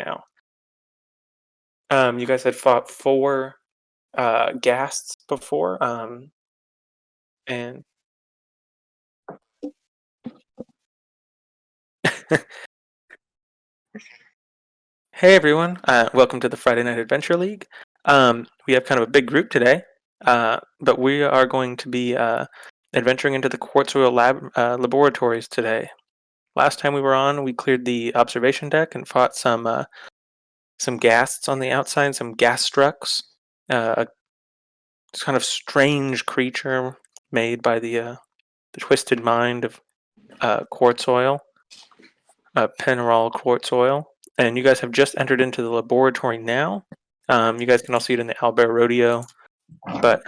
now. You guys had fought 4 ghasts before, and hey everyone, welcome to the Friday Night Adventure League. We have kind of a big group today, but we are going to be adventuring into the Quartzoil laboratories today. Last time we were on, we cleared the observation deck and fought some ghasts on the outside, some gas-strucks, a kind of strange creature made by the twisted mind of Quartzoil, Penarol Quartzoil. And you guys have just entered into the laboratory now. You guys can all see it in the Albert Rodeo, but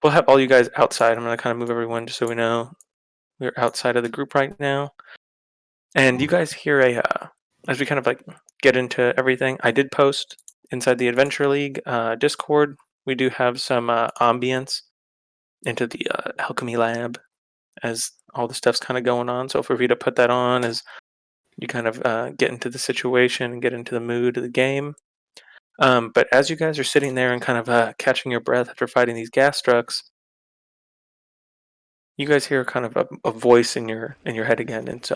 we'll have all you guys outside. I'm going to kind of move everyone just so we know we're outside of the group right now. And you guys hear as we kind of like get into everything, I did post inside the Adventure League Discord. We do have some ambience into the alchemy lab as all the stuff's kind of going on. So feel free to put that on as you kind of get into the situation and get into the mood of the game. But as you guys are sitting there and kind of catching your breath after fighting these gas trucks, you guys hear kind of a voice in your head again. It's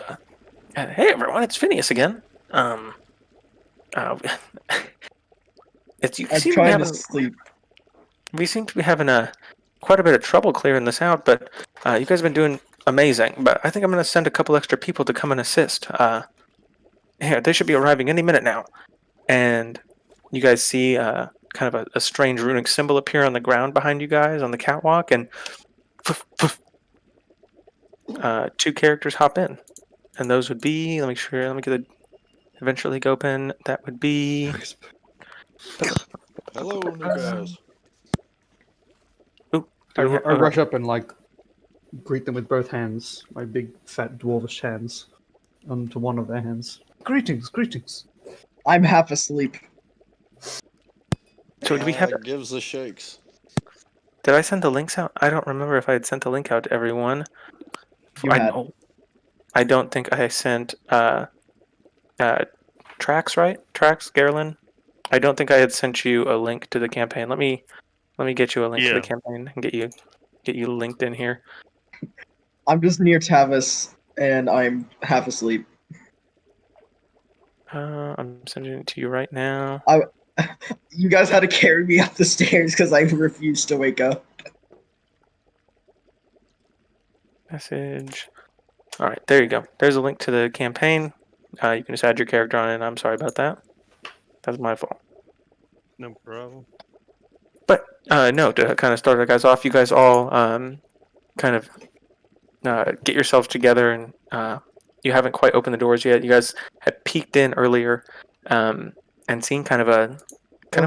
hey everyone, it's Phineas again. It's you I'm seem trying to to sleep. we seem to be having quite a bit of trouble clearing this out, but you guys have been doing amazing. But I think I'm going to send a couple extra people to come and assist. Here, they should be arriving any minute now. And you guys see kind of a strange runic symbol appear on the ground behind you guys on the catwalk, and 2 characters hop in. And those would be, let me get the Adventure League open. That would be... Hello, new guys. Ooh, I rush up and like greet them with both hands, my big fat dwarvish hands, onto one of their hands. Greetings, greetings. I'm half asleep. So do we have... Gives the shakes. Did I send the links out? I don't remember if I had sent the link out to everyone. I don't think I sent Trax, right? Trax, Garland? I don't think I had sent you a link to the campaign. Let me get you a link to the campaign and get you linked in here. I'm just near Tavis, and I'm half asleep. I'm sending it to you right now. You guys had to carry me up the stairs because I refused to wake up. Message. All right, there you go. There's a link to the campaign. You can just add your character on it. I'm sorry about that. That's my fault. No problem. But no, to kind of start the guys off, you guys all kind of get yourselves together, and you haven't quite opened the doors yet. You guys had peeked in earlier and seen kind of a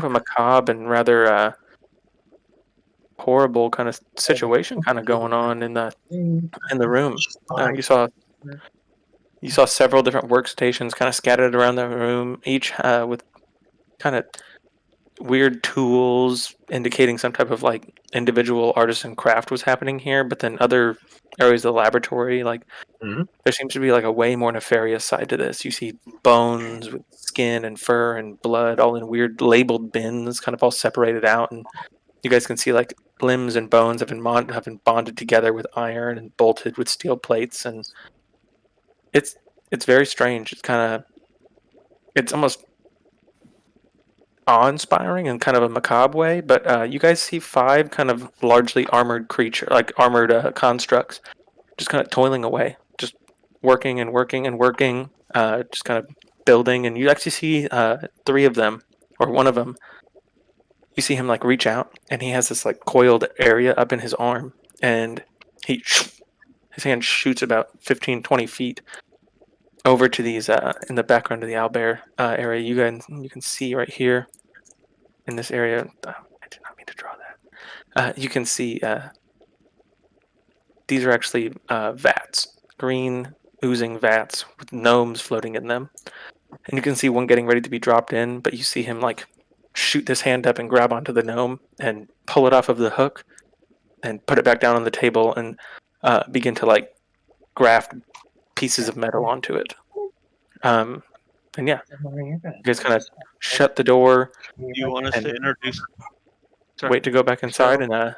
macabre and rather horrible kind of situation kind of going on in the room. You saw several different workstations kind of scattered around the room, each with kind of weird tools indicating some type of like individual artisan craft was happening here. But then other areas of the laboratory, like there seems to be like a way more nefarious side to this. You see bones with skin and fur and blood all in weird labeled bins, kind of all separated out, and you guys can see like limbs and bones have been bonded together with iron and bolted with steel plates, and it's very strange. It's almost awe-inspiring in kind of a macabre way. But you guys see 5 kind of largely armored constructs, just kind of toiling away, just working and working and working, just kind of building. And you actually see 3 of them, or one of them. You see him like reach out, and he has this like coiled area up in his arm, and his hand shoots about 15-20 feet over to these in the background of the owlbear area. You can see right here in this area. I did not mean to draw that. You can see these are actually vats, green oozing vats with gnomes floating in them, and you can see one getting ready to be dropped in. But you see him like shoot this hand up and grab onto the gnome and pull it off of the hook and put it back down on the table and begin to like graft pieces of metal onto it. And yeah, you guys kind of shut the door You want us and to introduce? wait to go back inside. And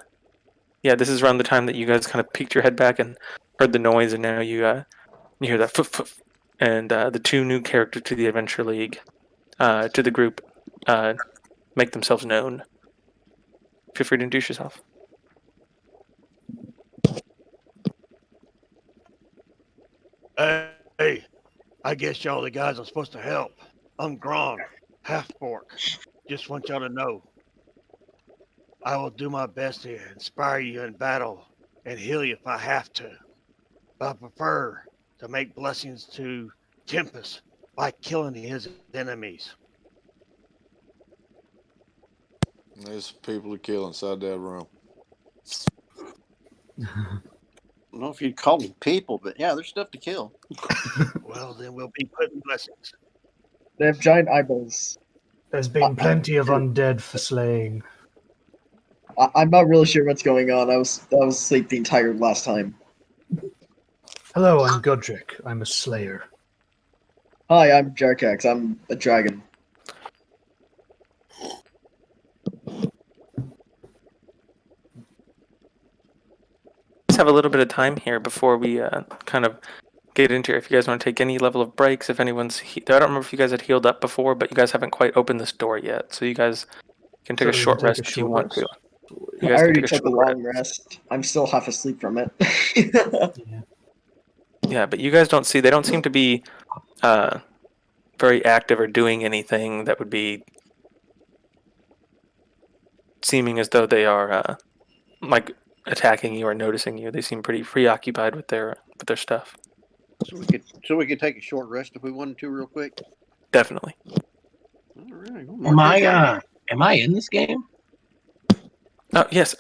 yeah, this is around the time that you guys kind of peeked your head back and heard the noise, and now you hear that foof foof, and the two new characters to the Adventure League, to the group, make themselves known. Feel free to introduce yourself. Hey, I guess y'all the guys I'm supposed to help. I'm Gron, half orc. Just want y'all to know, I will do my best to inspire you in battle and heal you if I have to. But I prefer to make blessings to Tempest by killing his enemies. There's people to kill inside that room. I don't know if you'd call them people, but yeah, there's stuff to kill. Well, then we'll be putting blessings. They have giant eyeballs. There's been plenty of undead for slaying. I'm not really sure what's going on. I was asleep the entire last time. Hello, I'm Godric. I'm a slayer. Hi, I'm Jarkax. I'm a dragon. Let's have a little bit of time here before we kind of get into it. If you guys want to take any level of breaks, if anyone's, I don't remember if you guys had healed up before, but you guys haven't quite opened this door yet, so you guys can take So a we short can take rest a if you short want to. rest? You I guys can already take a took a short long rest. I'm still half asleep from it. Yeah. Yeah, but you guys they don't seem to be very active or doing anything that would be seeming as though they are like attacking you or noticing you. They seem pretty preoccupied with their stuff. So we could take a short rest if we wanted to, real quick. Definitely. All right. Well, mark that down. Am I in this game? Oh yes.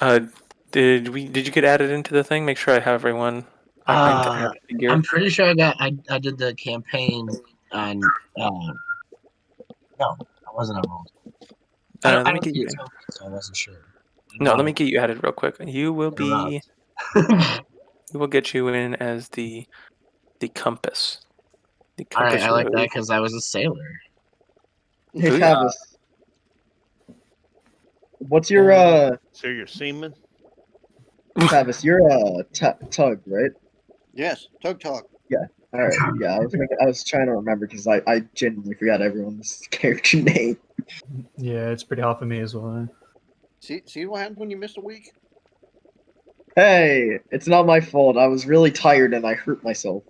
Did you get added into the thing? Make sure I have everyone. I have the gear. I'm pretty sure I did the campaign on no, I wasn't enrolled. I Let me don't get see you a in. token, so I wasn't sure. No, let me get you added real quick. You will be. Interrupt. We will get you in as the compass. The All right, compass I like that rogue. because I was a sailor. Hey, Booyah. Travis. What's your So you're seaman? Travis? You're Tug, right? Yes, Tug Talk. All right. Yeah, I was trying to remember because I genuinely forgot everyone's character name. Yeah, it's pretty hard for me as well. See what happens when you miss a week? Hey, it's not my fault. I was really tired and I hurt myself.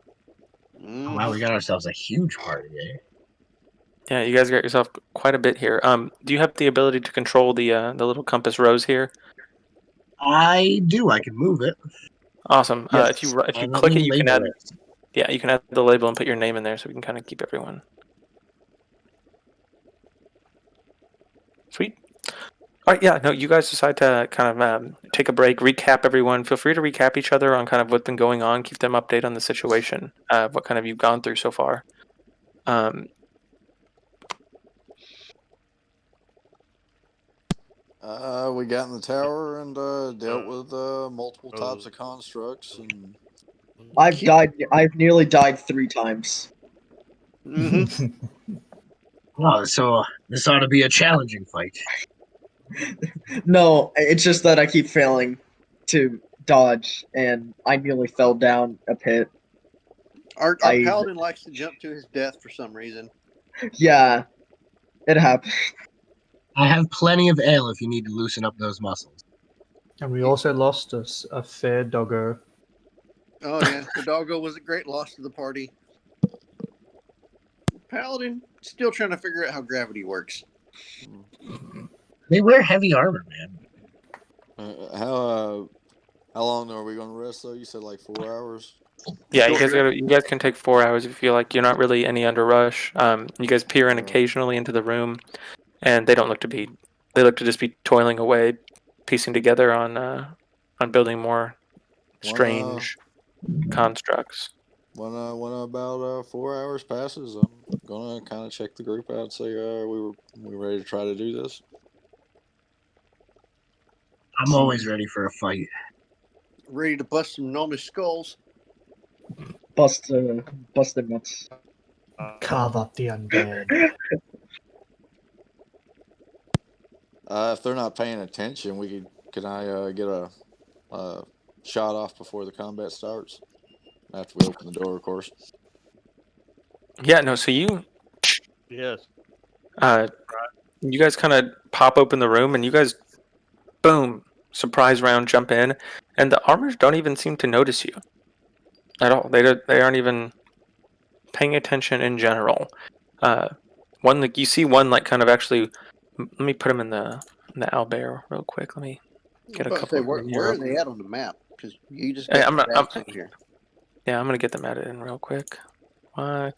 Wow, we got ourselves a huge party, eh? Yeah, you guys got yourself quite a bit here. Do you have the ability to control the little compass rose here? I do. I can move it. Awesome. Yes. If you And let click me it, you can label add. it. Yeah, you can add the label and put your name in there, so we can kind of keep everyone. Sweet. All right. Yeah. No, you guys decide to kind of take a break, recap everyone. Feel free to recap each other on kind of what's been going on. Keep them updated on the situation. What kind of you've gone through so far. We got in the tower and dealt with multiple types of constructs and I've nearly died 3 times. Oh, so this ought to be a challenging fight. No, it's just that I keep failing to dodge, and I nearly fell down a pit. Our I- paladin likes to jump to his death for some reason. Yeah, it happened. I have plenty of ale if you need to loosen up those muscles. And we also lost a fair doggo. Oh yeah, the doggo was a great loss to the party. Paladin still trying to figure out how gravity works. They wear heavy armor, man. how long are we going to rest though? You said like 4 hours. Yeah, Sure. you guys can take 4 hours if you feel like you're not really any under rush. You guys peer in Alright. occasionally into the room, and they don't look to be. They look to just be toiling away, piecing together on building more strange constructs. When about 4 hours passes, I'm gonna kind of check the group out and say, we ready to try to do this? I'm always ready for a fight. Ready to bust some gnomish skulls. Bust their nuts. Carve up the undead. If they're not paying attention, can I get a shot off before the combat starts? After we open the door, of course. Yeah, no. So you Yes. you guys kind of pop open the room, and you guys, boom, surprise round, jump in, and the armors don't even seem to notice you at all. They aren't even paying attention in general. One like you see one like kind of actually. Let me put him in the owlbear real quick. Let me I get was a about to couple say, of them where here. are they at on the map? Because you just Hey, got the stats on here. yeah, I'm gonna get them added in real quick. All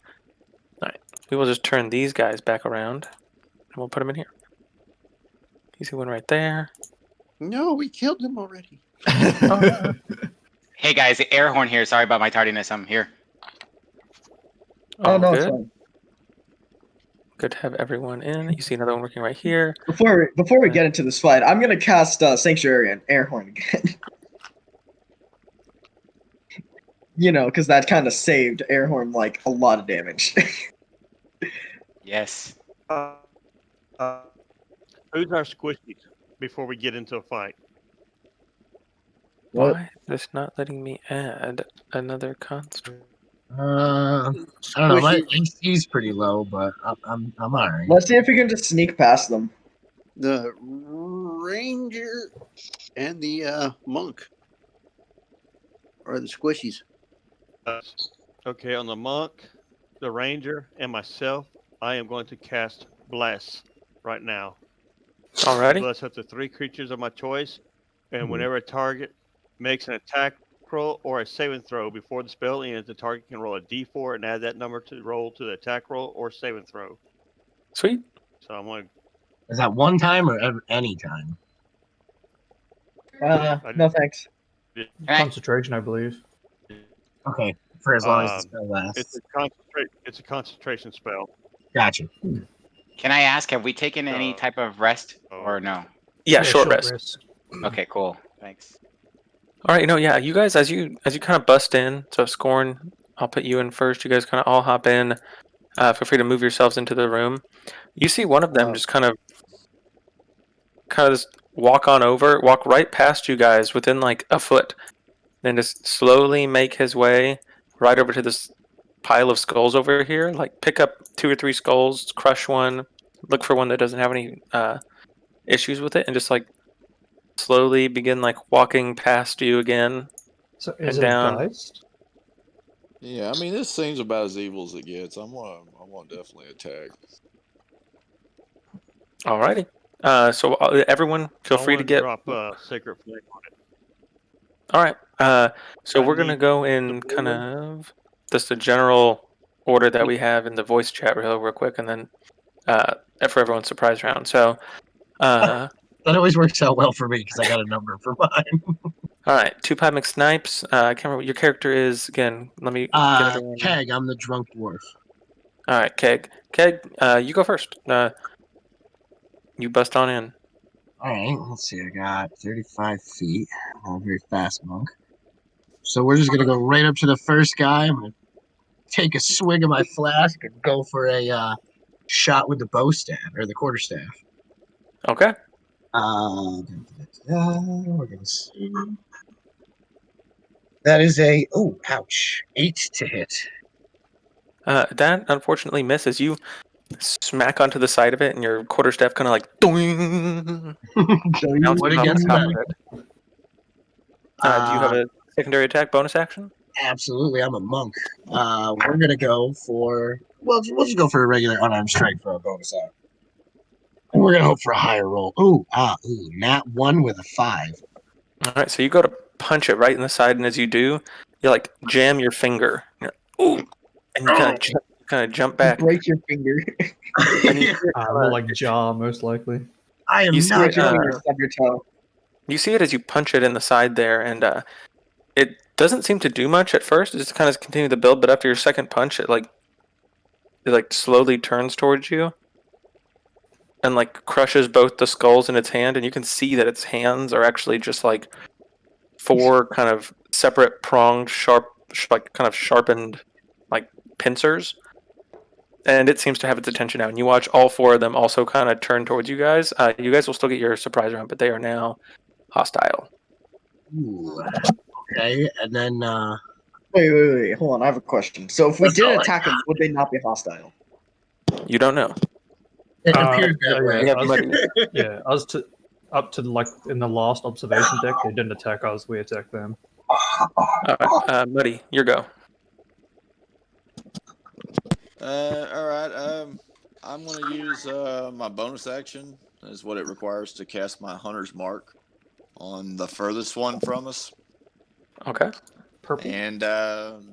right, we will just turn these guys back around, and we'll put them in here. You see one right there. No, we killed them already. Oh, Hey guys, Airhorn here. Sorry about my tardiness. I'm here. Oh all no, it's good. fine. Good to have everyone in. You see another one working right here. Before we get into this fight, I'm gonna cast Sanctuary and Airhorn again. You know, because that kind of saved Airhorn like a lot of damage. Yes. Who's our squishies before we get into a fight? What? Why is this not letting me add another construct? I don't know. My Squishy, AC's pretty low, but I'm all right. Let's see if we can just sneak past them. the ranger, and the monk are the squishies. Okay, on the monk, the ranger, and myself, I am going to cast Bless right now. Alrighty. Bless up to 3 creatures of my choice, and whenever a target makes an attack roll or a saving throw before the spell ends, the target can roll a d4 and add that number to roll to the attack roll or saving throw. Sweet. So I'm going Is that one time or any time? No thanks. Concentration, I believe. Okay, for as long as the spell lasts. It's a concentration spell. Gotcha. Can I ask, have we taken any type of rest or no? Yeah, short rest. Okay, cool. Thanks. All right, yeah, you guys as you kind of bust in. So Scorn, I'll put you in first. You guys kind of all hop in. Feel free to move yourselves into the room. You see one of them just kind of just walk right past you guys within like a foot, then just slowly make his way right over to this pile of skulls over here. Like pick up 2 or 3 skulls, crush one, look for one that doesn't have any issues with it, and just like slowly begin like walking past you again. So is And it a down. geist? Yeah, I mean this seems about as evil as it gets. I want to definitely attack. Alrighty. So everyone, feel I free to want get. drop Sacred Flame on it. All right. So I we're gonna need go the in blue kind one. of just a general order that we have in the voice chat real quick, and then for everyone's surprise round. So, That always works out well for me because I got a number for mine. all right, 2 Pie McSnipes. I can't remember what your character is again. Let me get everyone. Keg, I'm the drunk dwarf. All right, Keg. Keg, you go first. You bust on in. All right, let's see. I got 35 feet. I'm a very fast monk. So we're just gonna go right up to the first guy. I'm gonna take a swig of my flask and go for a shot with the bow staff or the quarterstaff. Okay. We're gonna see. That is ouch, 8 to hit. That unfortunately misses. You smack onto the side of it, and your quarterstaff kind of like doing. Bounces What off the against top that? of it. Do you have a secondary attack bonus action? Absolutely, I'm a monk. We're gonna go for we'll just go for a regular unarmed strike for a bonus act. And we're gonna hope for a higher roll. Nat 1 with a 5. All right, so you go to punch it right in the side, and as you do, you like jam your finger. Ooh, and you kind of jump back. Break your finger. And you see it, More like jaw, most likely. I am You see not it, Break your doing finger, it. stub your toe. you see it as you punch it in the side there, and it doesn't seem to do much at first. It just kind of continue to build, but after your second punch, it slowly turns towards you, and like crushes both the skulls in its hand, and you can see that its hands are actually just like 4 kind of separate pronged, sharp, like kind of sharpened, like pincers. and it seems to have its attention now. And you watch all four of them also kind of turn towards you guys. You guys will still get your surprise round, but they are now hostile. Ooh. Okay, and then Wait, hold on. I have a question. So if we didn't attack them, would they not be hostile? You don't know. it appeared that yeah, way. We have us- Muddy. Yeah, us to up to like in the last observation deck, they didn't attack us. We attacked them. All right, Muddy, your go. All right. I'm gonna use my bonus action is what it requires to cast my Hunter's Mark on the furthest one from us, Okay. Purple. and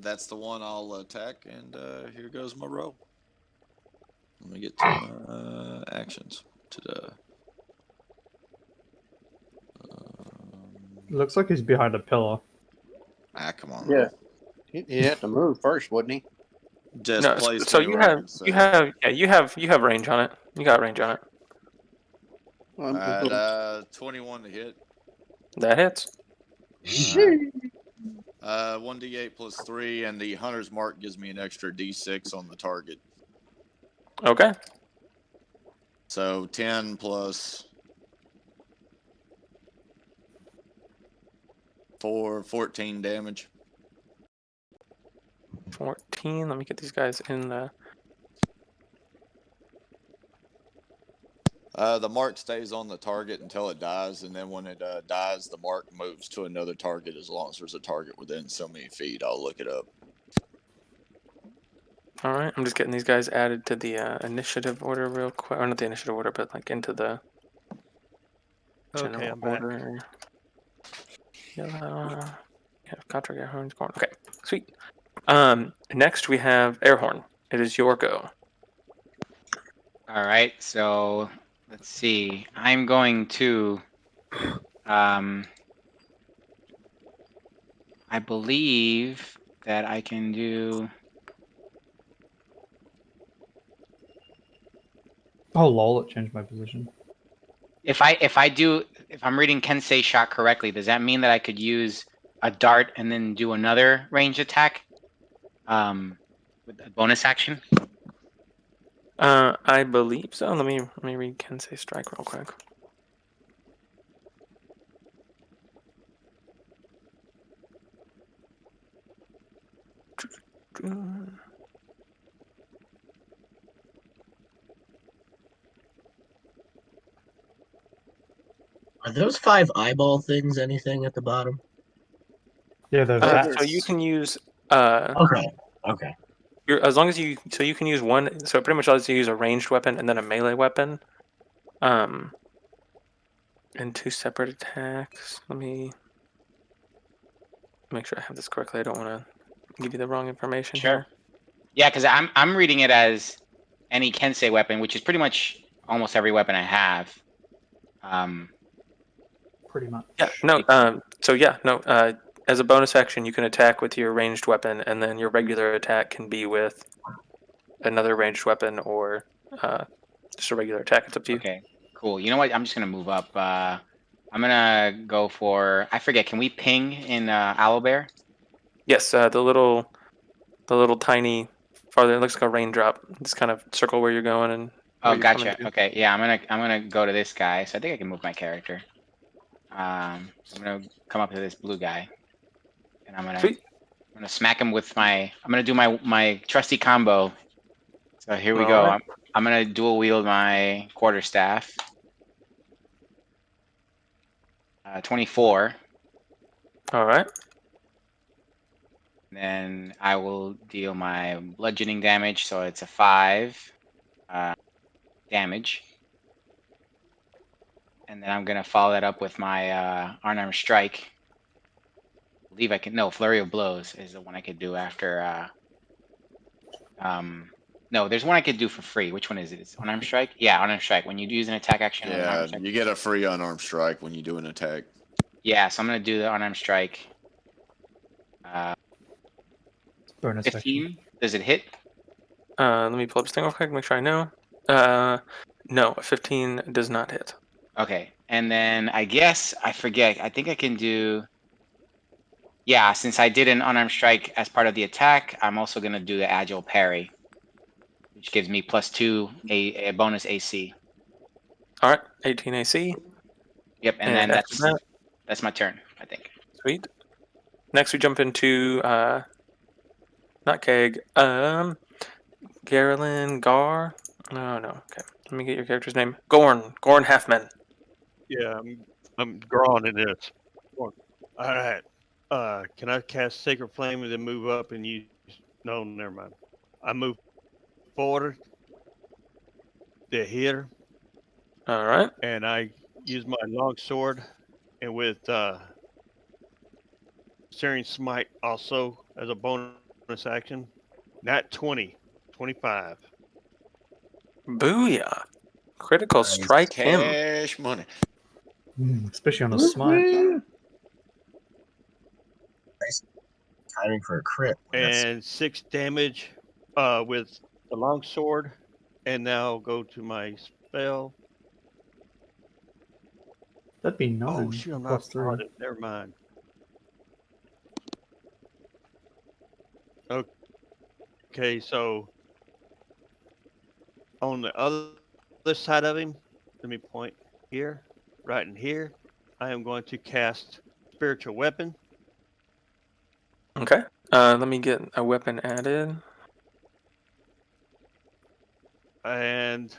that's the one I'll attack. And here goes my roll. Let me get to my actions. Looks like he's behind a pillar. Come on. Yeah. He'd have to move first, wouldn't he? Just No, place so me you where I have can see. you have range on it. You got range on it. Well, I'm just little- 21 to hit. That hits. 1d8 plus 3, and the Hunter's Mark gives me an extra d6 on the target. Okay. So 10 plus 4, 14 damage. 14. Let me get these guys in the. The mark stays on the target until it dies, and then when it dies, the mark moves to another target as long as there's a target within so many feet. I'll look it up. All right. I'm just getting these guys added to the initiative order real quick. Or not the initiative order, but like into the general Okay, I'm back. order. Yellow. Yeah, contract Airhorn's going. Okay. Sweet. Next we have Airhorn. It is your go. All right, so let's see. I'm going to, I believe that I can do. Oh lol, it changed my position. If I'm reading Kensei shot correctly, does that mean that I could use a dart and then do another ranged attack, with a bonus action? I believe so. Let me read Kensei Strike real quick. Are those 5 eyeball things anything at the bottom? Yeah, they're So vats. you can use Okay. as long as you can use one. So it pretty much allows you to use a ranged weapon and then a melee weapon. And 2 separate attacks. Let me make sure I have this correctly. I don't want to give you the wrong information Sure. here. Yeah, because I'm reading it as any Kensei weapon, which is pretty much almost every weapon I have. Pretty much. Yeah. No. So yeah. No. As a bonus action, you can attack with your ranged weapon, and then your regular attack can be with another ranged weapon or just a regular attack. It's up to you. Okay, cool. You know what? I'm just gonna move up. I'm gonna go for, I forget. Can we ping in Owlbear? Yes. The little tiny farther. It looks like a raindrop. Just kind of circle where you're going and where Oh, you're coming gotcha. to. Okay, yeah. I'm gonna go to this guy. So I think I can move my character. I'm gonna come up to this blue guy, and Sweet. I'm gonna smack him with my. I'm gonna do my trusty combo. So here we All go. right. I'm gonna dual wield my quarterstaff. 24. All right. Then I will deal my bludgeoning damage. So it's a 5 damage. And then I'm gonna follow that up with my unarmed strike. I believe I can. No, flurry of blows is the one I could do after. No, there's one I could do for free. Which one is it? It's unarmed strike. Yeah, unarmed strike. When you use an attack action on Yeah, unarmed strike. you get a free unarmed strike when you do an attack. Yeah, so I'm gonna do the unarmed strike. Bonus action. 15. Does it hit? Let me pull up this thing real quick. Make sure I know. No, a 15 does not hit. Okay, and then I guess I forget. I think I can do. Yeah, since I did an unarmed strike as part of the attack, I'm also gonna do the agile parry. which gives me +2 a bonus AC. All right, 18 AC. Yep, and then after that, that's my turn, I think. sweet. Next, we jump into not Keg. Garland Gar. No. Okay, let me get your character's name. Gorn Halfman. Yeah, I'm drawn in this. All right. Can I cast Sacred Flame and then move up and use? No, never mind. I move forward to here, All right. and I use my long sword, and with Searing Smite also as a bonus action. Nat 20, 25. Booyah! Critical Nice. strike him. Cash money. Especially on a smite. Nice timing for a crit. Yes. And 6 damage with the long sword. And now go to my spell. That'd be 9 Oh shoot, I'm not plus 3. paladin. Never mind. Okay, so on the other side of him, let me point here, right in here. I am going to cast Spiritual Weapon. Okay. Let me get a weapon added. And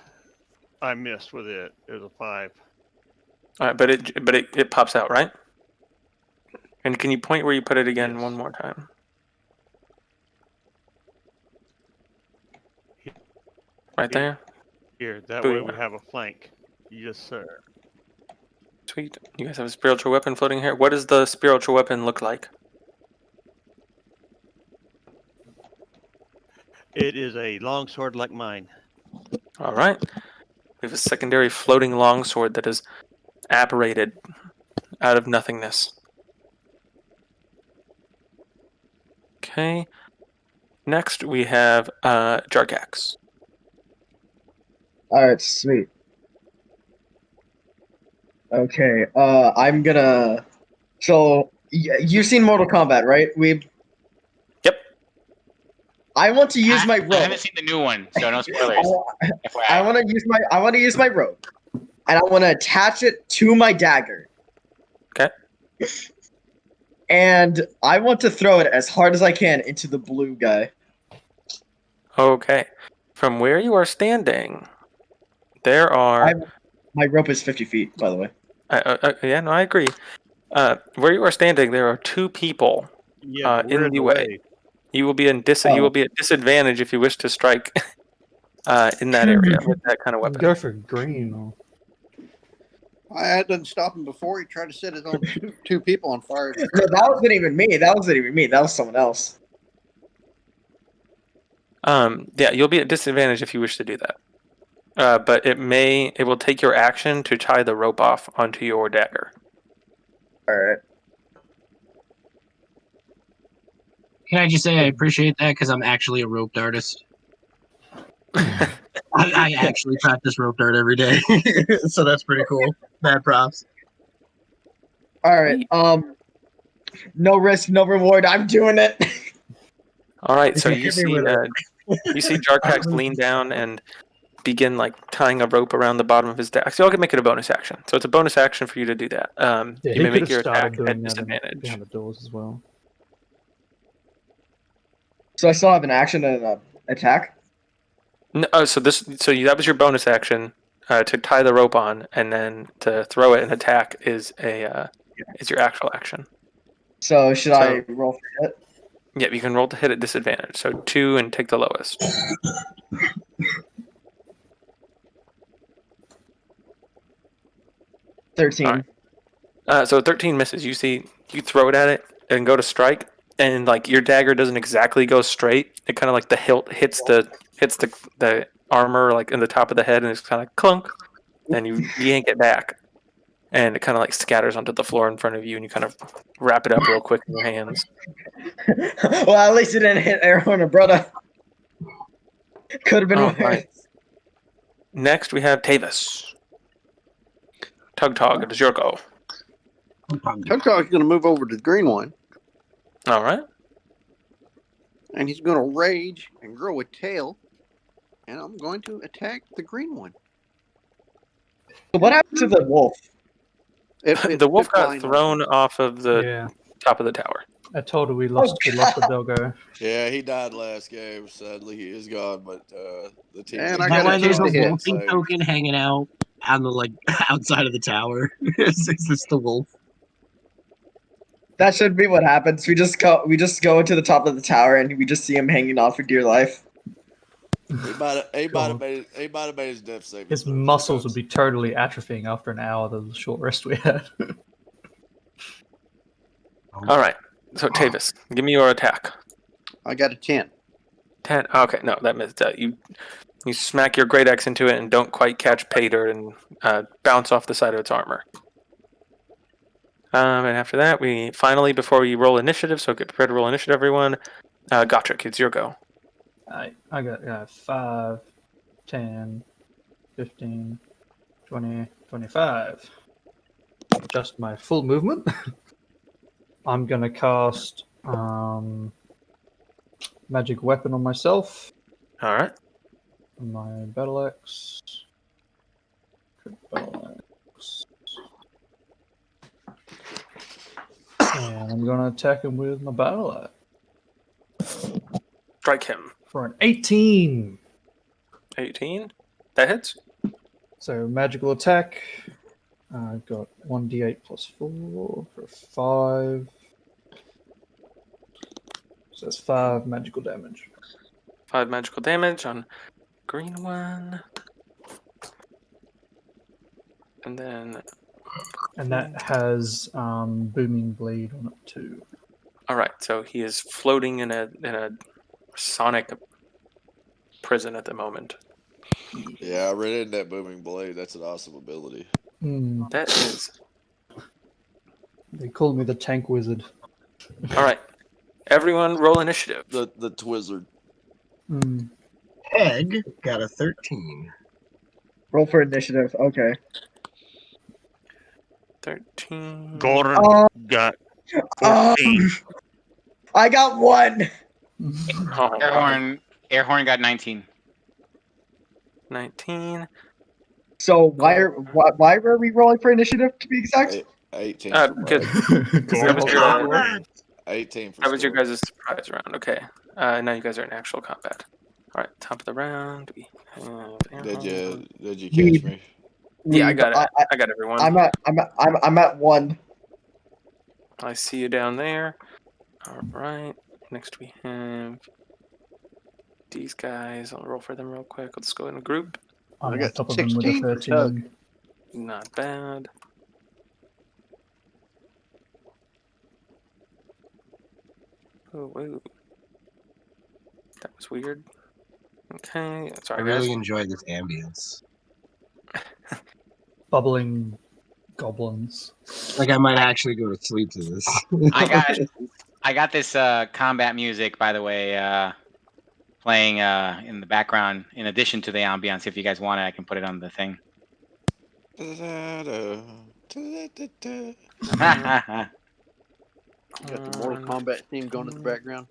I missed with it. It was a 5. All right, but it pops out, right? And can you point where you put it again Yes. one more time? Right there. Here, that way we Booyah. have a flank. Yes, sir. Sweet. You guys have a spiritual weapon floating here. What does the spiritual weapon look like? It is a long sword like mine. All right. We have a secondary floating longsword that is apparated out of nothingness. Okay. Next, we have Jargax. All right, sweet. Okay, I'm gonna. So you've seen Mortal Kombat, right? Yep. I want to use my I rope. haven't seen the new one, so no spoilers. I FYI. want to use my rope, and I want to attach it to my dagger. Okay. And I want to throw it as hard as I can into the blue guy. Okay. From where you are standing, there are. My rope is 50 feet, by the way. Yeah, no, I agree. Where you are standing, there are 2 people Yeah, but we're in the way. You will be at disadvantage if you wish to strike in that area with that kind of weapon. Go for green. Or... That doesn't stop him before he tried to set his own two people on fire. No, that wasn't even me. That was someone else. Yeah, you'll be at disadvantage if you wish to do that. But it will take your action to tie the rope off onto your dagger. Alright. Can I just say I appreciate that because I'm actually a roped artist. I actually practice rope dart every day, so that's pretty cool. Mad props. Alright, no risk, no reward. I'm doing it. All right, so you Hit see, me with you see Jarkax lean down and begin like tying a rope around the bottom of his dagger. So y'all can make it a bonus action. So it's a bonus action for you to do that. Yeah, you he may could make have your started attack doing at that disadvantage. behind the doors as well. So I still have an action and an attack? No, that was your bonus action to tie the rope on, and then to throw it and attack is your actual action. So should I roll for it? Yep, you can roll to hit at disadvantage. So 2 and take the lowest. 13. All right. So 13 misses. You see, you throw it at it and go to strike, and like your dagger doesn't exactly go straight. It kind of like the hilt hits the armor like in the top of the head, and it's kind of clunk. And you yank it back, and it kind of like scatters onto the floor in front of you, and you kind of wrap it up real quick in your hands. Well, at least it didn't hit Aaron or brother. Could have been worse. Right. Next, we have Tavis. Tug, it is your go. Tugtog's going to move over to the green one, All right. and he's going to rage and grow a tail and I'm going to attack the green one. So what happened to the wolf? The wolf took got flying off. thrown off of the Yeah. top of the tower. I told her we lost the doggo. Yeah, he died last game. Sadly, he is gone. But the team. And Is I that got a why there's 10 a to hit. wolfing token hanging out on the outside of the tower? is this the wolf? That should be what happens. We just go to the top of the tower and we just see him hanging on for dear life. He might have God. made his death saving. His throw a few muscles would times. be totally atrophying after an hour of the short rest we had. All right. So Tavis, give me your attack. I got a 10. 10. Okay, no, that missed. You smack your great axe into it and don't quite catch pay dirt and bounce off the side of its armor. And after that, before we roll initiative, so get prepared to roll initiative, everyone. Gotrek, it's your go. I got 5, 10, 15, 20, 25. Just my full movement. I'm going to cast Magic Weapon on myself. All right. My Battle Axe. And I'm going to attack him with my Battle Axe. Strike him. For an 18. 18. That hits. So magical attack. I've got 1d8 plus 4 for 5. So that's 5 magical damage. 5 magical damage on green one. And then. And that has Booming Blade on it too. All right. So he is floating in a sonic prison at the moment. Yeah, I read in that booming blade. That's an awesome ability. That is. They call me the Tank Wizard. All right. Everyone, roll initiative. The Twizzard. Egg got a 13. Roll for initiative. Okay. 13. Gordon got 14. I got 1. Oh, wow. Airhorn got 19. 19. So why were we rolling for initiative to be exact? 18 Good. for That was your 18 for that was your score. guys' surprise round. Okay. Now you guys are in actual combat. All right. Top of the round. We have Did Airhorn. you catch me? Yeah, I got it. I got everyone. I'm at 1. I see you down there. All right. Next we have these guys. I'll roll for them real quick. Let's go in a group. I'm I on got top of him with a 16 for Tug. 13. Not bad. Oh, whoa. That was weird. Okay. I Sorry, really guys. enjoyed this ambience. Bubbling goblins. Like I might actually go to sleep to this. I got this combat music, by the way, playing in the background in addition to the ambiance. If you guys want it, I can put it on the thing. You got the Mortal Kombat theme going in the background.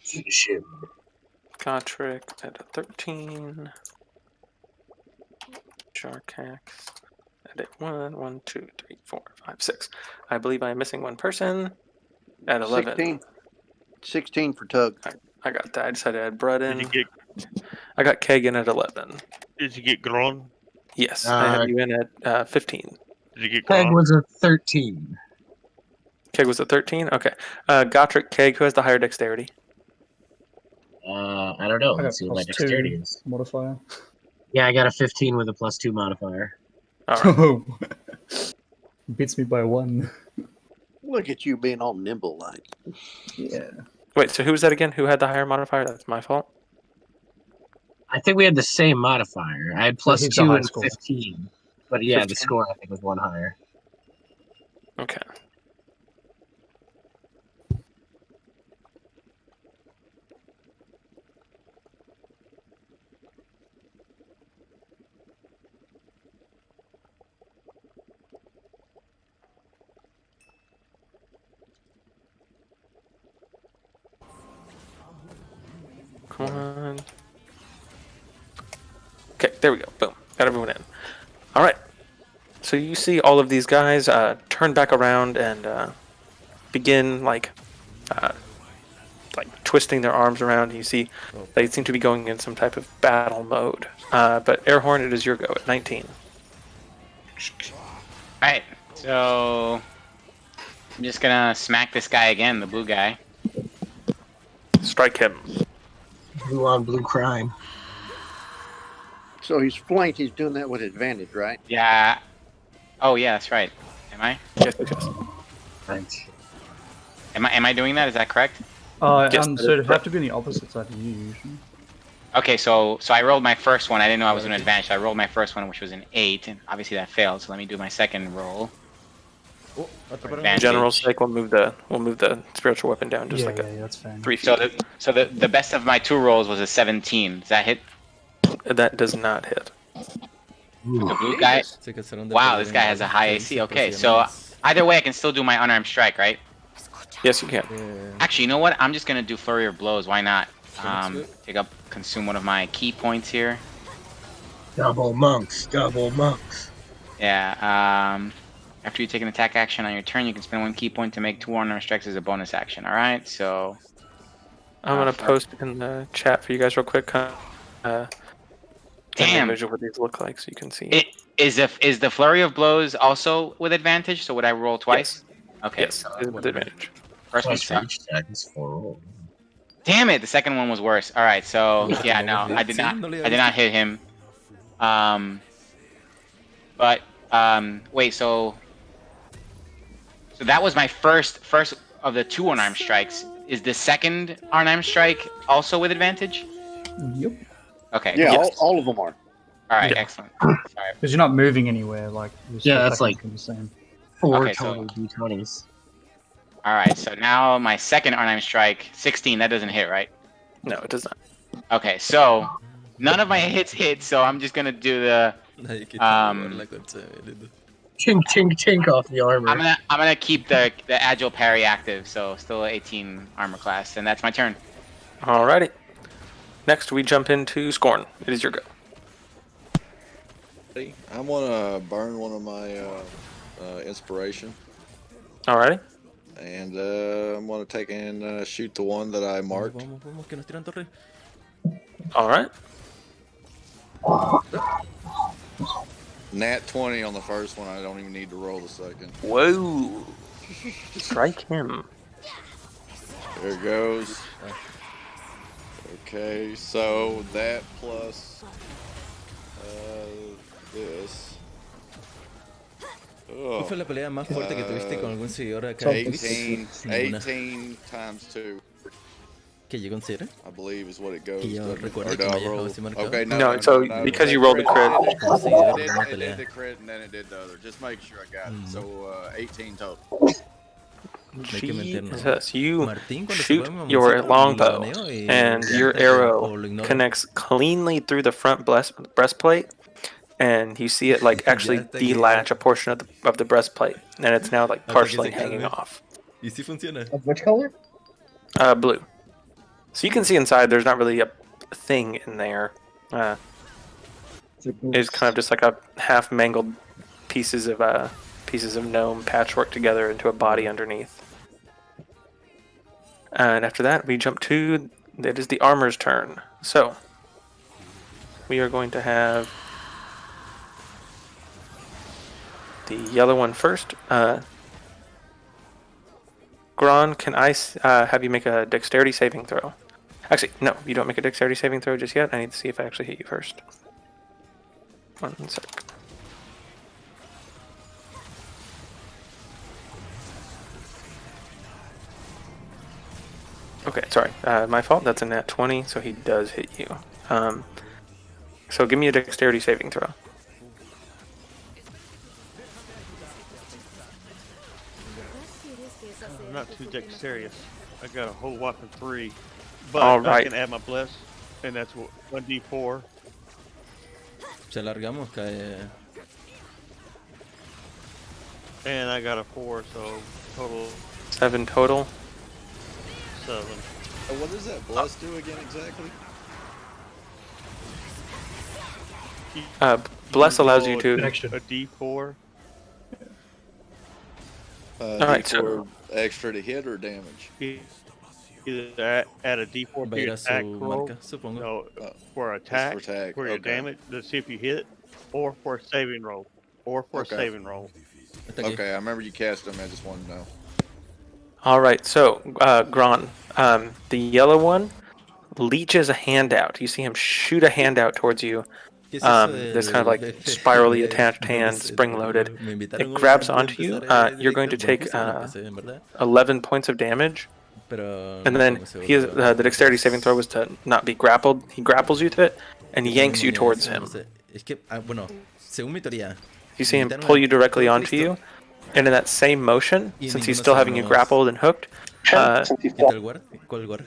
Finish him. Gotrek at a 13. Sharkax at a 1, 1, 2, 3, 4, 5, 6. I believe I'm missing one person at 11. 16 for Tug. I got that. I just had to add Brud in. Did I got Kagan at 11. you get Gron? Yes, I have you in at 15. Did you get Peg Gron? was a 13. Keg was a 13? Okay. Gotrek, Keg, who has the higher dexterity? I don't know. I got Let's see what my plus dexterity 2 is. modifier. Yeah, I got a 15 with a +2 modifier. All right. Oh. Beats me by 1. Look at you being all nimble like. Yeah. Wait, so who was that again? Who had the higher modifier? That's my fault. I think we had the same modifier. I had Well, he's the +2 high and score. 15. But yeah, the 15. score I think was 1 higher. Okay. Come on. Okay, there we go. Boom. Got everyone in. All right. So you see all of these guys turn back around and begin uh, like twisting their arms around. And you see they seem to be going in some type of battle mode. But Airhorn, it is your go at 19. Alright, so I'm just gonna smack this guy again, the blue guy. Strike him. Blue on blue crime. So he's flanked. He's doing that with advantage, right? Yeah. Oh yeah, that's right. Am I? Yes, yes. Right. Am I doing that? Is that correct? Yes, And that so is it'd have correct. to be on the opposite side of you usually. Okay, so I rolled my first one. I didn't know I was an advantage. So I rolled my first one, which was an 8, and obviously that failed. So let me do my second roll. Oh, otro para Advantage. General's sake, we'll move the spiritual weapon down just Yeah, like that's fine. 3 feet. So the best of my 2 rolls was a 17. Does that hit That does not hit. the blue guy? Jesus. Sí, que serán de Wow, poder this en guy has a high 15 AC. Okay, so posiciones. either way, I can still do my unarmed strike, right? Yes, you can. Actually, you know what? I'm just gonna do flurry of blows. Why not? Sure. Consume one of my key points here. Double monks. Double monks. Yeah. After you take an attack action on your turn, you can spend 1 key point to make 2 unarmed strikes as a bonus action. All right. So I'm gonna fuck. post in the chat for you guys real quick. An Damn. image of what these look like so you can see. Is the flurry of blows also with advantage? So would I roll twice? Okay. Yes, it is with advantage. First one Plus for sucked. each attack is 4 rolls. Damn it! The second one was worse. All right. So yeah, no, I did not hit him. But wait. So that was my first of the 2 unarmed strikes. Is the second unarmed strike also with advantage? Yep. Okay. Yeah, Yes. all of them are. All right. Yeah. Excellent. Sorry. Because you're not moving anywhere, like you're still Yeah, that's like- technically the same. 4 Okay, so- total d20s. All right. So now my second unarmed strike, 16. That doesn't hit, right? No, it does not. Okay. So none of my hits hit. So I'm just gonna do the. Nadie quiere Um, jugar la concha de Belito. Tink, tink, tink off the armor. I'm gonna keep the agile parry active. So still 18 armor class, and that's my turn. Alrighty. Next, we jump into Scorn. It is your go. I'm gonna burn one of my inspiration, Alrighty. and I'm gonna take and shoot the one that I marked. Vamos, que nos tiran torre. Alright. Nat 20 on the first one. I don't even need to roll the second. Whoa. Strike him. There goes. Okay, so that plus this. ¿Cuál Oh, fue la pelea más fuerte que tuviste con algún seguidor acá de Twitch? 18 times 2, Que llegó en cierre. I believe is what it goes. Que yo doesn't it? recuerdo Or que do me I hayas dejado roll? así marcado. Okay, No, so because you rolled the crit. Como seguidor It de una did pelea. the crit and then it did the other. Just make sure I got it. So 18 total. Hay que meternos. Jesus, you Martín, cuando se shoot fue, your mamoncito, longbow, lo baneo y and ya your está, o arrow lo ignoro. connects cleanly through the front breastplate, and you see it like actually Ya hasta que- delatch a portion of the breastplate, and it's now like Hasta que partially se hanging calme. off. Y sí funciona. Of which color? Blue. So you can see inside. There's not really a thing in there. It's kind of just like a half mangled pieces of gnome patchwork together into a body underneath. And after that, we jump to it is the armor's turn. So we are going to have the yellow one first. Gron, can I have you make a dexterity saving throw? Actually, no, you don't make a dexterity saving throw just yet. I need to see if I actually hit you first. 1 sec. Okay, sorry. My fault. That's a nat 20, so he does hit you. So give me a dexterity saving throw. I'm not too dexterous. I got a whole whopping 3. But All I right. can add my bless, and that's 1d4. Si alargamos, cae. And I got a 4, so total 7 total. 7. What does that bless do again exactly? Bless allows you roll to. Connection. a D4. Alright, so D4 extra to hit or damage? Either add a D4 Va for a ir your a attack su roll. marca, supongo. No, for It's attack, for attack. for your Okay. damage, to see if you hit, or for a saving roll, or for Okay. a saving roll. Está aquí. Okay, I remember you cast them. I just wanted to know. Alright, so Gron, the yellow one leeches a hand out. You see him shoot a hand out towards you. ¿Qué es eso This kind of like del spirally BF? attached No lo hand, sé, spring te lo loaded. juro. Me It invitaron grabs hoy de onto you. empezar You're going to directo. Bueno, take justo cuando empecé, en verdad. 11 points of damage. Pero And no then tengo seguro he has, de los the dexterity saving throw was to not be grappled. He grapples you to it and Eso yanks mismo you ni towards eso, no him. sé. Es que, bueno, según mi teoría, You see him invitaron pull a you directly todo onto Cristo you, and in that same motion, y since he's ninguno still having you sabemos. grappled and hooked, ¿Quita el guard? ¿Cuál guard?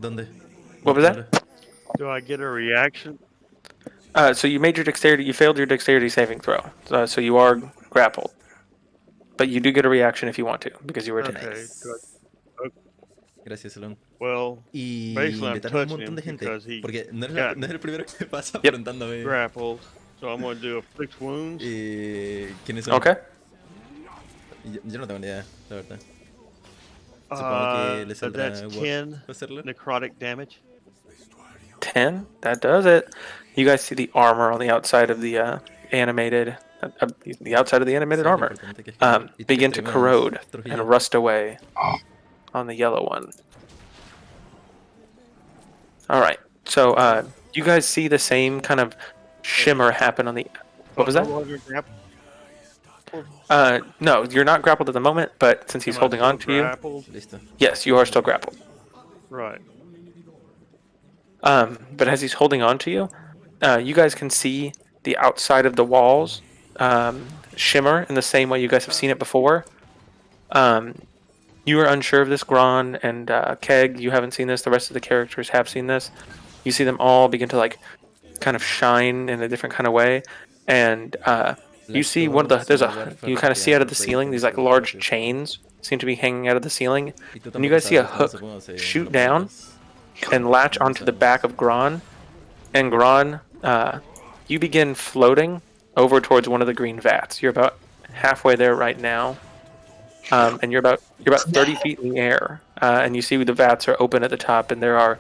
¿Dónde? what was that? Do I get a reaction? So you made your dexterity, you failed your dexterity saving throw, so you are grappled, but you do get a reaction if you want to because you were attacked. Okay. Gracias, Elon. Well, Y basically I'm invitaron a un touching montón him de gente. because he Porque no got es el primero que pasa Yep. afrontándome. grappled. So I'm going to do afflict wounds. ¿Quiénes son? Okay. Yo no tengo ni idea, la verdad. Supongo que le saldrá That's Wolf 10 hacerlo. necrotic damage. 10. That does it. You guys see the armor on the outside of the animated, the outside of the animated Sí, lo armor, importante que es que- y tú begin to streameas, corrode Trujillo. and rust away on the yellow one. All right. So you guys see the same kind of shimmer happen on the. What was No that? longer grappled. No, you're not grappled at the moment, but since he's Am I holding still on to you, grappled? Listo. yes, you are still grappled. Right. But as he's holding on to you, you guys can see the outside of the walls shimmer in the same way you guys have seen it before. You are unsure of this, Gron and Keg. You haven't seen this. The rest of the characters have seen this. You see them all begin to like kind of shine in a different kind of way, and you see one of the you kind of see out of the ceiling these like large chains seem to be hanging out of the ceiling, Y tú and you tampoco guys see a sabes cómo hook supongo se shoot los down muertos. and latch No onto the sabemos. back of Gron. And Gron, you begin floating over towards one of the green vats. You're about halfway there right now, and you're about 30 feet in the air, and you see the vats are open at the top, and there are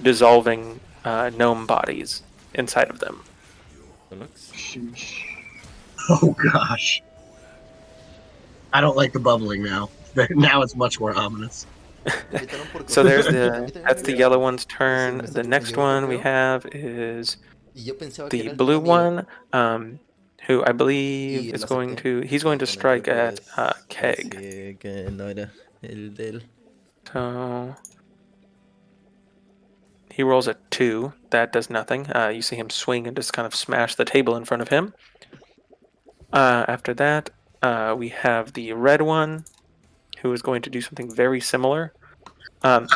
dissolving gnome bodies inside of them. Lux. Oh gosh. I don't like the bubbling now. Now it's much more ominous. So there's that's the yellow one's turn. The next one we have is the blue one, who I believe is going to strike at Keg. Así que no era el del. So he rolls a 2. That does nothing. You see him swing and just kind of smash the table in front of him. After that, we have the red one, who is going to do something very similar.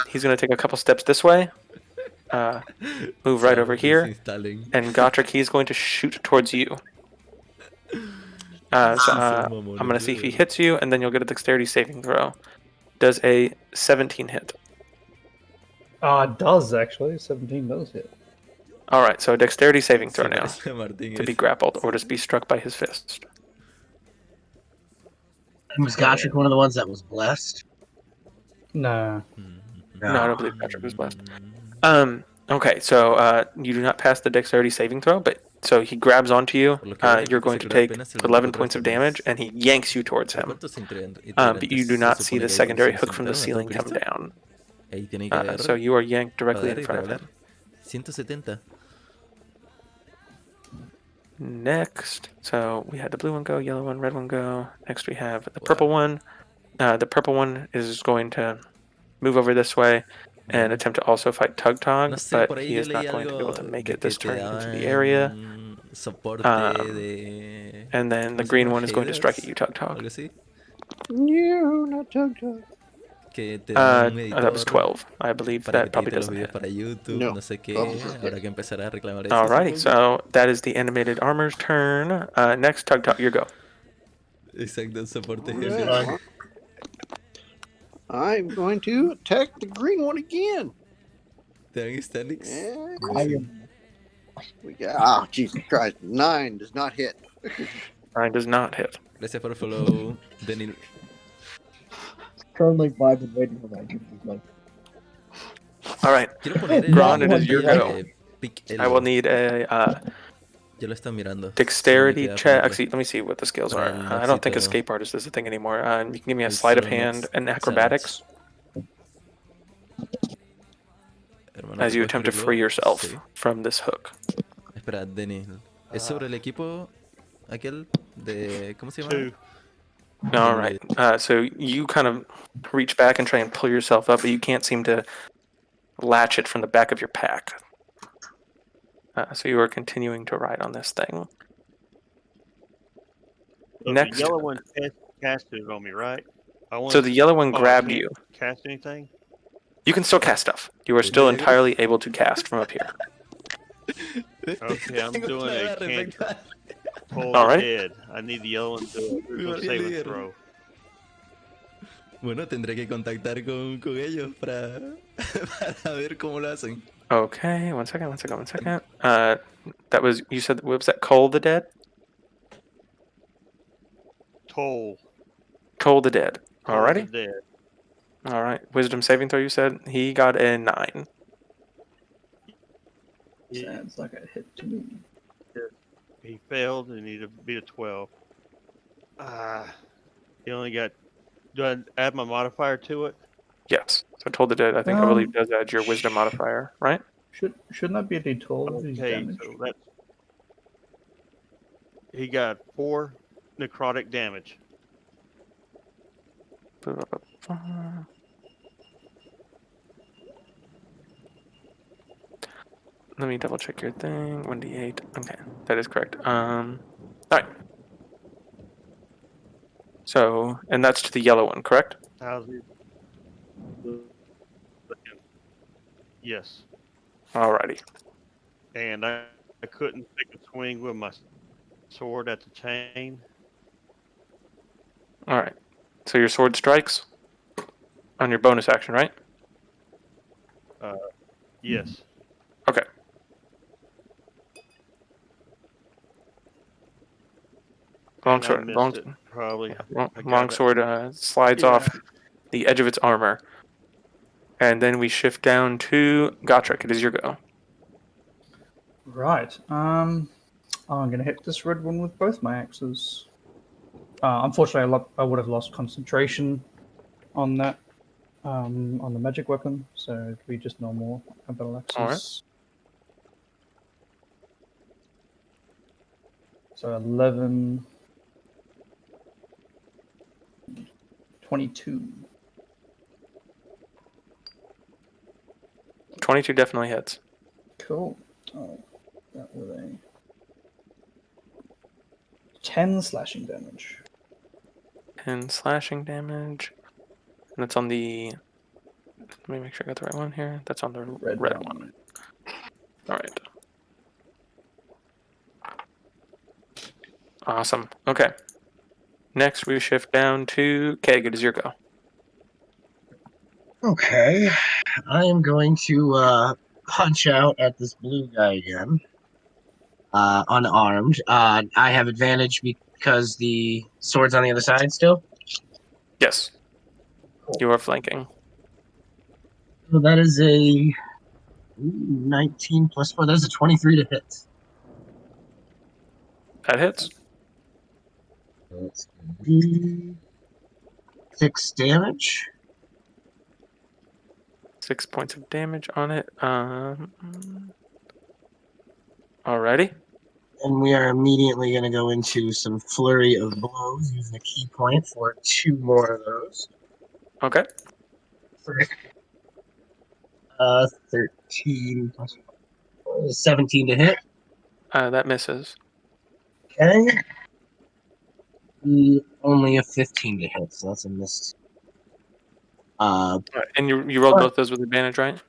He's going to take a couple steps this way, move right over here, and Gotrek, he's going to shoot towards you. I'm going to see if he hits you, and then you'll get a dexterity saving throw. Does a 17 hit? It does actually. 17 does hit. All right, so a dexterity saving throw Sí, now parece Martín to be es. grappled or just be struck by his fist. Was Gotrek one of the ones that was blessed? Nah. No, I don't believe Patrick was blessed. Okay, so you do not pass the dexterity saving throw, but so he grabs onto you. You're going to take 11 points of damage, and he yanks you towards him. But you do not see the secondary hook from the ceiling come down. Ahí tiene que agarrar. So you are yanked directly in front of him. 170. Next, so we had the blue one go, yellow one, red one go. Next we have the purple one. The purple one is going to move over this way and attempt to also fight Tug Tog, No sé, but por ahí he yo is not leí going to be able algo to make de it que this te turn into the area. daban soporte de. And then the ¿cómo se green llama? one is going to strike at Haters, you, Tug Tog. algo así. No, not Tug Tug. Que te dan un That was editor 12. I believe para that que te probably edite los doesn't videos hit. para YouTube, No, no sé qué. probably doesn't Habrá hit. que empezar a reclamar eso. Alrighty, supongo. so that is the animated armor's turn. Next, Tug Tog, your go. Exacto, soporte Alright. haters. I'm going to attack the green one again. Te dan Stanix. And I am We got, Jesus Christ. 9 does not hit. 9 does not hit. Gracias por follow, Denil. Currently vibing, waiting for my dreams. Like, All right, Quiero poner Gron, it Not is your pantalla go. de Pic I will L. need a Ya lo está mirando. Solo me dexterity queda check. ponerlo. Actually, let me see what the skills Para are. el I don't think Noxito. escape artist is a thing anymore. You can give me a El sleight of solo hand Nox and challenge. acrobatics Hermano, as ¿te you puedes attempt to free cubrirlo? yourself Sí. from this hook. Espera, Denil. ¿Es sobre el equipo aquel de... ¿Cómo se llama? 2. All right. So you kind of reach back and try and pull yourself up, but you can't seem to latch it from the back of your pack. So you are continuing to ride on this thing. So Next, the yellow one casted it on me, right? so the yellow one I grabbed can't you. cast anything? You can still cast stuff. You are still entirely able to cast from up here. Okay, I'm doing a cantrip. Toll All the right. dead. I need the yellow one to do Mi a María saving líder. throw. Bueno, tendré que contactar con ellos para, para ver cómo lo hacen. Okay, one second. That was, you said, what was that? Cull the Dead? Toll. Cull the Dead. Toll the Alrighty. dead. All right. Wisdom saving throw, you said? He got a 9. Sounds like a hit to me. He failed and he beat a 12. He only got. Do I add my modifier to it? Yes. So Toll the Dead, I believe does add your wisdom modifier, right? Shouldn't that be a D12 if he's Okay, damaged? so that's. He got 4 necrotic damage. Let me double check your thing. 1d8. Okay, that is correct. All right. So, and that's to the yellow one, correct? How's he? Yes. Alrighty. And I couldn't take a swing with my sword at the chain. All right. So your sword strikes on your bonus action, right? Yes. Okay. And I missed it, probably. I got it. Longsword slides off the edge of its armor. And then we shift down to Gotrek. It is your go. Right. I'm gonna hit this red one with both my axes. Unfortunately, I would have lost concentration on that, on the magic weapon, so it'd be just normal battle axes. All right. So 11, 22. 22 definitely hits. Cool. Oh, that with a 10 slashing damage. 10 slashing damage. And that's on the... Let me make sure I got the right one here. That's on the red one. All right. Awesome. Okay. Next, we shift down to Keg. It is your go. Okay, I am going to punch out at this blue guy again. Unarmed. I have advantage because the sword's on the other side still. Yes. You are flanking. So that is a 19 plus 4. That is a 23 to hit. That hits. That's going to be 6 damage. 6 points of damage on it. Alrighty. And we are immediately going to go into some flurry of blows using a key point for 2 more of those. Okay. 13 plus 4, 17 to hit. That misses. Okay. Only a 15 to hit, so that's a miss. All right. And you rolled both those with advantage, right?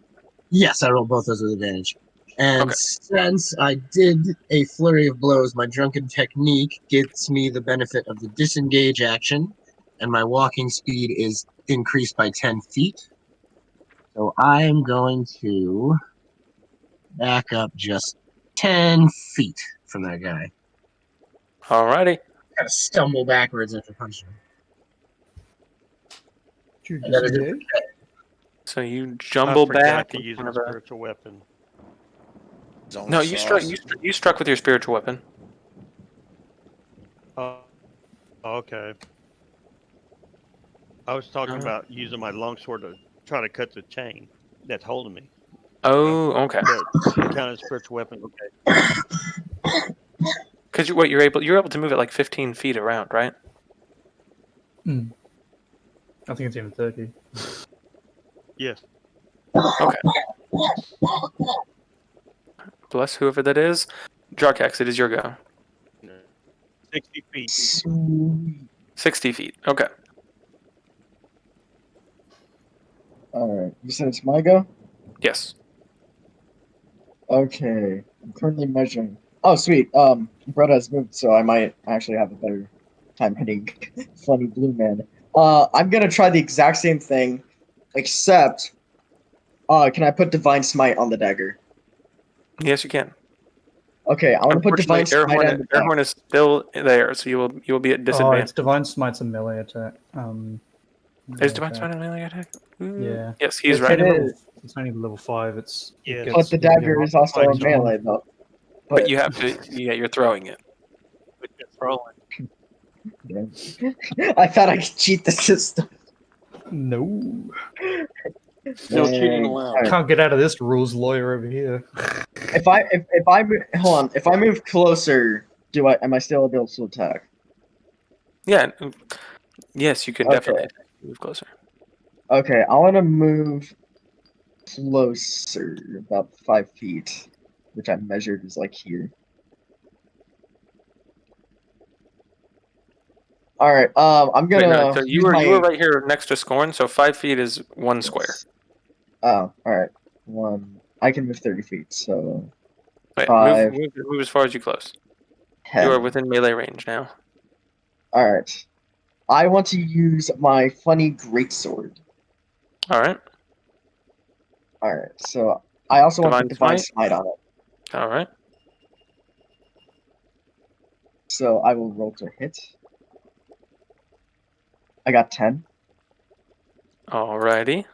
Yes, I rolled both those with advantage. And since I did a flurry of blows, my drunken technique gets me the benefit of the disengage action, and my walking speed is increased by 10 feet. So I'm going to back up just 10 feet from that guy. Alrighty. Gotta stumble backwards after punching him. Did I gotta you do disengage? So you I jumble forgot back to in use front my of a. spiritual weapon. Zone No, of you struck. sauce. You struck with your spiritual weapon. Oh, okay. I was talking Uh, about using my longsword to try to cut the chain that's holding me. oh, okay. But it counted as spiritual weapon. Okay. Because you're able to move it like 15 feet around, right? I think it's even 30. Yes. Okay. Bless whoever that is. Jarkax, it is your go. 60 feet. Sweet. 60 feet. Okay. Alright, you said it's my go? Yes. Okay. I'm currently measuring. Oh, sweet. Brett has moved, so I might actually have a better time hitting Funny Blue Man. I'm gonna try the exact same thing, except, can I put Divine Smite on the dagger? Yes, you can. Okay, I want to put Unfortunately, Divine Smite on the Air dagger. Horn is still there, so you will be at Oh, disadvantage. it's Divine Smite's a melee attack. Is Melee Divine attack. Smite a melee attack? Yeah. Yes, he's It's right. It only is. level. It's only level 5. It Yes. But gets. the You can get dagger an is also a range on. melee, though. But you have to. Yeah, you're throwing it. But you're throwing. I thought I could cheat the system. No. No cheating Dang. allowed. Alright. Can't get out of this rules lawyer over here. If I hold on, if I move closer, am I still able to attack? Yeah. Yes, you can Okay. definitely move closer. Okay, I want to move closer, about 5 feet, which I measured is like here. All right. I'm Wait, no. gonna So use you were my. right here next to Scorn. So 5 feet is one square. Oh, all right. One. I can move 30 feet, so Wait, 5, move as far as you close. You are 10. within melee range now. All right. I want to use my funny greatsword. All right. All right. So I also want to put Divine divine Smite. smite on it. All right. So I will roll to hit. I got 10. Alrighty.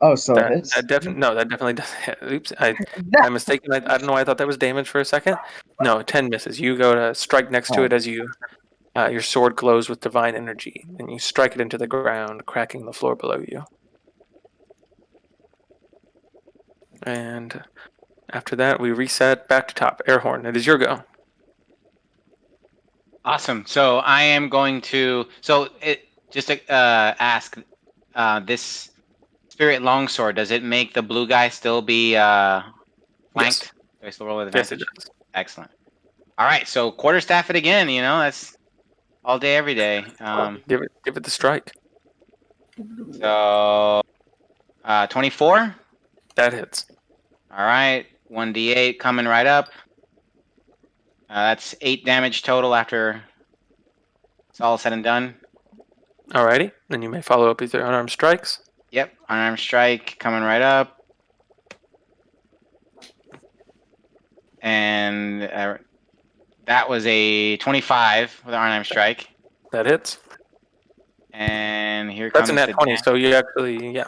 Oh, so it hits. That definitely doesn't hit. Oops, I'm mistaken. I don't know why I thought that was damage for a second. No, 10 misses. You go to strike next to Oh. it as your sword glows with divine energy, and you strike it into the ground, cracking the floor below you. And after that, we reset back to top. Airhorn, it is your go. Awesome. So I am going to. So it just to ask, this spirit longsword, does it make the blue guy still be Yes. flanked? Do I still roll with Yes, it advantage? does. Excellent. All right. So quarterstaff it again. That's all day, every day. Give it the strike. So 24. That hits. All right. 1d8 coming right up. That's 8 damage total after it's all said and done. Alrighty. Then you may follow up with your unarmed strikes. Yep. Unarmed strike coming right up. And that was a 25 with an unarmed strike. That hits. And here That's a comes nat the 20, so you actually, yeah.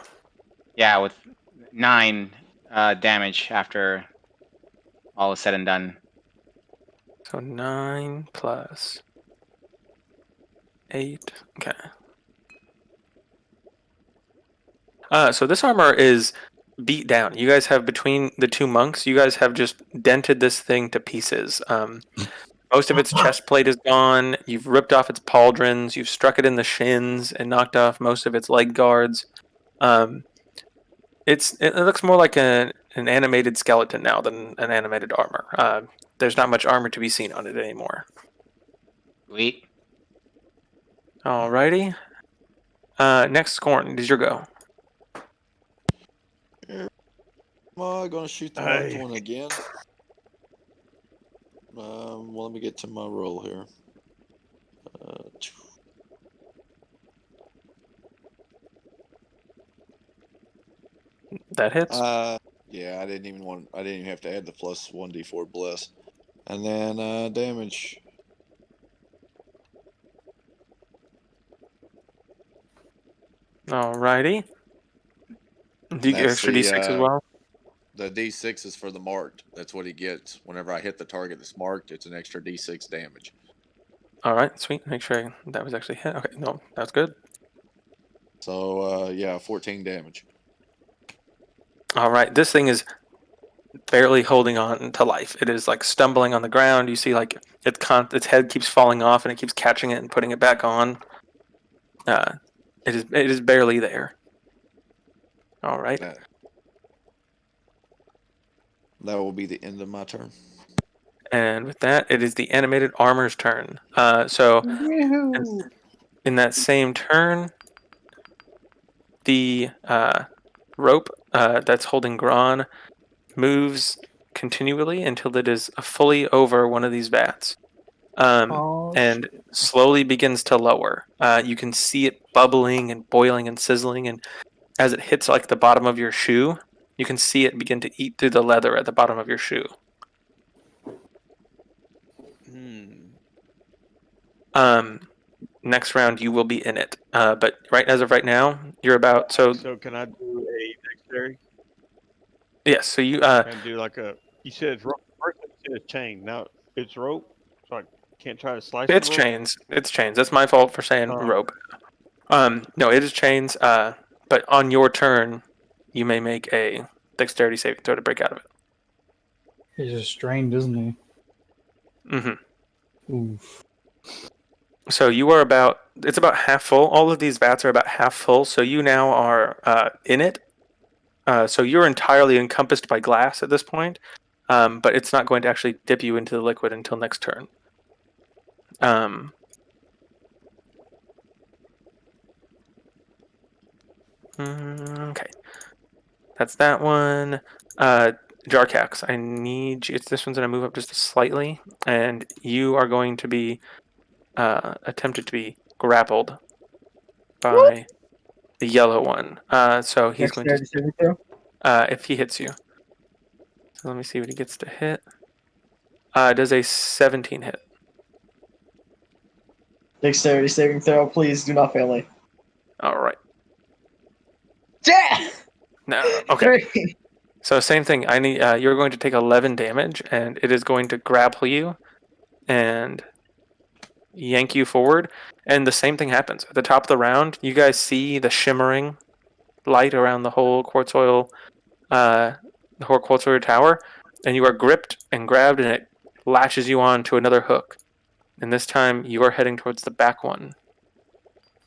yeah, with 9 damage after all is said and done. So 9 plus 8. Okay. So this armor is beat down. You guys have, between the two monks, you guys have just dented this thing to pieces. Most of its chest plate is gone. You've ripped off its pauldrons. You've struck it in the shins and knocked off most of its leg guards. It looks more like an animated skeleton now than an animated armor. There's not much armor to be seen on it anymore. Sweet. Alrighty. Next, Scorn, it is your go. Am I gonna shoot the marked one again? Well, let me get to my roll here. That hits. Yeah, I didn't even have to add the plus 1d4 bless. And then damage. Alrighty. Do you get That's extra d6 as well? the d6 is for the marked. That's what he gets. Whenever I hit the target that's marked, it's an extra d6 damage. All right, sweet. Make sure that was actually hit. Okay, no, that's good. So yeah, 14 damage. All right, this thing is barely holding on to life. It is like stumbling on the ground. You see, like its head keeps falling off, and it keeps catching it and putting it back on. It is barely there. All right. That will be the end of my turn. And with that, it is the animated armor's turn. So in that same turn, the rope that's holding Gron moves continually until it is fully over one of these vats, and slowly begins to lower. You can see it bubbling and boiling and sizzling, and as it hits like the bottom of your shoe, you can see it begin to eat through the leather at the bottom of your shoe. Next round you will be in it, but as of right now, you're about So can I do a dexterity? Yes. So you Can I do like a? You said it's rope. First you said it's chain. Now it's rope. So I can't try to slice it's the rope. chains. It's chains. That's my fault for saying rope. No, it is chains. But on your turn, you may make a dexterity saving throw to break out of it. He's just strained, isn't he? Mm-hmm. Oof. So it's about half full. All of these vats are about half full. So you now are in it. So you're entirely encompassed by glass at this point. But it's not going to actually dip you into the liquid until next turn. Okay. That's that one. Jarkax, I need you. This one's going to move up just slightly, and you are going to be attempted to be grappled by the yellow one. So he's going to, if he hits you. So let me see what he gets to hit. Does a 17 hit? Dexterity saving throw, please do not fail me. All right. Yeah! No. Okay. So same thing. I need. You're going to take 11 damage, and it is going to grapple you, and yank you forward. And the same thing happens at the top of the round. You guys see the shimmering light around the whole Quartzoil tower, and you are gripped and grabbed, and it latches you on to another hook. And this time you are heading towards the back one.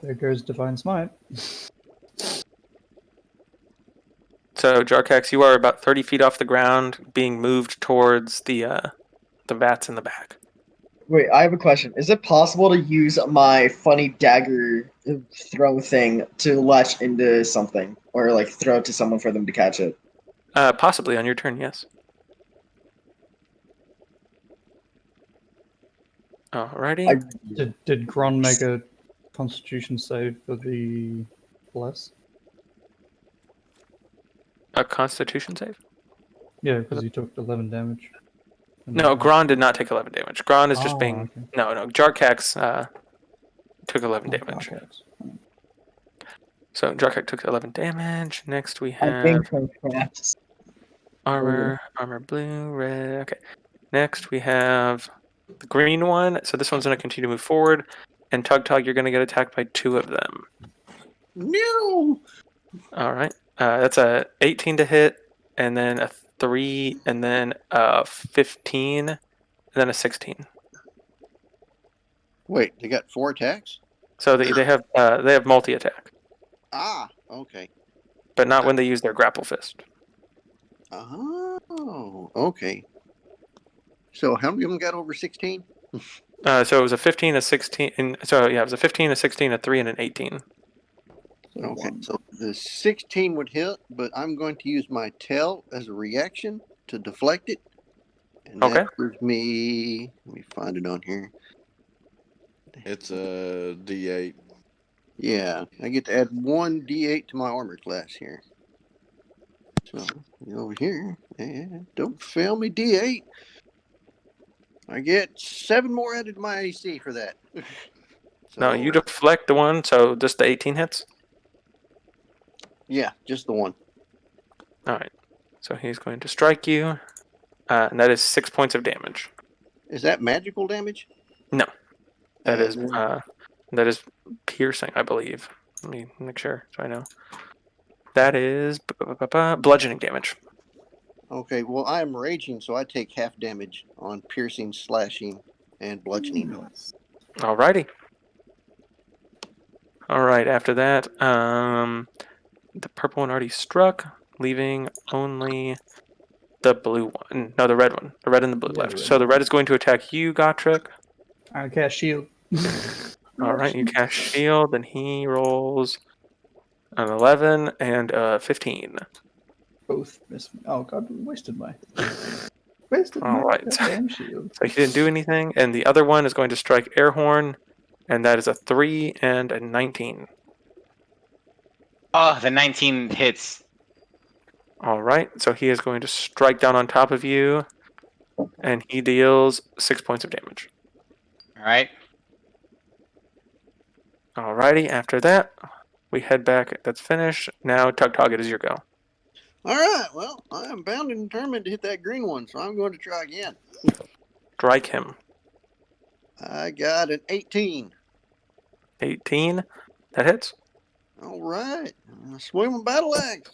There goes Divine Smite. So Jarkax, you are about 30 feet off the ground, being moved towards the vats in the back. Wait, I have a question. Is it possible to use my funny dagger throw thing to latch into something? Or, like, throw it to someone for them to catch it? Possibly on your turn, yes. Alrighty. Did Gron make a Constitution save for the bless? A Constitution save? Yeah, because he took 11 damage. No, Gron did not take 11 damage. Gron is just being... Okay. No. Jarkax took 11 damage. So Jarkax took 11 damage. Next we have... Armor blue, red. Okay. Next we have the green one. So this one's going to continue to move forward. And Tug, you're going to get attacked by 2 of them. No! Alright. That's a 18 to hit, and then a 3, and then a 15, and then a 16. Wait, they got 4 attacks? So they have multi-attack. Ah, okay. But not when they use their grapple fist. Oh, okay. So how many of them got over 16? So it was a 15, a 16. So yeah, it was a 15, a 16, a 3, and an 18. Okay, so the 16 would hit, but I'm going to use my tail as a reaction to deflect it. And that gives me, let me find it on here. It's a D8. Yeah, I get to add 1 D8 to my armor class here. So over here, and don't fail me, D8. I get 7 more added to my AC for that. So, No, you deflect the one, so just the 18 hits? yeah, just the one. Alright. So he's going to strike you, and that is 6 points of damage. Is that magical damage? No. That is then- that is piercing, I believe. Let me make sure so I know. That is bludgeoning damage. Okay, well, I am raging, so I take half damage on piercing, slashing, and bludgeoning. Nice. Alrighty. Alright, after that, the purple one already struck, leaving only the blue one. No, the red one. The red and the blue Yeah, left. the red. So the red is going to attack you, Gotrek. I cast shield. Alright, you cast shield, and he rolls an 11 and a 15. Both missed me. Oh god, wasted my All right. goddamn shield. So he didn't do anything, and the other one is going to strike Airhorn, and that is a 3 and a 19. Oh, the 19 hits. All right, so he is going to strike down on top of you, and he deals 6 points of damage. All right. Alrighty, after that, we head back. That's finished. Now, Tug Tug, it is your go. All right, well, I am bound and determined to hit that green one, so I'm going to try again. Strike him. I got an 18. 18. That hits. All right, I swing my battle axe.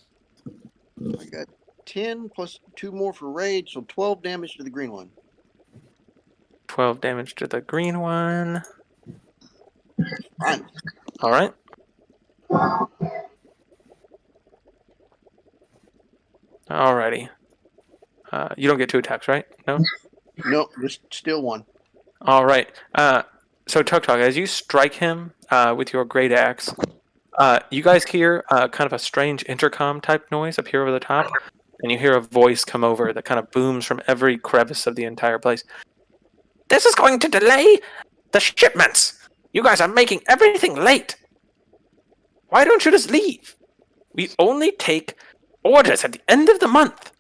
I got 10 plus 2 more for rage, so 12 damage to the green one. 12 damage to the green one. Fine. All right. Alrighty. You don't get 2 attacks, right? No? Nope, just still one. All right. So Tug Tug, as you strike him with your great axe, you guys hear kind of a strange intercom type noise up here over the top, and you hear a voice come over that kind of booms from every crevice of the entire place. This is going to delay the shipments. You guys are making everything late. Why don't you just leave? We only take orders at the end of the month.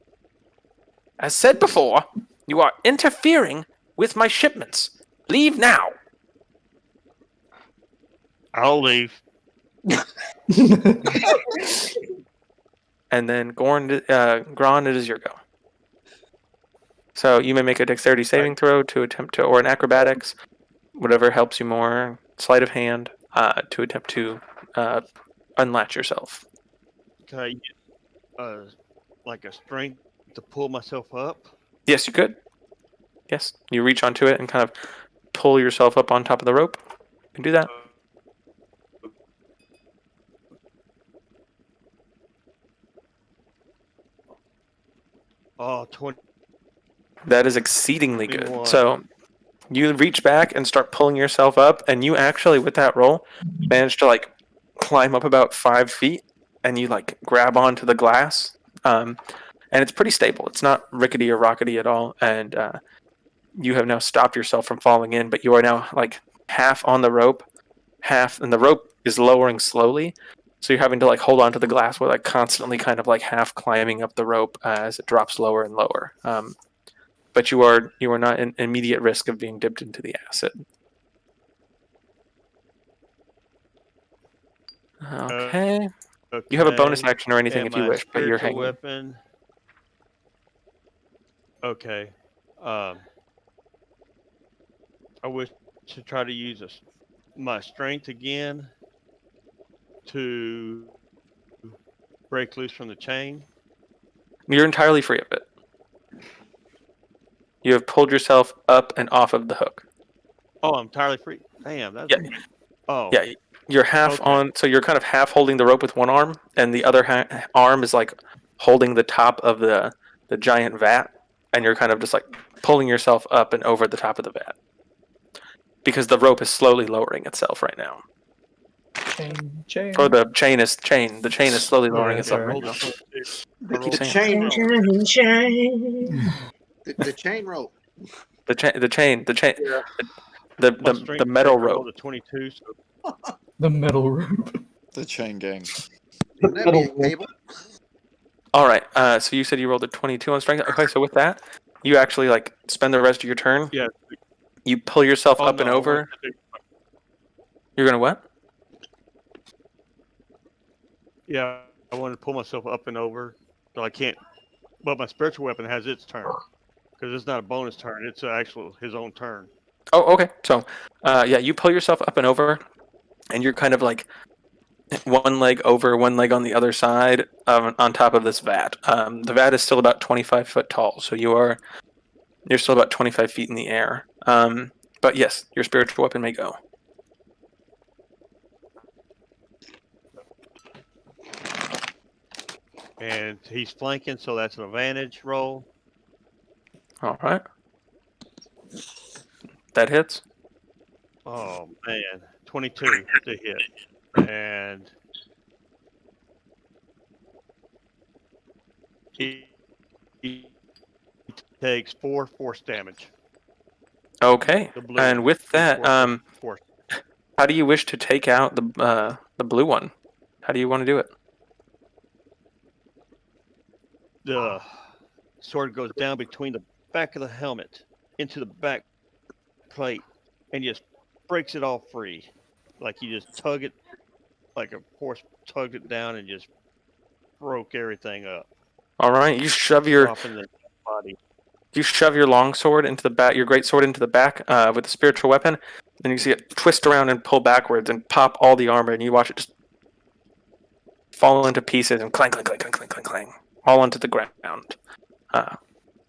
As said before, you are interfering with my shipments. Leave now. I'll leave. And then Gron, it is your go. So you may make a dexterity saving throw to attempt to, or an acrobatics, whatever helps you more, sleight of hand, to attempt to unlatch yourself. Can I use like a strength to pull myself up? Yes, you could. Yes, you reach onto it and kind of pull yourself up on top of the rope. You can do that. Oh, 20. That is exceedingly good. 21. So you reach back and start pulling yourself up, and you actually, with that roll, manage to like climb up about 5 feet, and you like grab onto the glass. And it's pretty stable. It's not rickety or rockety at all, and you have now stopped yourself from falling in, but you are now like half on the rope, half, and the rope is lowering slowly. So you're having to like hold onto the glass while like constantly kind of like half climbing up the rope as it drops lower and lower. But you are not in immediate risk of being dipped into the acid. Okay. You have a bonus action or anything And if you my wish, but you're spiritual hanging. weapon. Okay. I wish to try to use my strength again to break loose from the chain. You're entirely free of it. You have pulled yourself up and off of the hook. Oh, I'm entirely free. Damn, that's. Yeah. Oh. Yeah, you're half Okay. on, so you're kind of half holding the rope with one arm, and the other arm is like holding the top of the giant vat, and you're kind of just like pulling yourself up and over the top of the vat. Because the rope is slowly lowering itself right now. Chain. Or the chain is slowly lowering Okay, itself right hold now. on. They keep The saying chain that. rope. Chain. The chain rope. The chain, Yeah. the My strength metal check, I rolled rope. a 22, so The metal rope. The chain gang. Would that be a cable? All right. So you said you rolled a 22 on strength. Okay, so with that, you actually like spend the rest of your turn. Yeah. You pull yourself Oh up no, and I wanted over. to do- You're gonna what? yeah, I wanted to pull myself up and over, so I can't. But my spiritual weapon has its turn because it's not a bonus turn; it's actual his own turn. Oh, okay. So, yeah, you pull yourself up and over, and you're kind of like one leg over, one leg on the other side, on top of this vat. The vat is still about 25 foot tall, so you're still about 25 feet in the air. But yes, your spiritual weapon may go. And he's flanking, so that's an advantage roll. All right. That hits. Oh man, 22 to hit, and he takes 4 force damage. Okay. The blue And one with takes that, 4 force. how do you wish to take out the blue one? How do you want to do it? The sword goes down between the back of the helmet into the back plate and just breaks it all free. Like you just tug it, like a horse tugged it down and just broke everything up, All right. dropping the body. You shove your long sword into the back, your great sword into the back with the spiritual weapon, and you see it twist around and pull backwards and pop all the armor, and you watch it just fall into pieces and clang, clang, clang, clang, clang, clang, clang, all onto the ground.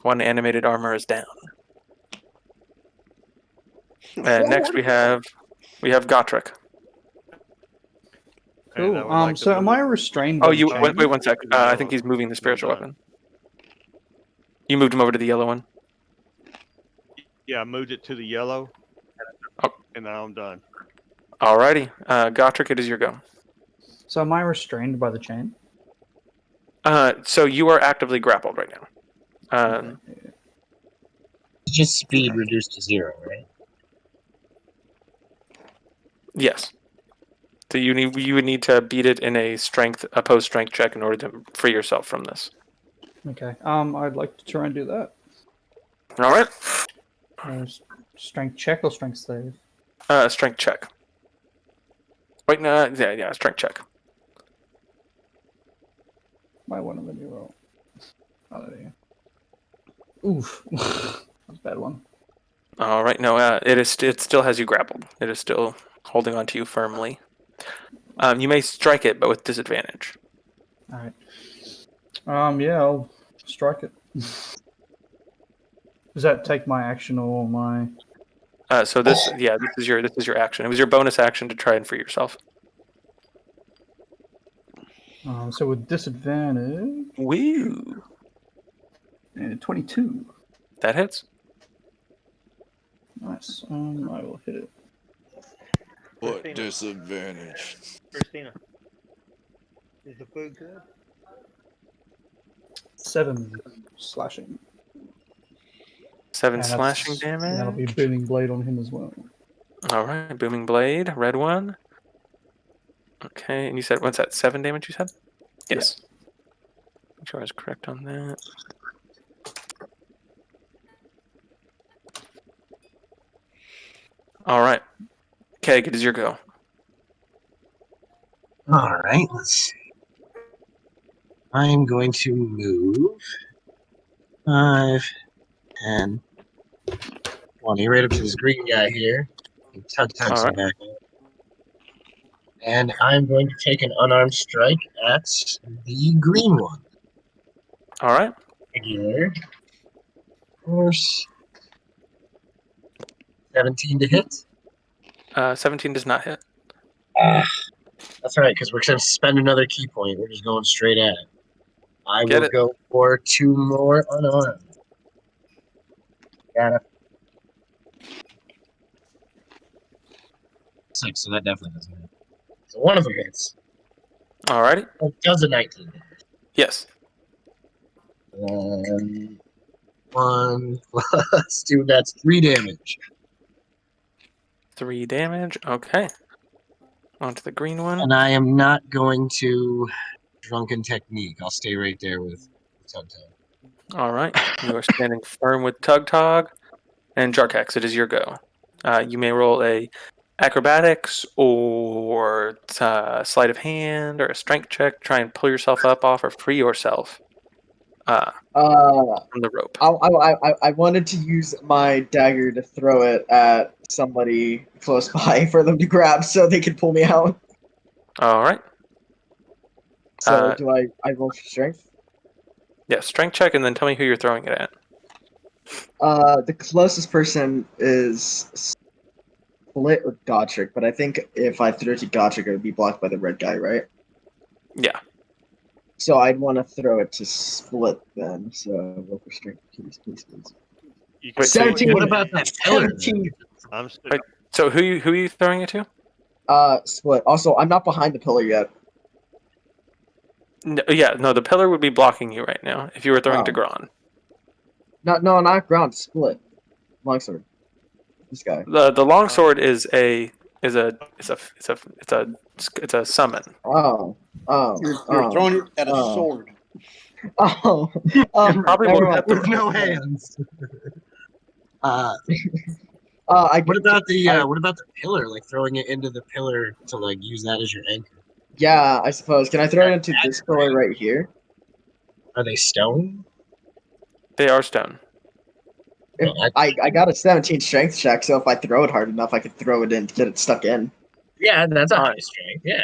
One animated armor is down. And next we have Gotrek. And I Cool. would like to So am move. I restrained Oh, by the you chain? wait 1 sec. To the I think yellow, he's moving the and I'm spiritual done. weapon. You moved him over to the yellow one. Yeah, I moved it to the yellow, Oh. and now I'm done. Alrighty, Gotrek, it is your go. So am I restrained by the chain? So you are actively grappled right now. Okay. It's just speed reduced to 0, right? Yes. So you would need to beat it in a opposed strength check in order to free yourself from this. Okay. I'd like to try and do that. All right. Strength check or strength save? Strength check. Wait, no, yeah, strength check. Why one of them you roll? Oh, there you go. Oof. That's a bad one. All right, no, it still has you grappled. It is still holding onto you firmly. You may strike it, but with disadvantage. Alright. Yeah, I'll strike it. Does that take my action or my... So this is your action. It was your bonus action to try and free yourself. So with disadvantage... Woo! 22. That hits. Nice. I will hit it. What Christina. disadvantage? Christina, is the food good? 7 slashing. 7 And slashing that'll be damage. booming blade on him as well. All right, booming blade, red one. Okay, and you said what's that? 7 damage. You said? Yes. Make sure I was correct on that. All right, Keg, it is your go. All right, let's see. I'm going to move 5, 10, 20, right up to this green guy here. Tug All him right. back up. And I'm going to take an unarmed strike at the green one. All right. Regular. Of course. 17 to hit. 17 does not hit. That's all right, because we're going to spend another key point. We're just going straight at it. I Get will it. go for 2 more unarmed. Got it. 6, so that definitely doesn't hit. So one of them hits. All righty. It does a 19 hit. Yes. 1 plus 2, that's 3 damage. 3 damage. Okay. On to the green one. And I am not going to drunken technique. I'll stay right there with Tug Tug. All right. You are standing firm with Tug Tug. And Jarkax, it is your go. You may roll a acrobatics or sleight of hand or a strength check. Try and pull yourself up off or free yourself Uh, from the rope. I wanted to use my dagger to throw it at somebody close by for them to grab so they could pull me out. All right. So do I roll for strength? Yeah, strength check, and then tell me who you're throwing it at. The closest person is Split or Gotrick, but I think if I threw it to Gotrick, it would be blocked by the red guy, right? Yeah. So I'd want to throw it to Split then. So roll for strength, please. You can Wait, so throw it to 17. What about me. that pillar? 17. I'm still, Wait, so who are you throwing it to? Split. Also, I'm not behind the pillar yet. No, the pillar would be blocking you right now if you were throwing to Oh. Gron. No, not ground. Split. Longsword. This guy. The longsword is a summon. Oh. You're throwing it at a sword. Oh. It probably never won't mind. hit the With no hands. I What about the I- what about the pillar? Like throwing it into the pillar to like use that as your anchor. yeah, I suppose. Can I throw it into this pillar right here? Are they stone? They are stone. If I got a 17 strength check, so if I throw it hard enough, I could throw it in to get it stuck in. Yeah, that's a All high right. strength. Yeah.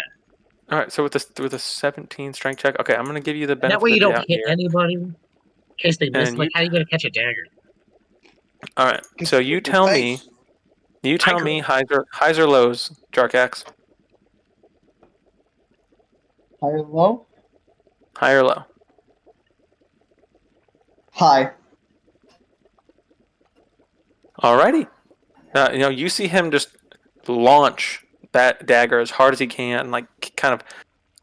All right, so with a 17 strength check, okay, I'm gonna give you the And that benefit way of you the don't doubt hit here. anybody in case they miss. And Like, you, how are you gonna catch a dagger? all right, so you Your tell face. me, highs or lows, Jarkax, High or low? high or low. High. Alrighty, you see him just launch that dagger as hard as he can, like kind of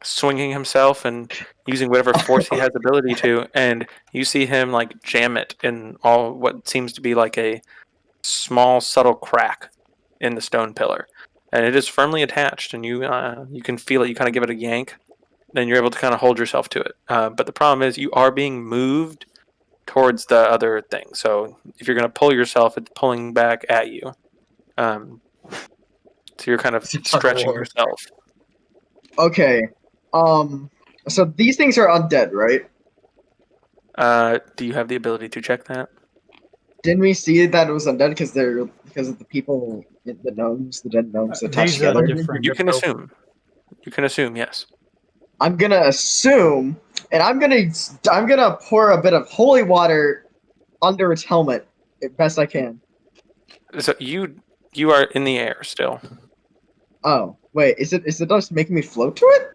swinging himself and using whatever force he has ability to, and you see him like jam it in all what seems to be like a small subtle crack in the stone pillar, and it is firmly attached, and you can feel it. You kind of give it a yank, then you're able to kind of hold yourself to it. But the problem is you are being moved towards the other thing. So if you're going to pull yourself, it's pulling back at you. So you're kind of It's a tug of stretching war. yourself. Okay. So these things are undead, right? Do you have the ability to check that? Didn't we see that it was undead because of the people, the gnomes, the dead gnomes attached These are together? different. You can assume. You can assume, yes. I'm gonna assume, and I'm gonna pour a bit of holy water under its helmet, as best I can. So you are in the air still. Oh wait, is it just making me float to it?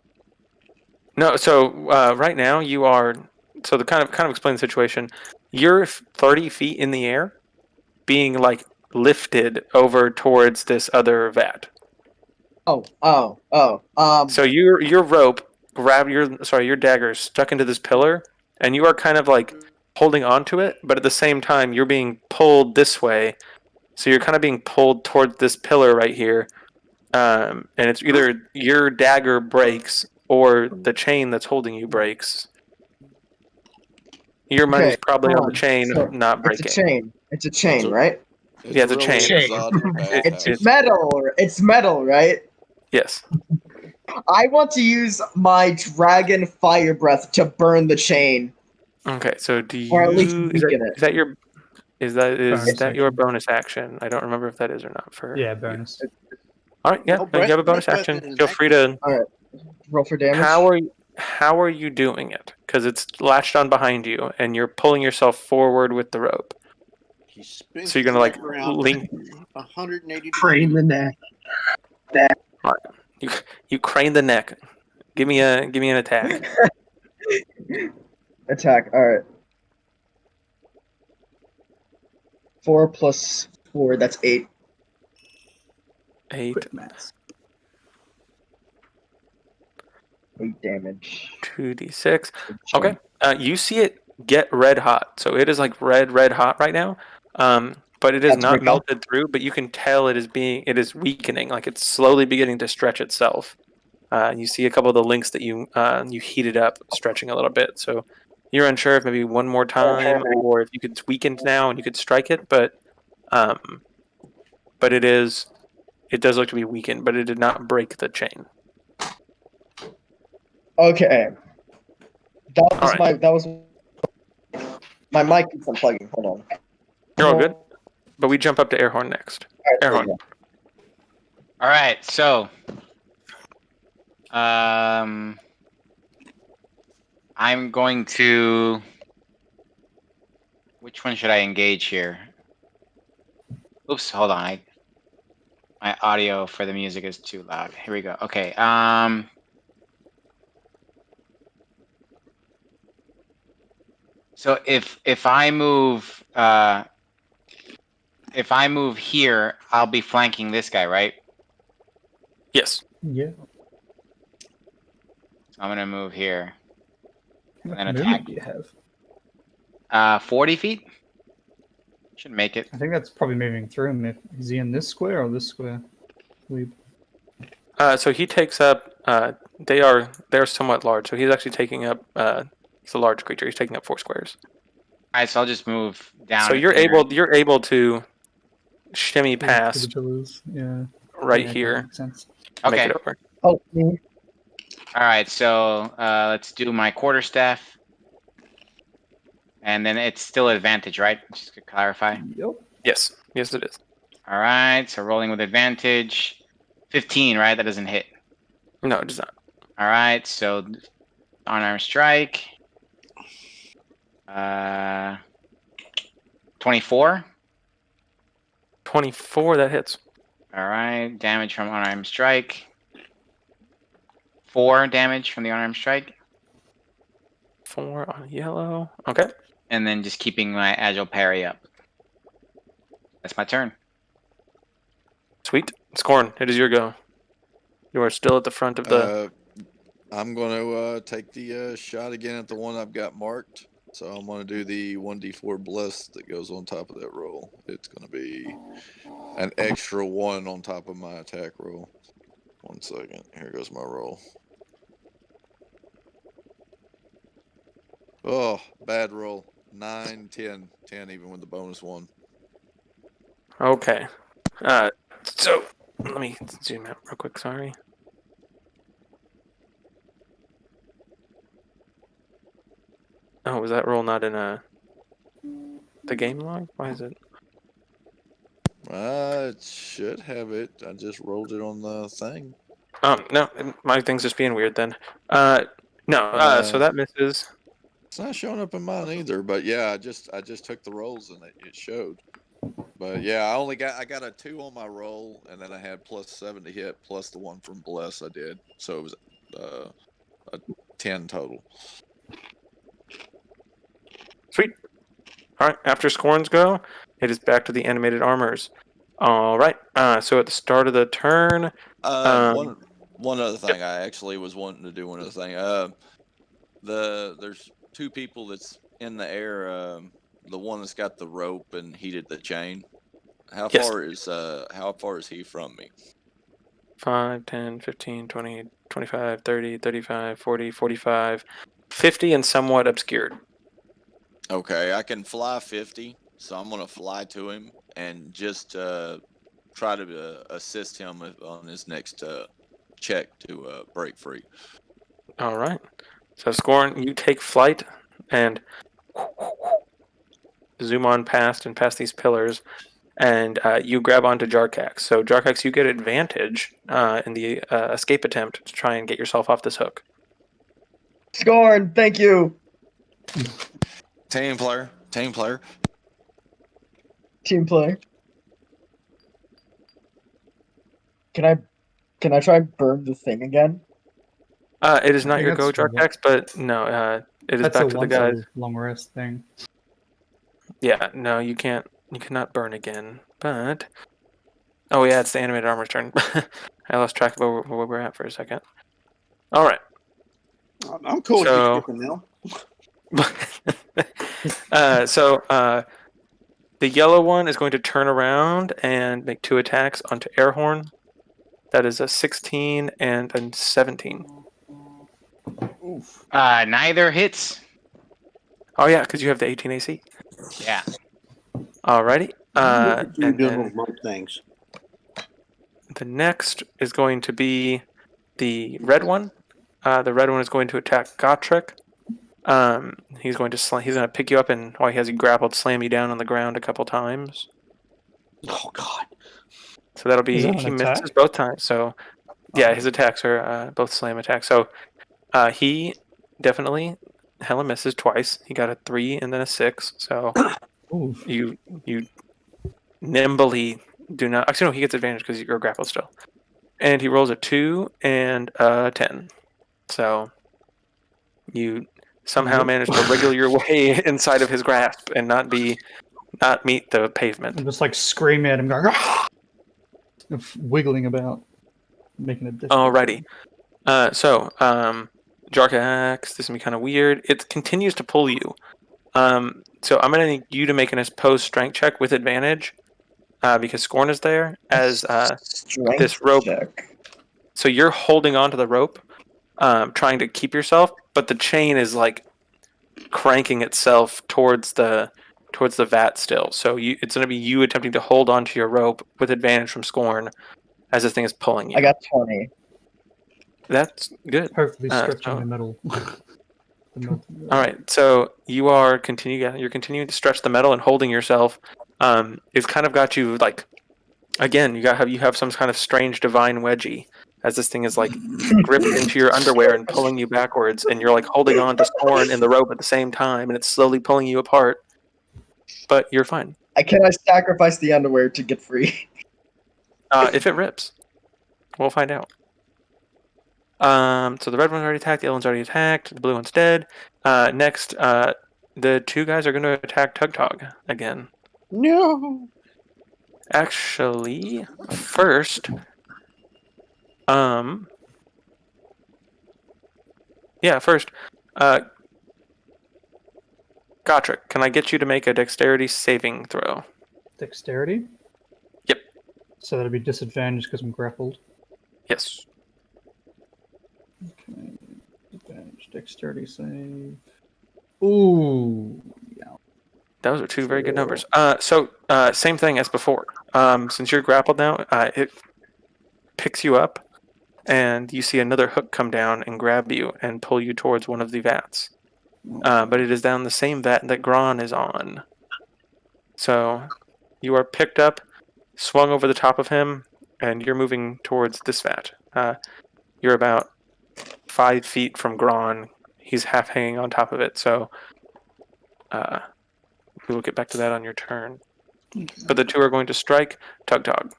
No, so right now you are. So the kind of explain the situation. You're 30 feet in the air, being like lifted over towards this other vat. Oh. So your rope your dagger is stuck into this pillar, and you are kind of like holding onto it, but at the same time you're being pulled this way. So you're kind of being pulled towards this pillar right here, and it's either your dagger breaks or the chain that's holding you breaks. Your money's Okay, probably hold on the on. chain So not it's a breaking. chain. It's a chain, right? Yeah, it's a really chain. exotic It's bathhouse. metal. It's metal, right? Yes. I want to use my dragon fire breath to burn the chain, Okay. So do or at least you weaken it. is that your Bonus your action. bonus action? I don't remember if that is or not for Yeah, you. bonus. All right. Yeah. No, No, you have a bonus breath action. weapon is Feel free to. All right, roll for damage. How are you doing it? Because it's latched on behind you, and you're pulling yourself forward with the rope. He spins So you're gonna his like neck around lean. 180 Crane degrees. the neck. You crane the neck. Give me an attack. Attack. All right. 4 plus 4. That's 8. 8, Quick maths. 8 damage. 2d6. Okay. You see it get red hot. So it is like red hot right now. But it is That's not break melted through. But you can tell it is weakening. Like it's slowly beginning to stretch itself. You see a couple of the links that you heated up, stretching a little bit. So you're unsure if maybe one more time, or if you could weaken now and you could strike it, but it does look to be weakened, but it did not break the chain. Okay. All right. That was my mic keeps unplugging. Hold on. You're all good. But we jump up to Airhorn next. Airhorn. All right, so I'm going to. Which one should I engage here? Oops, hold on. My audio for the music is too loud. Here we go. Okay. So if I move here, I'll be flanking this guy, right? Yes. Yeah. So I'm gonna move here. What And then movement attack. do you have? 40 feet. Should make it. I think that's probably moving through him. Is he in this square or this square? So he takes up. They're somewhat large. So he's actually taking up. He's a large creature. He's taking up 4 squares. All right, so I'll just move down. So you're able to shimmy past the pillars. Yeah. right Yeah, here. that makes sense. Make Okay. it over. Oh, me. All right, so let's do my quarterstaff. And then it's still advantage, right? Just to clarify. Yep. Yes. Yes, it is. All right, so rolling with advantage. 15, right? That doesn't hit. No, it does not. All right, so unarmed strike. 24. 24, that hits. All right, damage from unarmed strike. 4 damage from the unarmed strike. 4 on yellow. Okay. And then just keeping my agile parry up. That's my turn. Sweet. Scorn, it is your go. You are still at the front of the. I'm going to take the shot again at the one I've got marked. So I'm going to do the 1d4 bless that goes on top of that roll. It's going to be an extra 1 on top of my attack roll. 1 second. Here goes my roll. Oh, bad roll. 9, 10. 10 even with the bonus 1. Okay. So let me zoom out real quick. Sorry. Oh, was that roll not in the game log? Why is it? It should have it. I just rolled it on the thing. No, my thing's just being weird then. No, so that misses. It's not showing up in mine either. But yeah, I just took the rolls and it showed. But yeah, I got a 2 on my roll, and then I had +7 to hit, plus the 1 from bless I did. So it was a 10 total. Sweet. All right. After Scorns go, it is back to the animated armors. All right. So at the start of the turn, one other thing, I actually was wanting to do one other thing. There's 2 people that's in the air. The one that's got the rope and heated the chain. How far is he from me? 5, 10, 15, 20, 25, 30, 35, 40, 45, 50, and somewhat obscured. Okay, I can fly 50, so I'm going to fly to him and just try to assist him on his next check to break free. All right. So Scorn, you take flight and zoom on past these pillars, and you grab onto Jarkax. So Jarkax, you get advantage in the escape attempt to try and get yourself off this hook. Scorn, thank you. Team player. Team play. Can I try and burn the thing again? It is not think your go, that's what- Jarkax, but no, it is That's back a to the guys. long rest thing. Yeah, no, you can't. You cannot burn again. But oh yeah, it's the animated armor's turn. I lost track of where we're at for a second. All right. I'm cool with you skipping now. The yellow one is going to turn around and make 2 attacks onto Airhorn. That is a 16 and a 17. Oof. Neither hits. Oh yeah, because you have the 18 AC. Yeah. Alrighty. Look at you And doing then little mope things. the next is going to be the red one. The red one is going to attack Gotrek. He's going to pick you up and while he has you grappled, slam you down on the ground a couple times. Oh God. So that'll Is be that an he misses attack? both times. So yeah, Okay. his attacks are both slam attacks. So he definitely hella misses twice. He got a 3 and then a 6. So Oof. you nimbly do not. Actually, no, he gets advantage because you're grappled still. And he rolls a 2 and a 10. So you somehow Yep. manage to wriggle your way inside of his grasp and not meet the pavement. I'm just like screaming at him, going, "Ah!" Wiggling about, making it difficult. for Alrighty. him. Jarkax, this is gonna be kind of weird. It continues to pull you. So I'm gonna need you to make an opposed strength check with advantage, because Scorn is there as Strength this rope. check. So you're holding onto the rope, trying to keep yourself, but the chain is like cranking itself towards the vat still. So it's gonna be you attempting to hold onto your rope with advantage from Scorn as this thing is pulling you. I got 20. That's good. Hopefully stretching So the metal. The melted all right, so you're continuing to stretch the metal and holding yourself. It's kind of got you like, again, you have some kind of strange divine wedgie as this thing is like gripped into your underwear and pulling you backwards, and you're like holding on to Scorn and the rope at the same time, and it's slowly pulling you apart. But you're fine. Can I sacrifice the underwear to get free? If it rips, we'll find out. So the red one's already attacked, the yellow one's already attacked, the blue one's dead. Next, the two guys are going to attack Tugtog again. No. Actually, first, Gotrek, can I get you to make a dexterity saving throw? Dexterity? Yep. So that'd be disadvantage because I'm grappled. Yes. Okay. Disadvantage. Dexterity save. Ooh. Yeah. Those are two very good numbers. Same thing as before. Since you're grappled now, it picks you up, and you see another hook come down and grab you and pull you towards one of the vats. But it is down the same vat that Gron is on. So you are picked up, swung over the top of him, and you're moving towards this vat. You're about 5 feet from Gron. He's half hanging on top of it, so we will get back to that on your turn. But the two are going to strike Tugtog.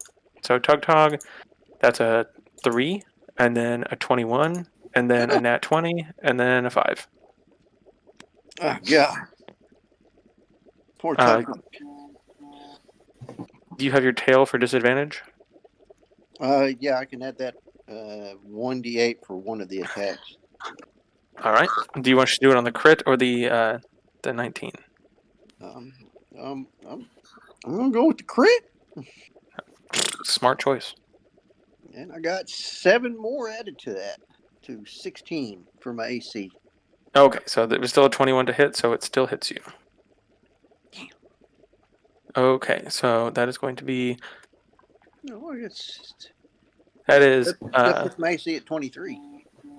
So Tugtog, that's a 3, and then a 21, and then a nat 20, and then a 5. Oh, God. Poor Tuck. Do you have your tail for disadvantage? Yeah, I can add that 1d8 for one of the attacks. All right. Do you want to do it on the crit or the 19? I'm gonna go with the crit, Smart choice. and I got 7 more added to that, to 16 for my AC. Okay, so there was still a 21 to hit, so it still hits you. Okay, so that is going to be. No, it's That is. that puts my AC at 23.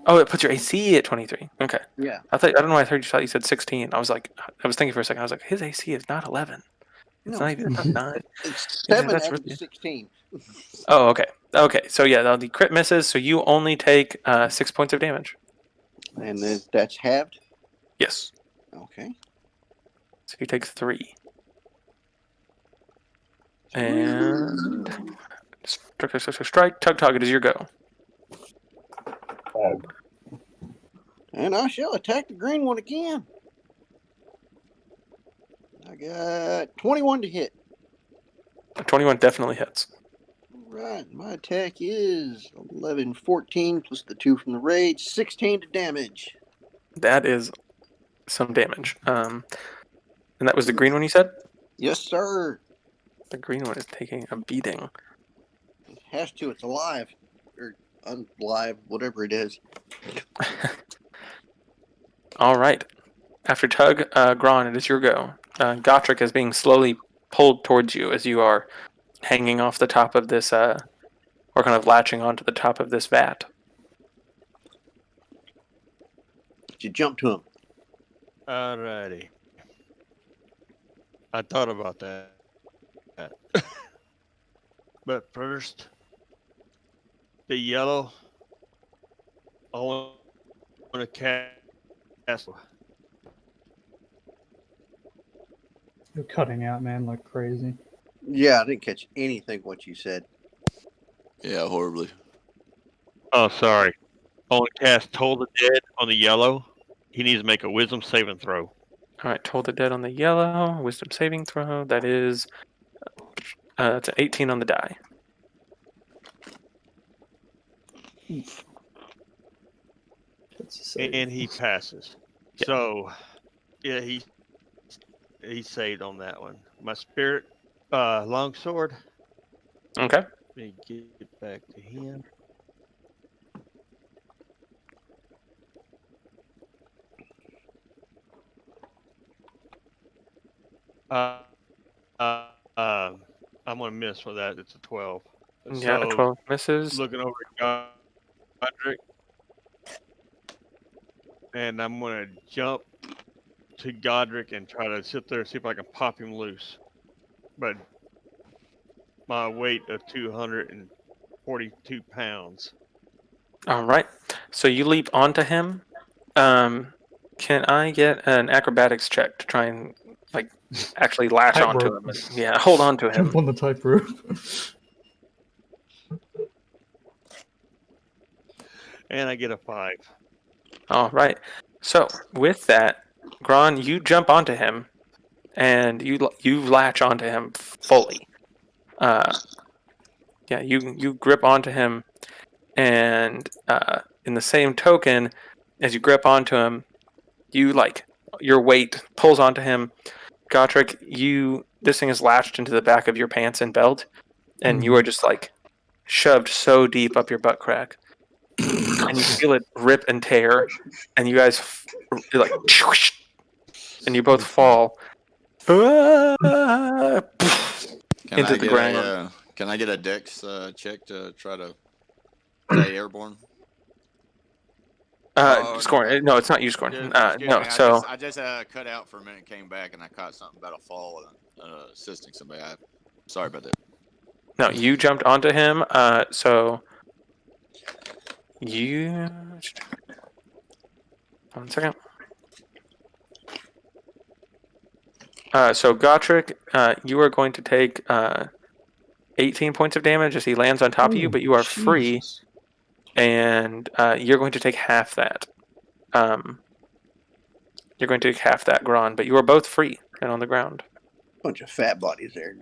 Oh, it puts your AC at 23. Okay. Yeah. I don't know why thought you said 16. I was thinking for a second. I was like, his AC is not 11. It's No, not even 9. it's Yeah, 7 that's added to really. 16. Oh, okay. Okay, so yeah, the crit misses, so you only take 6 points of damage. And then that's halved? Yes. Okay. So you take 3. And strike. Tug, it is your go. And I shall attack the green one again. I got 21 to hit. 21 definitely hits. Right, my attack is 11, 14 plus the 2 from the rage, 16 to damage. That is some damage. And that was the green one you said? Yes, sir. The green one is taking a beating. It has to, it's alive. or unlive, whatever it is. All right. After Tug, Gron, it is your go. Gotrek is being slowly pulled towards you as you are hanging off the top of this, or kind of latching onto the top of this vat. You jump to him. Alrighty. I thought about that. But first, the yellow. I want to cast. You're cutting out, man, like crazy. Yeah, I didn't catch anything what you said. Yeah, horribly. Oh, sorry. I want to cast Toll the Dead on the yellow. He needs to make a wisdom saving throw. All right, Toll the Dead on the yellow. Wisdom saving throw. That is, that's an 18 on the die. That's a save. And he passes. Yep. So, yeah, he saved on that one. My spirit longsword. Okay. Let me get back to him. I'm gonna miss with that. It's a 12. Yeah, a So 12 misses. looking over at Godric, and I'm gonna jump to Godric and try to sit there and see if I can pop him loose. But my weight of 242 pounds. All right. So you leap onto him. Can I get an acrobatics check to try and like actually latch onto Tightrope. him? And, yeah, hold on to him. Jump on the tightrope. And I get a 5. All right. So with that, Gron, you jump onto him, and you latch onto him fully. Yeah, you grip onto him, and in the same token, as you grip onto him, you like your weight pulls onto him. Gotrek, this thing is latched into the back of your pants and belt, and you are just like shoved so deep up your butt crack, and you feel it rip and tear, and you guys you're like, and you both fall Can into I the get ground. can I get a dex check to try to stay airborne? Oh, Scoring. No, it's not you scoring. excuse No, me. so I just cut out for a minute, came back, and I caught something about a fall and assisting somebody. Sorry about that. no, you jumped onto him. So you 1 second. So Gotrek, you are going to take 18 points of damage as he lands on top of you, but you are free, Jesus. and you're going to take half that. You're going to take half that, Gron, but you are both free and on the ground. Bunch of fat bodies there.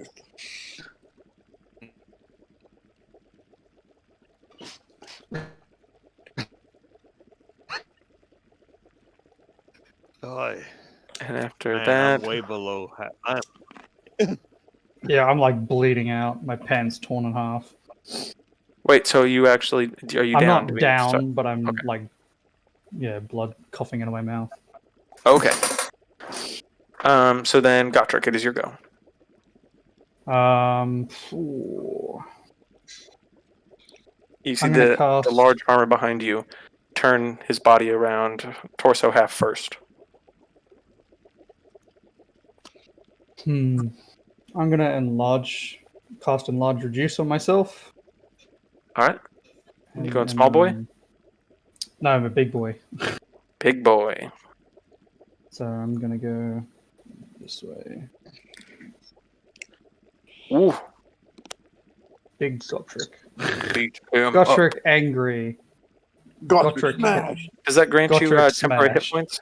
Oh, And after man, that, I'm way below. Yeah, I'm like bleeding out. My pants torn in half. wait. So you actually are you I'm down? not down, but I'm Okay. like, yeah, blood coughing into my mouth. Okay. So then, Gotrek, it is your go. You see I'm gonna the cast. large armor behind you turn his body around, torso half first. I'm gonna cast enlarge reduce on myself. All right. You going small boy? No, I'm a big boy. Big boy. So I'm gonna go this way. Ooh. Big Gotrek. Beat him up. Gotrek angry. Gotrek smash. Does that grant you Gotrek temporary hit smash. points?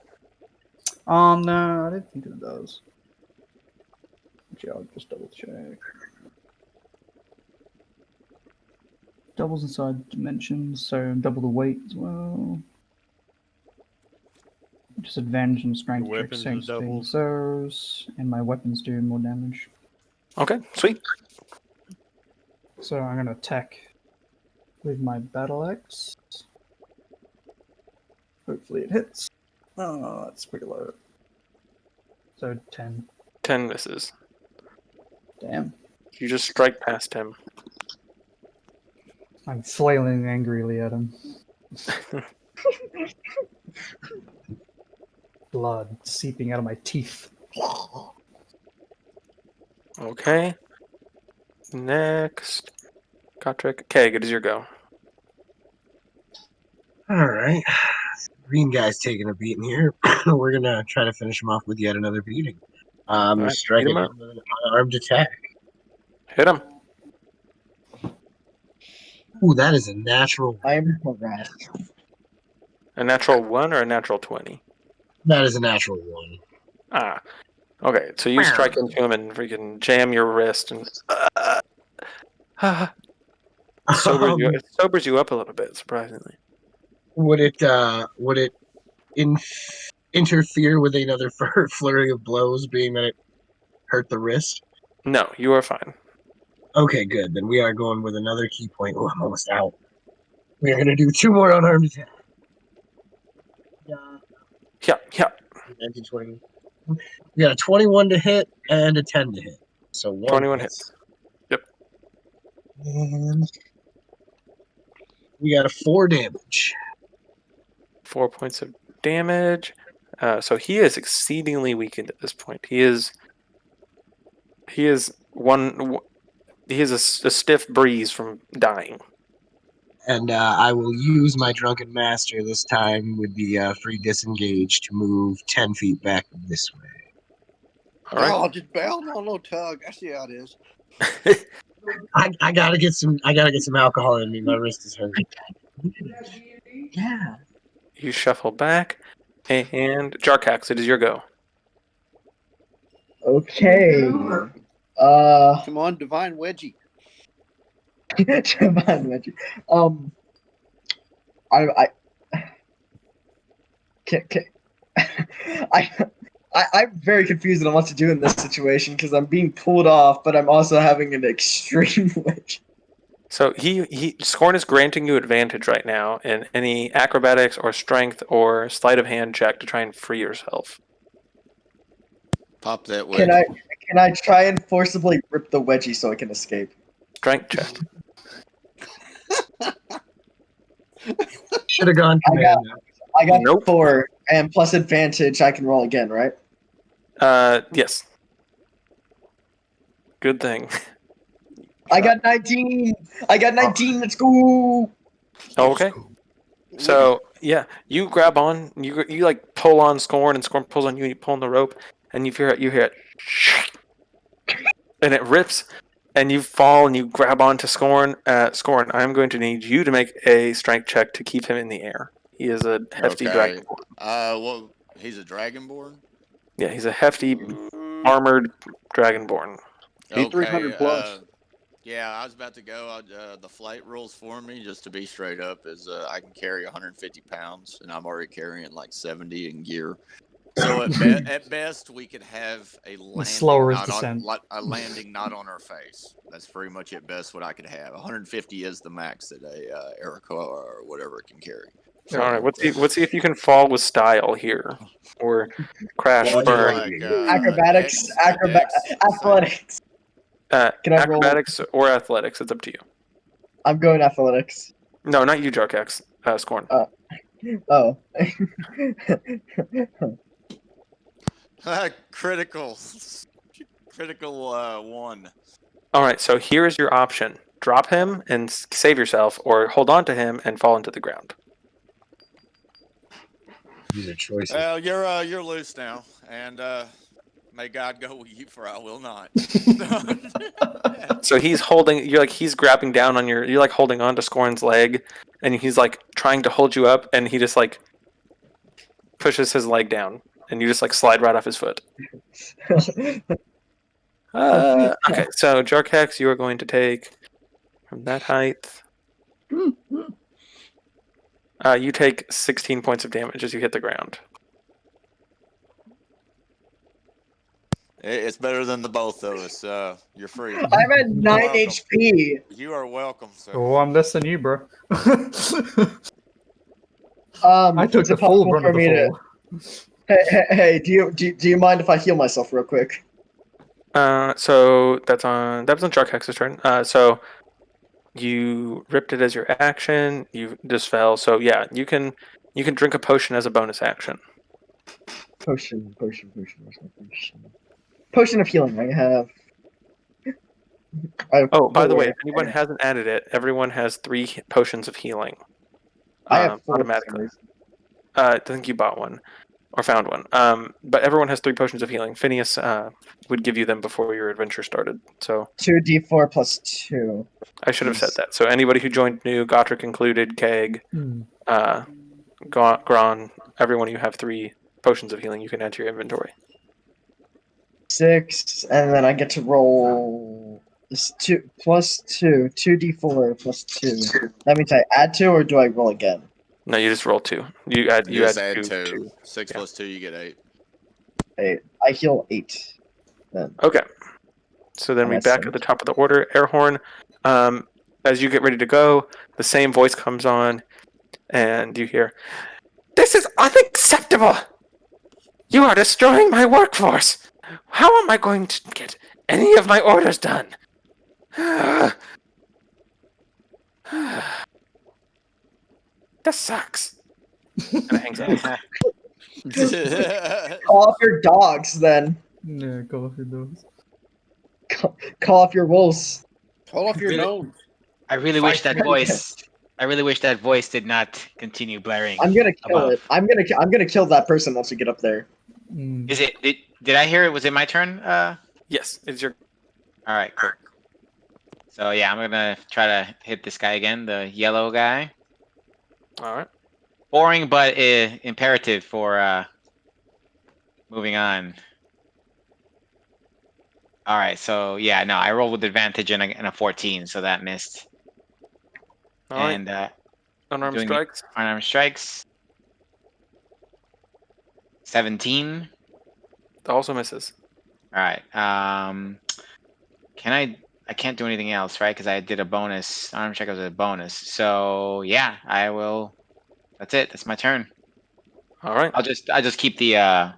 No, I don't think it does. Actually, I'll just double check. Doubles inside dimensions, so double the weight as well. Disadvantage on strength Your checks, weapons same are doubles. those, and my weapons do more damage. Okay, sweet. So I'm gonna attack with my battle axe. Hopefully it hits. Oh, that's pretty low. So 10. 10 misses. Damn. You just strike past him. I'm flailing angrily at him. Blood seeping out of my teeth. Okay. Next. Kotrick. Keg, it is your go. All right. Green guy's taking a beating here. We're gonna try to finish him off with yet another beating. I'm gonna Alright, strike beat at him him up. with an unarmed attack. Hit him. Ooh, that is a natural. I'm harassed. A natural 1 or a natural 20? That is a natural one. Ah. Okay, so you strike into him and freaking jam your wrist and Um, it sobers you up a little bit, surprisingly. would it interfere with another flurry of blows, being that it hurt the wrist? No, you are fine. Okay, good. Then we are going with another key point. Oh, I'm almost out. We are going to do 2 more unarmed attacks. Yeah, yeah. 19, 20. We got a 21 to hit and a 10 to hit. So 1 21 hits. hits. Yep. And we got a 4 damage. 4 points of damage. So he is exceedingly weakened at this point. He is a stiff breeze from dying. And I will use my Drunken Master this time with the free disengage to move 10 feet back this way. All right. Oh, just bound on no tug. I see how it is. I gotta get some alcohol in me. My wrist is hurt. Yeah. You shuffle back, and Jarkax, it is your go. Okay. Come on, Divine Wedgie. Divine Magic. Can, I'm very confused on what to do in this situation because I'm being pulled off, but I'm also having an extreme wedge. So Scorn is granting you advantage right now in any acrobatics or strength or sleight of hand check to try and free yourself. Pop that Can wedgie. can I try and forcibly rip the wedgie so I can escape? Strength check. Should have gone commando. I got Nope. 4, and plus advantage, I can roll again, right? Yes. Good thing. I got 19. I got 19. Let's go. Okay. So yeah, you grab on, you like pull on Scorn, and Scorn pulls on you, and you pull on the rope, and you hear it, and it rips, and you fall, and you grab onto Scorn. Scorn, I'm going to need you to make a strength check to keep him in the air. He is a hefty Okay. dragonborn. Well, he's a dragonborn. Yeah, he's a hefty armored dragonborn. He's 300 plus. Yeah, I was about to go. The flight rules for me, just to be straight up, is I can carry 150 pounds, and I'm already carrying like 70 in gear. So at best, we could have a landing, slower not descent. a landing not on our face. That's pretty much at best what I could have. 150 is the max that a Erica or whatever can carry. All right, let's see if you can fall with style here, or crash, We'll do burn. like Acrobatics, athletics. Can I roll? Acrobatics or athletics? It's up to you. I'm going athletics. No, not you, Jarkax. Scorn. Oh. Critical 1. All right, so here is your option: drop him and save yourself, or hold on to him and fall into the ground. These are choices. Well, you're loose now, and may God go with you, for I will not. So he's grabbing down on you're like holding on to Scorn's leg, and he's like trying to hold you up, and he just like pushes his leg down, and you just like slide right off his foot. Okay, so Jarkax, you are going to take from that height. You take 16 points of damage as you hit the ground. It's better than the both of us. You're free. I'm at 9 welcome. HP. You are welcome, sir. Oh, I'm less than you, bro. I took is it the full possible brunt for of the me to? fall. Hey, do you mind if I heal myself real quick? So that was on Jarkax's turn. So you ripped it as your action. You just fell. So yeah, you can drink a potion as a bonus action. Potion. Potion of healing. I have. Oh, by the way, four. if anyone hasn't added it, everyone has 3 potions of healing. I have 4 for some automatically. reason. I think you bought one or found one. But everyone has 3 potions of healing. Phineas would give you them before your adventure started. So 2d4 plus 2. I should have said that. So anybody who joined new, Gotrek included, Keg, Hmm. Gron, everyone, you have 3 potions of healing you can add to your inventory. 6, and then I get to roll this 2 plus 2, 2d4 plus 2. That means I add 2, or do I roll again? No, you just roll 2. You add Just 2. add 2. 2. 6 Yeah. plus 2, you get 8. 8. I heal 8. Then Okay. So then Am we I back safe? at the top of the order. Airhorn, as you get ready to go, the same voice comes on, and you hear, "This is unacceptable! You are destroying my workforce! How am I going to get any of my orders done?" This sucks. And it hangs up. Call off your dogs, then. Yeah, go off your doors. Call off your wolves. Call off your Really? nose. I really wish that voice. I really wish that voice did not continue blaring. I'm gonna kill above. it. I'm gonna kill that person once we get up there. Mm. Is it? Did I hear it? Was it my turn? Yes, it's your. All right, cool. So yeah, I'm gonna try to hit this guy again, the yellow guy. All right. Boring, but imperative for moving on. All right, so yeah, no, I rolled with advantage and a 14, so that missed. All right. And Unarmed doing strikes. unarmed strikes. 17. Also misses. All right. Can I can't do anything else, right? Because I did a bonus. Arm check was a bonus. So yeah, I will. That's it. That's my turn. All right. I just keep the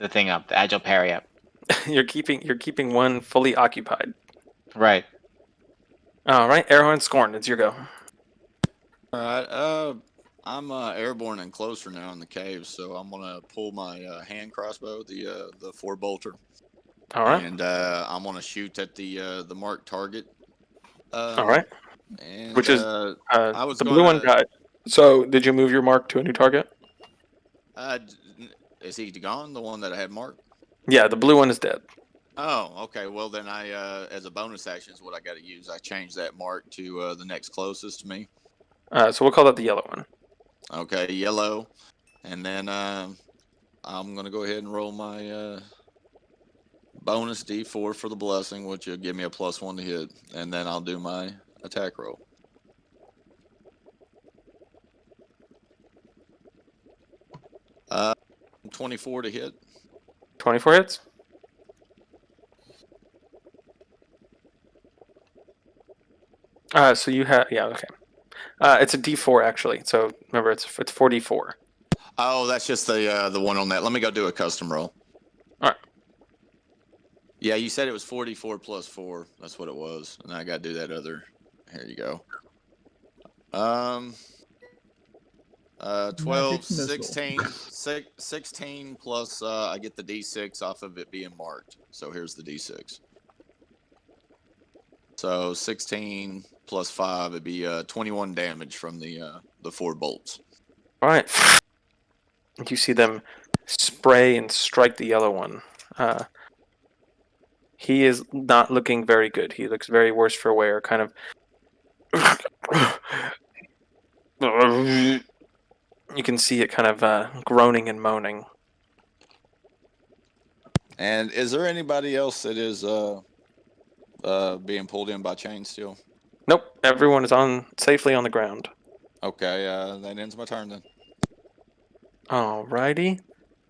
thing up, the agile parry up. You're keeping one fully occupied. Right. All right. Airhorn Scorn, it's your go. All right. I'm airborne and closer now in the cave, so I'm gonna pull my hand crossbow, the 4-bolter. All right. And I'm gonna shoot at the marked target. All right. And Which is I was the blue one gonna. died. So did you move your mark to a new target? Is he gone? The one that I had marked? Yeah, the blue one is dead. Oh, okay. Well, then I, as a bonus action, is what I got to use. I changed that mark to the next closest to me. So we'll call that the yellow one. Okay, yellow. And then I'm gonna go ahead and roll my bonus D4 for the blessing, which will give me a +1 to hit, and then I'll do my attack roll. Uh, 24 to hit. 24 hits. So you have okay. It's a D4 actually. So remember, it's 4D4. Oh, that's just the one on that. Let me go do a custom roll. All right. Yeah, you said it was 44 plus 4. That's what it was, and I got to do that other. Here you go. 12, 16, 16 plus I get the D6 off of it being marked. So here's the D6. So 16 plus 5 would be 21 damage from the 4 bolts. All right. You see them spray and strike the yellow one. He is not looking very good. He looks very worse for wear, kind of. You can see it kind of groaning and moaning. And is there anybody else that is being pulled in by chains still? Nope, everyone is safely on the ground. Okay, that ends my turn then. Alrighty,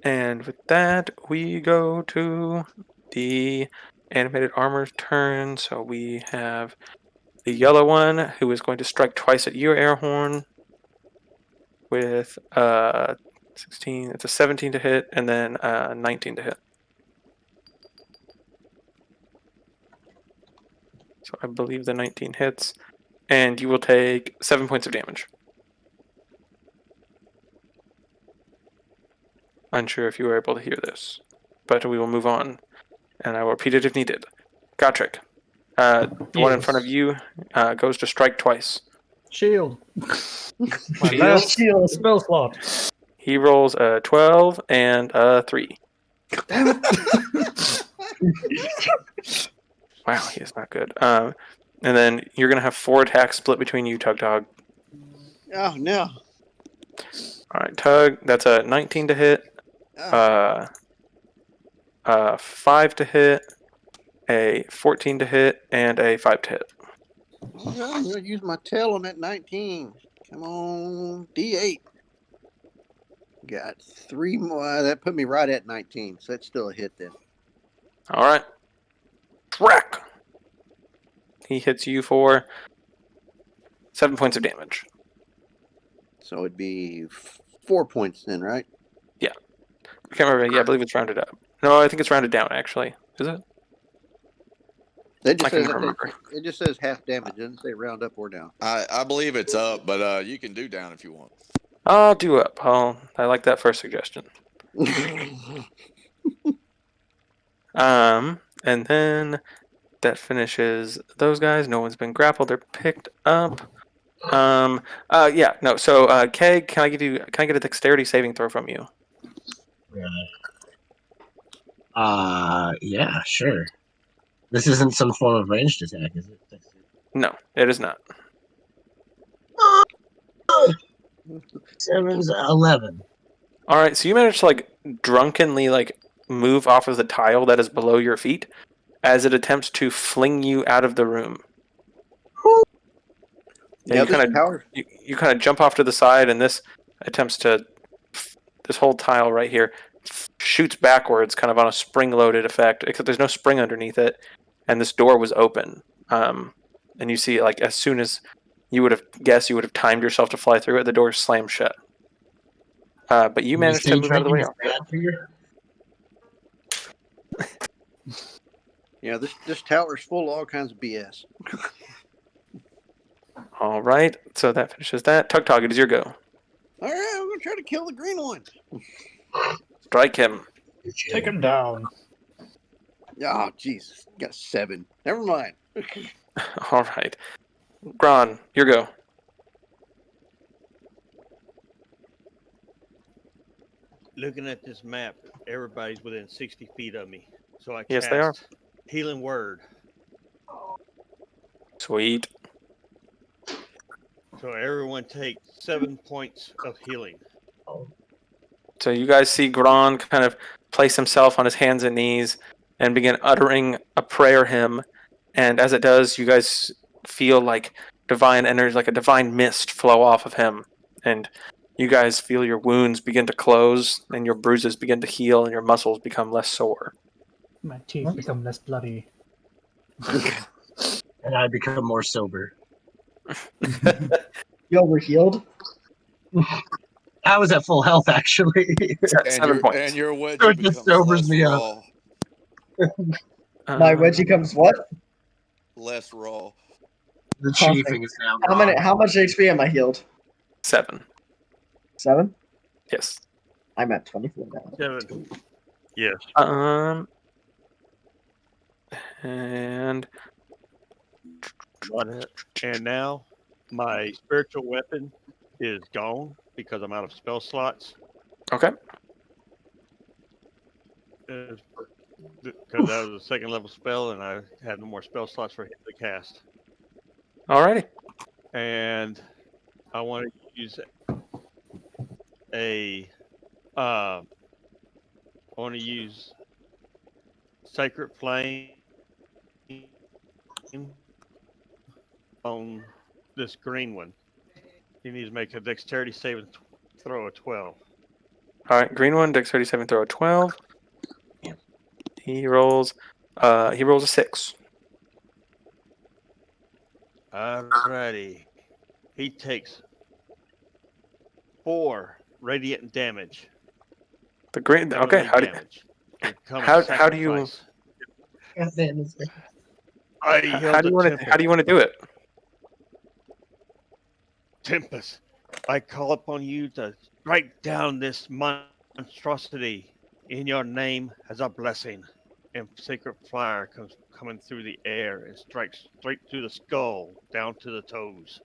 and with that we go to the animated armor's turn. So we have the yellow one who is going to strike twice at you, Airhorn, with 16. It's a 17 to hit, and then 19 to hit. So I believe the 19 hits, and you will take 7 points of damage. Unsure if you were able to hear this, but we will move on, and I will repeat it if needed. Gotrek, the one in front of you goes to strike twice. Shield. My Shield. last Shield. spell slot. He rolls a 12 and a 3. Damn it. Wow, he is not good. And then you're going to have 4 attacks split between you, Tug Dog. Oh no. All right, Tug, that's a 19 to hit, Oh, 5 to hit, a 14 to hit, and a 5 to hit. yeah, I'm gonna use my tail on that 19. Come on, D8. Got 3 more. That put me right at 19, so that's still a hit then. All right. Whack! He hits you for 7 points of damage. So it'd be 4 points then, right? I can't remember. Yeah, I believe it's rounded up. No, I think it's rounded down, actually. Is it? It just I can says remember. it just says half damage. It doesn't say round up or down. I believe it's up, but you can do down if you want. I'll do up. I like that first suggestion. And then that finishes those guys. No one's been grappled. They're picked up. Yeah, no. So, Keg, can I get a dexterity saving throw from you? Yeah, sure. This isn't some form of ranged attack, is it? No, it is not. 7's 11. All right, so you managed to drunkenly move off of the tile that is below your feet as it attempts to fling you out of the room. Yeah, you kind of jump off to the side, and this whole tile right here shoots backwards, kind of on a spring-loaded effect. Except there's no spring underneath it, and this door was open. And you see, as soon as you would have guessed, you would have timed yourself to fly through it. The door slams shut. But you managed to move out of the way. Bad for you? Yeah, this tower's full of all kinds of BS. All right, so that finishes that. Tug Tog, it is your go. All right, I'm gonna try to kill the green one. Strike him. Take him down. Oh, Jesus, got 7. Never mind. All right, Gron, your go. Looking at this map, everybody's within 60 feet of me. So I Yes, cast they are. Healing Word. Sweet. So everyone takes 7 points of healing. So you guys see Gron kind of place himself on his hands and knees and begin uttering a prayer hymn. And as it does, you guys feel like divine energy, like a divine mist flow off of him. And you guys feel your wounds begin to close and your bruises begin to heal and your muscles become less sore. My teeth become less bloody. And I become more sober. You overhealed? I was at full health, actually. And 7 points. and your wedgie So it just becomes sobers less me up. raw. My wedgie comes what? Less raw. The chafing is now gone. How much HP am I healed? 7. 7? Yes. I'm at 24 now. 7. Yes. And And now my spiritual weapon is gone because I'm out of spell slots. okay. Because that was a second level spell and I had no more spell slots for him to cast. Alrighty. And I want to use Sacred Flame on this green one. He needs to make a dexterity saving throw of 12. Alright, green one, dexterity saving throw 12. He rolls a 6. Alrighty. He takes 4 radiant damage. The green. Okay. Melee damage. Becoming How do you sacrifice. God damn this thing. I how yelled do you to want to Tempest. do it? Tempest, I call upon you to strike down this monstrosity in your name as a blessing. And sacred fire comes coming through the air and strikes straight through the skull down to the toes.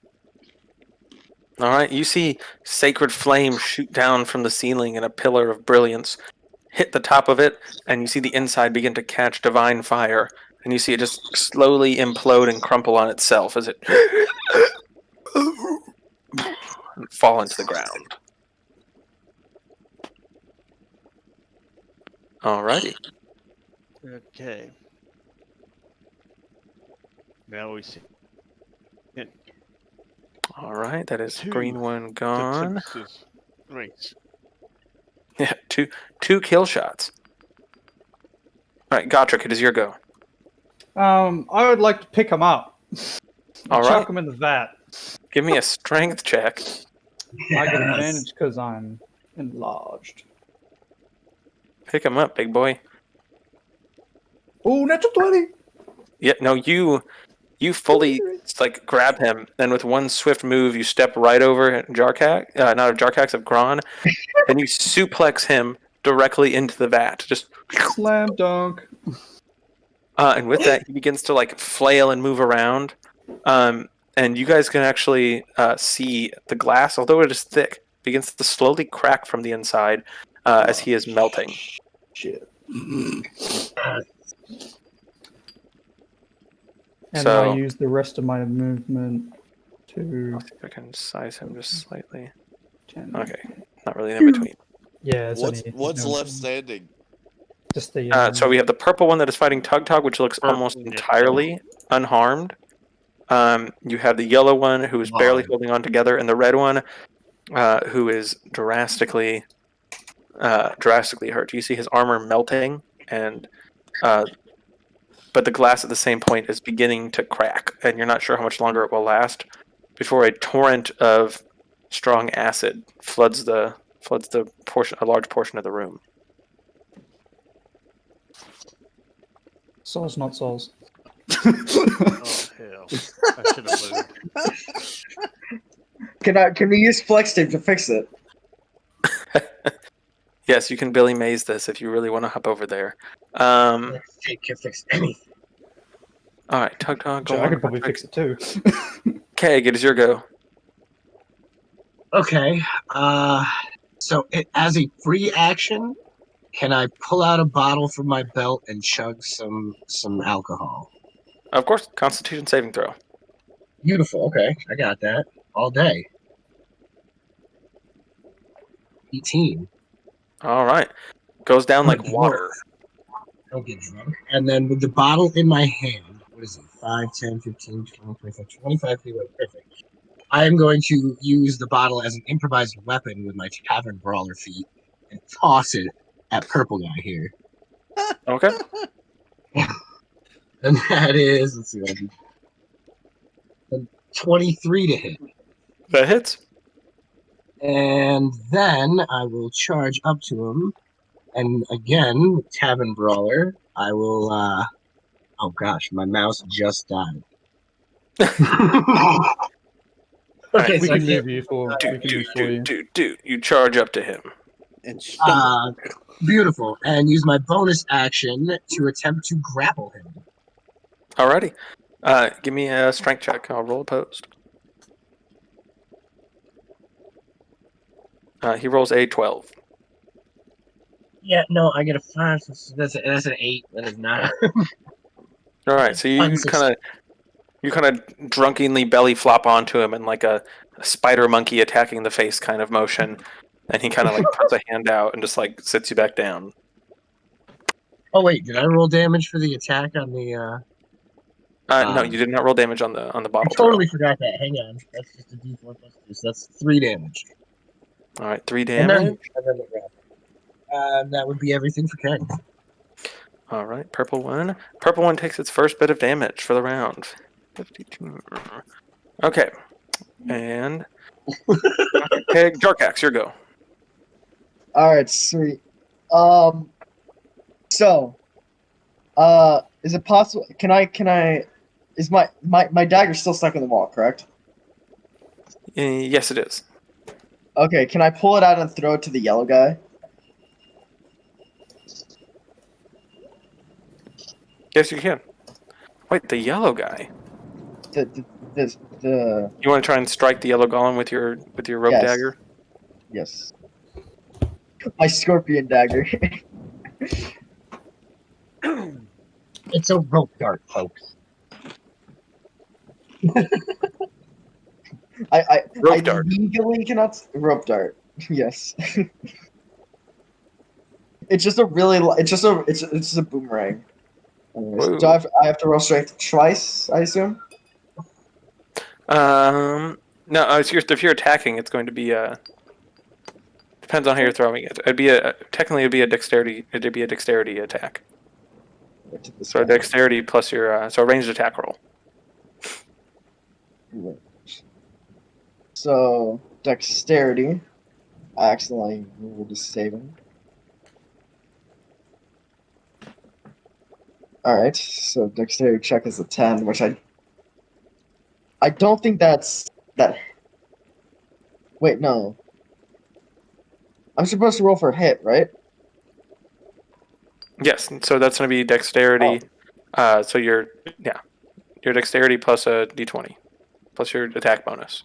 All right. You see sacred flame shoot down from the ceiling in a pillar of brilliance, hit the top of it, and you see the inside begin to catch divine fire, and you see it just slowly implode and crumple on itself as it fall into the ground. Alrighty. Okay. Now we see Alright, that is two green one to gone. Tempest's grace. Yeah, two kill shots. Alright, Gotrek, it is your go. I would like to pick him up. All Chuck right. him in the vat. Give me a strength check. I get advantage because I'm enlarged. Pick him up, big boy. Oh, natural 20! Yeah, no, you fully like grab him, and with one swift move, you step right over Jarkak, not a Jarkax of Gron, and you suplex him directly into the vat. Just Slam dunk. and with that, he begins to like flail and move around. And you guys can actually see the glass, although it is thick, begins to slowly crack from the inside as he is melting. Shit. And So, I use the rest of my movement to I'll see if I can size him just slightly. 10. Okay, not really in between. Yeah, it's What's only, left standing? just the. So we have the purple one that is fighting Tug Tug, which looks almost entirely unharmed. You have the yellow one who is barely holding on together, and the red one who is drastically hurt. You see his armor melting, and but the glass at the same point is beginning to crack, and you're not sure how much longer it will last before a torrent of strong acid floods a large portion of the room. Souls, not souls. Oh hell! I should have moved. Can we use flex tape to fix it? Yes, you can Billy Mays this if you really want to hop over there. Flex tape can fix anything. All right, Tug Tug, go I on. could probably fix it too. Keg, it is your go. Okay. So as a free action, can I pull out a bottle from my belt and chug some alcohol? Of course, Constitution saving throw. Beautiful. Okay, I got that all day. 18. All right, goes down like Good water. Don't get drunk. And then with the bottle in my hand, what is it? 5, 10, 15, 20, 25, 25 feet away. Perfect. I am going to use the bottle as an improvised weapon with my tavern brawler feet and toss it at purple guy here. Okay. And that is, let's see what I do. 23 to hit. That hits. And then I will charge up to him. And again, Tavern Brawler, I will, oh gosh, my mouse just died. Okay, We so I can can't, move you for. We can move for you. You charge up to him. And stuff. beautiful, and use my bonus action to attempt to grapple him. Alrighty. Give me a strength check. I'll roll opposed. He rolls a 12. Yeah, no, I get a 5. So that's an 8. That is not. All right, so you kind of drunkenly belly flop onto him in like a spider monkey attacking the face kind of motion, and he kind of like puts a hand out and just like sits you back down. Oh wait, did I roll damage for the attack on the? No, you did not roll damage on the I bottle. totally forgot that. Hang on, that's just a D4 plus 2, so that's 3 damage. All right, 3 And then damage. the grapple. That would be everything for Ken. All right, purple one. Purple one takes its first bit of damage for the round. 52. Okay, and Peg, Jarkax, your go. All right, sweet. So, is it possible? Can I? Is my dagger still stuck in the wall? Correct. Yes, it is. Okay. Can I pull it out and throw it to the yellow guy? Yes, you can. Wait, the yellow guy. The You want to try and strike the yellow golem with your rope yes, dagger? yes. My scorpion dagger. It's a rope dart, folks. I Rope dart. legally cannot rope dart. Yes. It's just a really. It's just a boomerang. Anyways, Whoa. I have to roll strength twice? I assume. No. If you're attacking, it's going to be depends on how you're throwing it. Technically it'd be a dexterity. It'd be a dexterity attack. To this So guy. dexterity plus your so a ranged attack roll. So dexterity. I accidentally rolled a saving. All right. So dexterity check is a 10, which I don't think that's that. Wait, no. I'm supposed to roll for hit, right? Yes. So that's going to be dexterity. So your dexterity plus a d20 plus your attack bonus.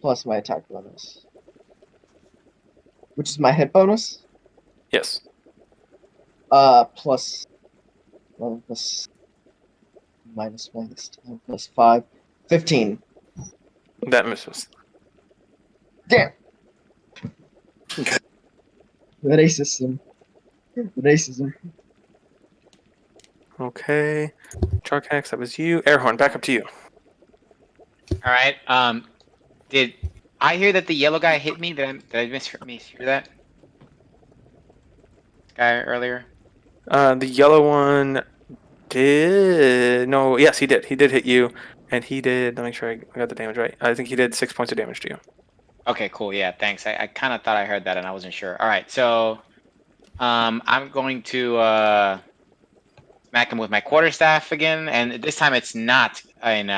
Plus my attack bonus, which is my hit bonus. Yes. Plus 11 plus minus 1 is 10 plus 5. 15. That misses. Damn. Racism. Racism. Okay. Jarkax, that was you. Airhorn, back up to you. All right. Did I hear that the yellow guy hit me? Did I mishear that? Guy earlier. The yellow one did no. Yes, he did. He did hit you, and he did. Let me make sure I got the damage right. I think he did 6 points of damage to you. Okay, cool. Yeah, thanks. I kind of thought I heard that and I wasn't sure. All right, so I'm going to smack him with my quarterstaff again, and this time it's not an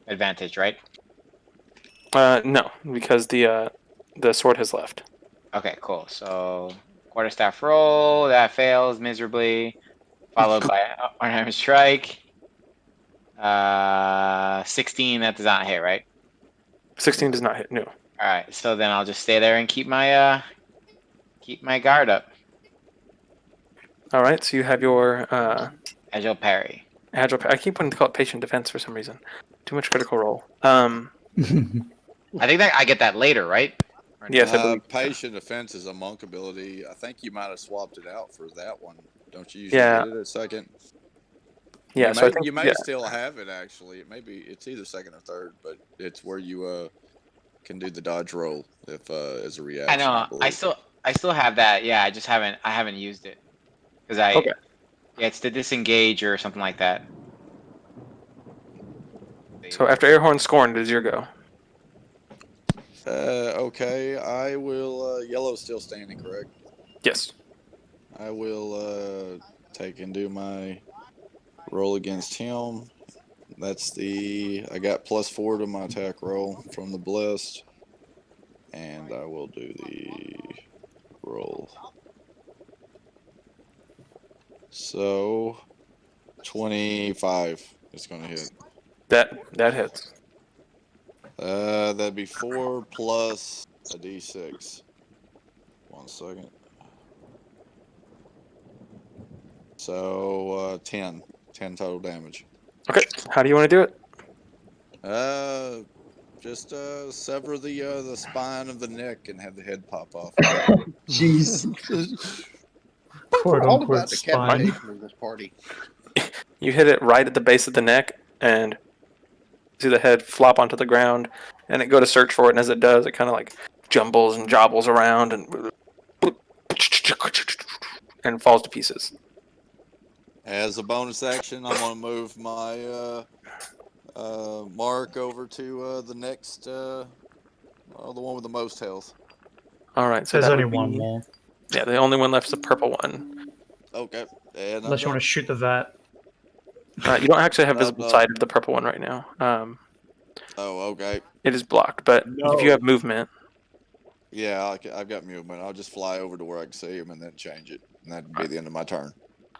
advantage, right? No, because the sword has left. Okay, cool. So quarterstaff roll that fails miserably, followed by unarmed strike. 16. That does not hit, right? 16 does not hit. No. All right, so then I'll just stay there and keep my guard up. All right. So you have your Agile parry. agile. I keep wanting to call it patient defense for some reason. Too much critical roll. I think that I get that later, right? Or no? Yes, I believe. Patient defense is a monk ability. I think you might have swapped it out for that one. Don't you usually Yeah. get it at second? Yeah. You So I may, think you may still have it actually. It's either second or third, but it's where you can do the dodge roll if as a reaction. I know. I believe. still have that. Yeah, I haven't used it because Okay. yeah, it's the disengage or something like that. So after Airhorn scorned, is your go. Okay, I will. Yellow's still standing, correct? Yes. I will take and do my roll against him. I got +4 to my attack roll from the blessed, and I will do the roll. So 25 is going to hit. That hits. That'd be 4 plus a d6. 1 second. So 10 total damage. Okay. How do you want to do it? Just sever the spine of the neck and have the head pop off. Jeez. Quote All unquote about spine. decapitation in this party. You hit it right at the base of the neck, and see the head flop onto the ground, and it go to search for it, and as it does, it kind of like jumbles and jobbles around, and and falls to pieces. As a bonus action, I'm gonna move my mark over to the next, the one with the most health. All right, so There's that only would one be more. yeah. The only one left is the purple one. Okay, and I'm Unless you done. want to shoot the vat. You don't actually have No, visible no. sight of the purple one right now. Oh, okay. It is blocked, but if you No. have movement, Yeah, I've got movement. I'll just fly over to where I can see him and then change it, and that'd be the end of my turn.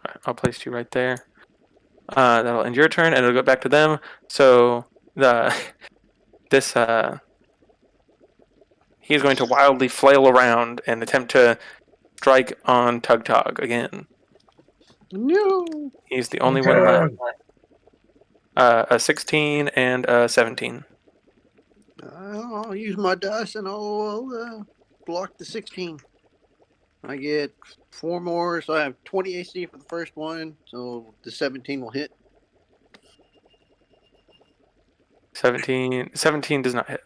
all right, I'll place you right there. That'll end your turn, and it'll go back to them. So the this he's going to wildly flail around and attempt to strike on Tug Tug again. No. He's the only one left. A 16 and a 17. I'll use my dice and I'll block the 16. I get 4 more, so I have 20 AC for the first one. So the 17 will hit. 17 does not hit.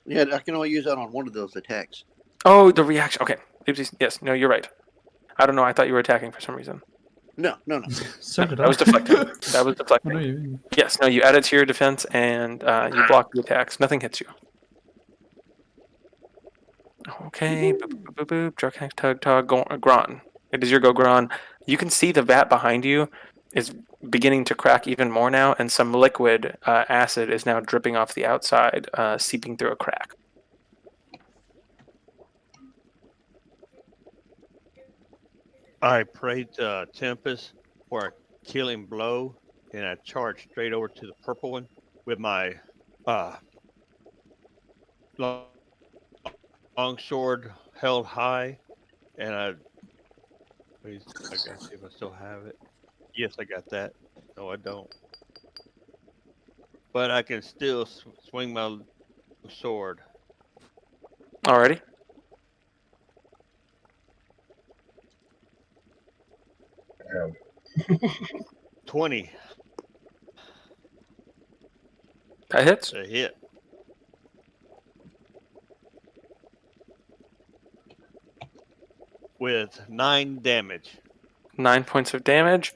Yeah, I can only use that on one of those attacks. Oh, the reaction. Okay. Oopsies. Yes. No, you're right. I don't know. I thought you were attacking for some reason. No. So No, did that I. was deflecting. That was I know deflecting. you mean. Yes. No, you added to your defense and you block the attacks. Nothing hits you. Okay. Boop, boop, boop, boop. Drug Tug Tug. Gron. It is your go, Gron. You can see the vat behind you is beginning to crack even more now, and some liquid acid is now dripping off the outside, seeping through a crack. I prayed Tempest for a killing blow, and I charged straight over to the purple one with my long sword held high, and I gotta see if I still have it. Yes, I got that. No, I don't. But I can still swing my sword. Alrighty. Um, 20 That hits. to hit. With 9 damage. 9 points of damage.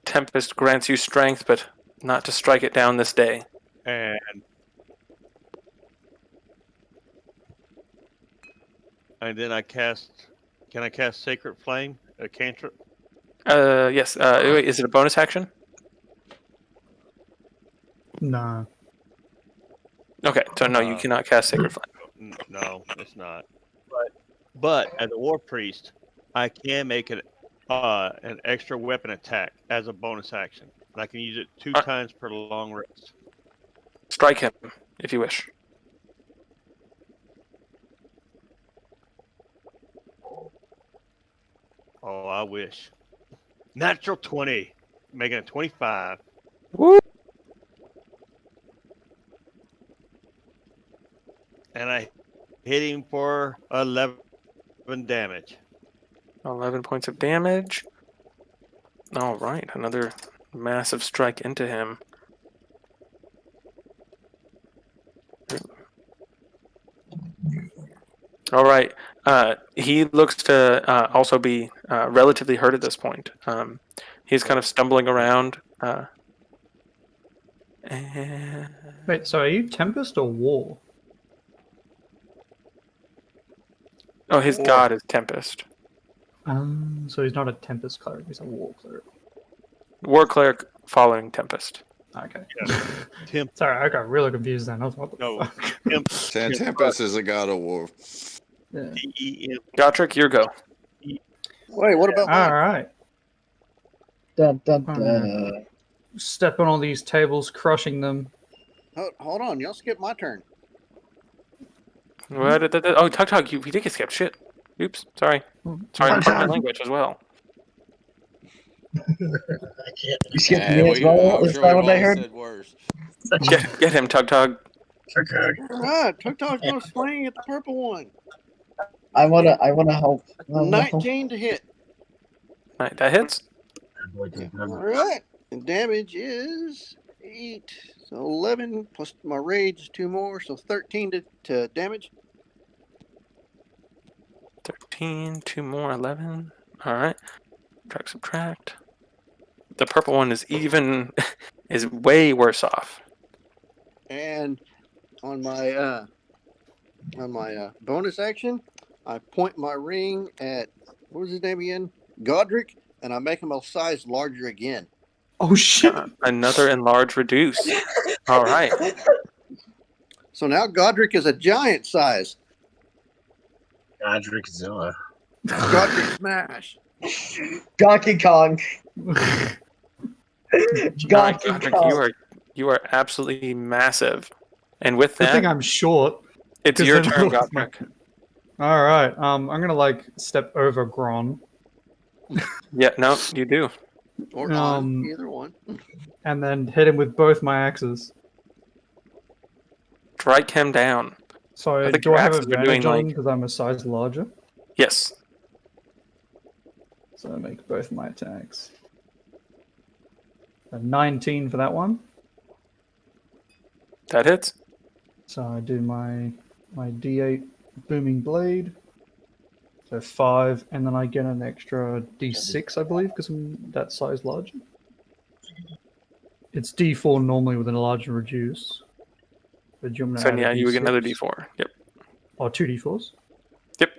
Tempest grants you strength, but not to strike it down this day. And then I cast. Can I cast Sacred Flame? A cantrip? Yes. Wait, is it a bonus action? No. Okay, so no, you cannot cast Sacred Flame. No, it's not. But as a war priest, I can make an extra weapon attack as a bonus action. And I can use it 2 times per long rest. Strike him, if you wish. Oh, I wish. Natural 20, making it 25. Woo! And I hit him for 11 damage. 11 points of damage. All right, another massive strike into him. All right. He looks to also be relatively hurt at this point. He's kind of stumbling around. And... Wait, so are you Tempest or War? Oh, his War. god is Tempest. So he's not a Tempest cleric, he's a War cleric. War cleric following Tempest. Okay. Yeah. Sorry, I got really confused then. I was like, what the fuck? Tempest is a god of war. Yeah. Gotrick, your go. Wait, what about All mine? right. Dun, dun, dun. Step on all these tables, crushing them. Hold on, y'all skipped my turn. What? Oh, Tug Tug, we did get skipped. Shit. Oops. Sorry. Sorry for my language as well. I can't. You skipped me as well? Is that what I heard? Said worse. Get him, Tug Tug. Alright, Tug-Tug's gonna swing at the purple one. I wanna help. Oh, no. 19 to hit. Right, that hits. Alright. And damage is 8. So 11 plus my rage is 2 more, so 13 to damage. 15, 2 more, 11. All right. Subtract. The purple one is is way worse off. And on my bonus action, I point my ring at what was his name again? Godric, and I make him a size larger again. Oh shit! Another enlarge reduce. All right. So now Godric is a giant size. Godric Zilla. Godric Smash. Donkey Kong. All right, Donkey Godric, Kong. you are absolutely massive. And with Good that, thing I'm short. it's 'cause your then turn, look, my- Godric. All right. I'm gonna like step over Gron. Yeah, no, you do. Or on, either one. And then hit him with both my axes. Strike him down. So I think do your I have axes are advantage doing, on like- him because I'm a size larger? Yes. So I make both my attacks. A 19 for that one. That hits. So I do my D8 booming blade. So 5, and then I get an extra D6, I believe, because I'm that size larger. It's D4 normally with a larger reduce. But do you want me to So add a yeah, you would get another D6? D4. Yep. Or 2 D4s? Yep.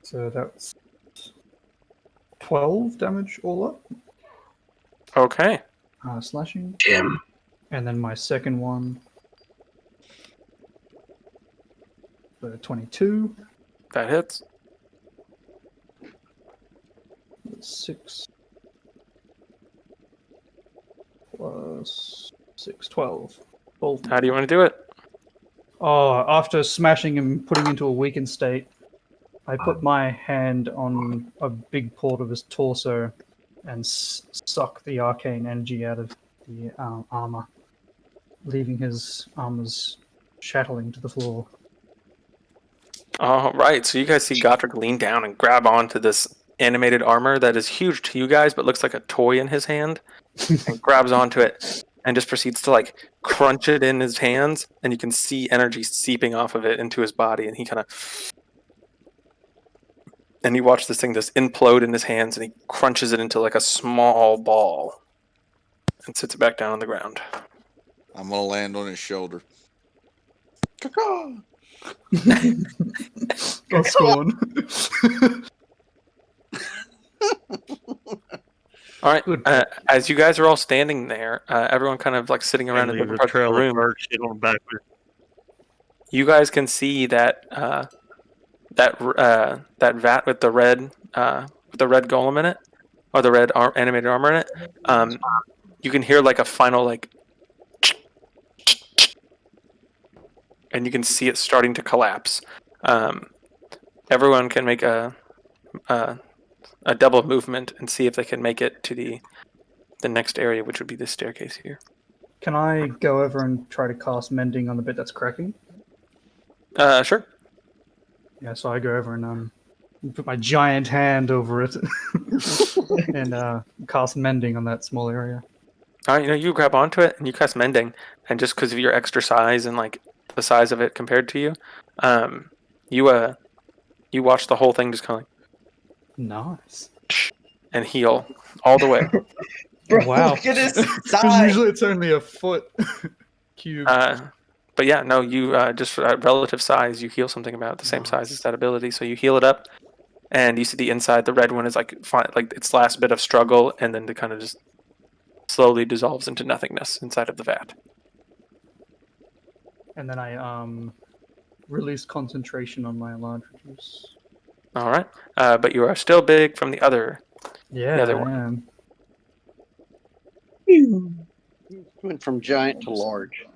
So that's 12 damage all up. Okay. Slashing. Damn. And then my second one. For 22. That hits. 6. Plus 6, 12. 12. How do you want to do it? Oh, after smashing him, putting into a weakened state, I put my hand on a big part of his torso and suck the arcane energy out of the armor, leaving his armors shattering to the floor. All right. So you guys see Godric lean down and grab onto this animated armor that is huge to you guys, but looks like a toy in his hand, and grabs onto it and just proceeds to like crunch it in his hands, and you can see energy seeping off of it into his body, and you watch this thing just implode in his hands, and he crunches it into like a small ball and sits it back down on the ground. I'm gonna land on his shoulder. Oh, scorn. All right. Good. As you guys are all standing there, everyone kind of like sitting around in leave different a parts of the trail of room, bird shit on back with. you guys can see that that vat with the red golem in it, or the red animated armor in it. You can hear like a final like, and you can see it starting to collapse. Everyone can make a double movement and see if they can make it to the next area, which would be this staircase here. Can I go over and try to cast mending on the bit that's cracking? Sure. Yeah, so I go over and put my giant hand over it and cast mending on that small area. All right, you grab onto it and you cast mending, and just because of your extra size and like the size of it compared to you, you watch the whole thing just kind of Nice. and heal all the way. Bro, Wow. look at his Because size. usually it's only a foot cube. But yeah, no, you just for that relative size, you heal something about the same size as that ability. So you heal it up, and you see the inside. The red one is like its last bit of struggle, and then it kind of just slowly dissolves into nothingness inside of the vat. And then I release concentration on my large reduce. All right, but you are still big from the other. Yeah, The other I one. am. Went from giant to large.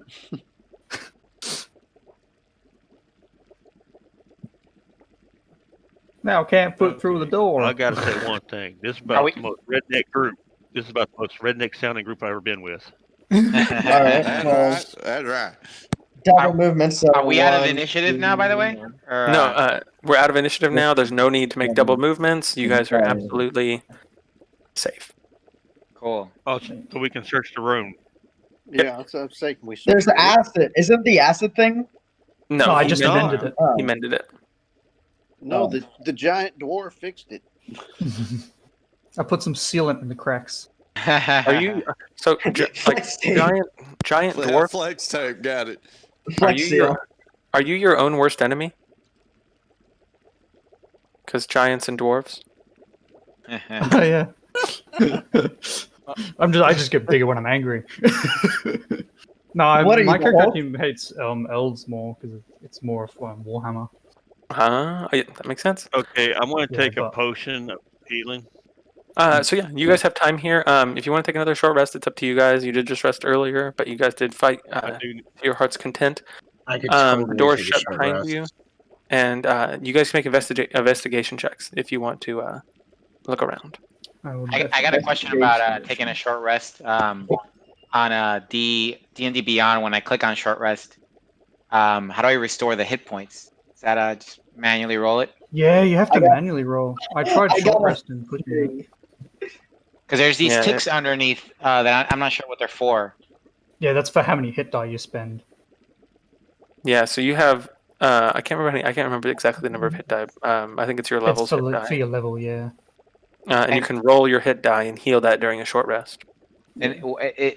Now can't put through the door. I gotta say one thing. This is about we- the most redneck group. This is about the most redneck sounding group I've ever been with. All right, That's well, right. That's right. double movement. So Are we out of 1, initiative now, by the way? 2, Or, No, we're out of initiative now. There's no need to make double movements. You guys are absolutely safe. cool. Oh, so we can search the room. Yeah, that's what I'm saying. There's the acid. Isn't the acid thing? No, No, I he just mended amended it. He mended it. No, Oh. the giant dwarf fixed it. I put some sealant in the cracks. Are you so like Flex tape. giant dwarf? Flex tape, got it. Flex seal. Are you your own worst enemy? Because giants and dwarves. Oh yeah. I just get bigger when I'm angry. No, What are my you, the character Hulk? team hates elves more because it's more of Warhammer. Yeah, that makes sense. Okay, I'm going to Yeah, take a but- potion of healing. So yeah, you guys have time here. If you want to take another short rest, it's up to you guys. You did just rest earlier, but you guys did fight I to do. your heart's content. I could The totally door take a shut short behind rest. you, and you guys can make investigation checks if you want to look around. I got a question about taking a short rest. On D&D Beyond, when I click on short rest, how do I restore the hit points? Is that just manually roll it? Yeah, you have to manually roll. I tried I short got a rest and pushing it. Because there's these Yeah, ticks underneath that I'm not sure what they're for. Yeah, that's for how many hit die you spend. Yeah, so you have I can't remember exactly the number of hit die. I think it's your levels It's hit for die. your level, yeah. And you can roll your hit die and heal that during a short rest. And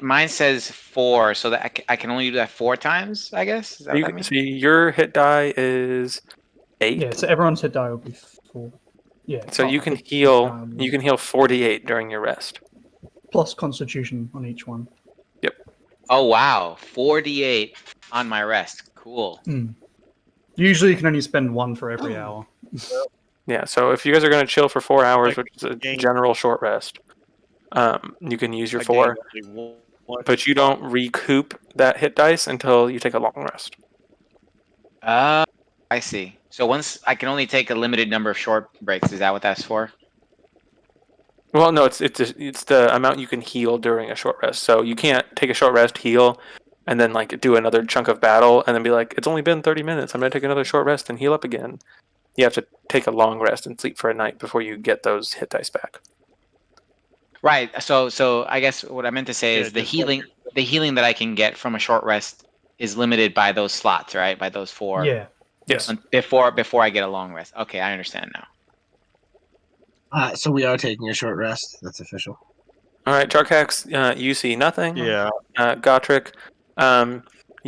mine says 4, so that I can only do that 4 times, I guess. Is that what that means? So your hit die is 8. Yeah, so everyone's hit die will be 4. Yeah. So you can hit die heal. will be- You can heal 48 during your rest. plus Constitution on each one. Yep. Oh wow, 48 on my rest. Cool. Usually, you can only spend 1 for every hour. Yeah. So if you guys are going to chill for 4 hours, I which is a gained- general short rest, you can use your I 4, gained only one. but you don't recoup that hit dice until you take a long rest. I see. So once I can only take a limited number of short breaks. Is that what that's for? Well, no, it's the amount you can heal during a short rest. So you can't take a short rest, heal, and then like do another chunk of battle, and then be like, it's only been 30 minutes. I'm gonna take another short rest and heal up again. You have to take a long rest and sleep for a night before you get those hit dice back. Right. So I guess what I meant to say is the healing that I can get from a short rest is limited by those slots, right? By those 4. Yeah. Yes. Before I get a long rest. Okay, I understand now. So we are taking a short rest. That's official. All right, Jarkax, you see nothing. Yeah. Gotrek,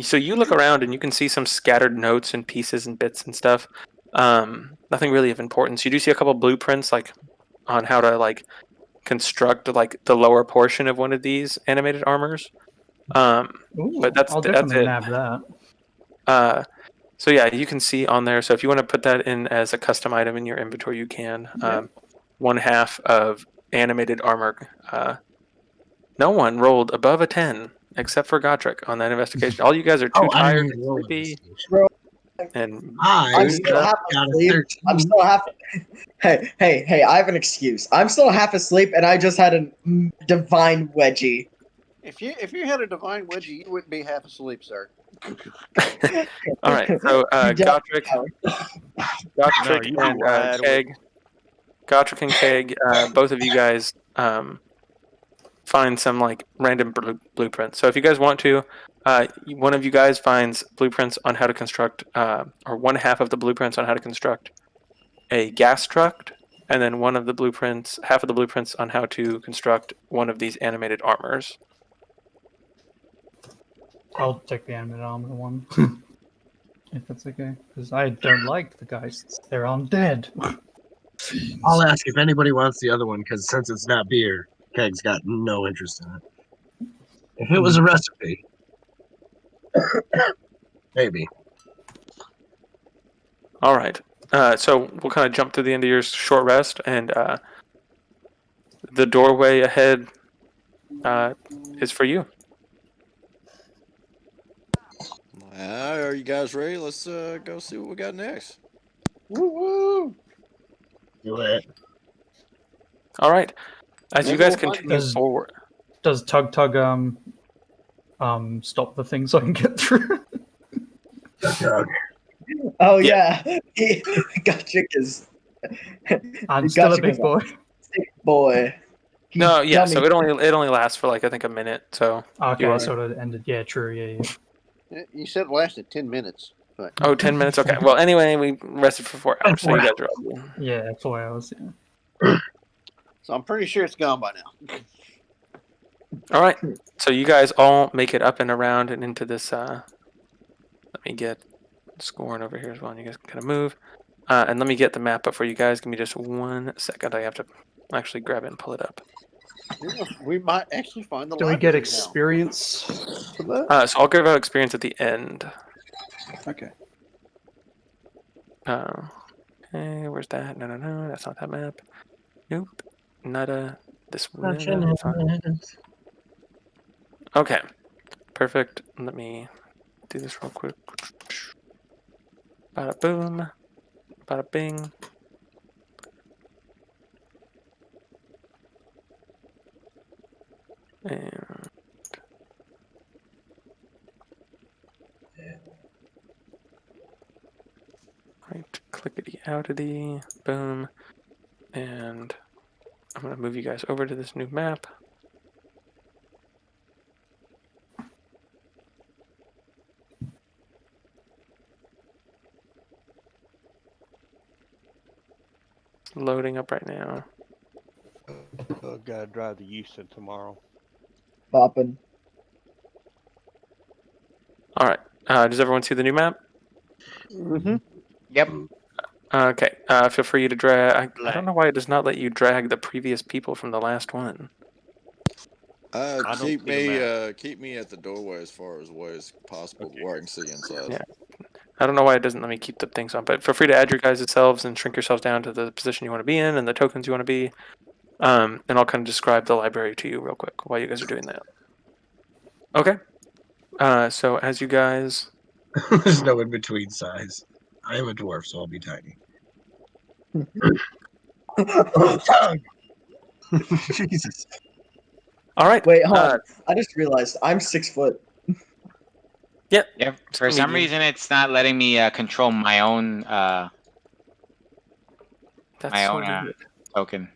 so you look around and you can see some scattered notes and pieces and bits and stuff. Nothing really of importance. You do see a couple blueprints, like on how to like construct like the lower portion of one of these animated armors. Ooh, But that's I'll that's definitely it. nab that. So yeah, you can see on there. So if you want to put that in as a custom item in your inventory, you can. 1/2 of animated armor. No one rolled above a 10 except for Gotrek on that investigation. All you guys are too I tired didn't and even roll sleepy. investigation. And I'm still half got a asleep. 13. I'm still half. Hey! I have an excuse. I'm still half asleep, and I just had a divine wedgie. If you had a divine wedgie, you wouldn't be half asleep, sir. all right, so Gotrek, No, you and wide Keg, Gotrek and Keg, both of you guys find some like random blueprints. So if you guys want to, one of you guys finds blueprints on how to construct, or 1/2 of the blueprints on how to construct a gas truck, and then half of the blueprints on how to construct one of these animated armors. I'll take the animated armor one. If that's okay. Because I don't like the geists. They're undead. I'll ask if anybody wants the other one, because since it's not beer, Keg's got no interest in it. If it was a recipe, maybe. All right. So we'll kind of jump to the end of your short rest, and the doorway ahead is for you. Are you guys ready? Let's go see what we got next. Woo woo! Do it. All right. As you Maybe guys we'll find continue forward, Does Tug stop the thing so I can get through? Oh yeah, Gotchik is. I'm still a Gotchik big is boy. sick boy. He's no, yeah. dummy. So it only lasts for like I think a minute. So Okay, you are- so it ended. Yeah, true. Yeah. You said it lasted 10 minutes. But Oh, 10 minutes. Okay. Well, anyway, we rested for 4 hours, so you guys are all good. Yeah, 4 hours. Yeah. so I'm pretty sure it's gone by now. All right. So you guys all make it up and around and into this. Let me get scoring over here as well. And you guys can kind of move. And let me get the map up for you guys. Give me just 1 second. I have to actually grab it and pull it up. We might actually find the Do we get library experience for that? So I'll give out experience at the end. Okay. Okay, where's that? No, that's not that map. Nope, nada. This one. No, fine. Okay, perfect. Let me do this real quick. Bada boom, bada bing. And right, clickety outity, boom. And I'm gonna move you guys over to this new map. It's loading up right now. Gotta drive to Houston tomorrow. Bopping. All right. Does everyone see the new map? Mm-hmm. Yep. Okay. Feel free to drag. I don't know why it does not let you drag the previous people from the last one. don't see the Keep me at the doorway as far away as possible, where I can see inside. Yeah. I don't know why it doesn't let me keep the things on, but feel free to add your guys' selves and shrink yourselves down to the position you want to be in and the tokens you want to be. And I'll kind of describe the library to you real quick while you guys are doing that. Okay. So as you guys, There's no in between size. I am a dwarf, so I'll be tiny. Jesus. all right. Wait, hold on. I just realized I'm 6 foot. Yep. Yep. For some medium. reason, it's not letting me control my own That's so weird. token.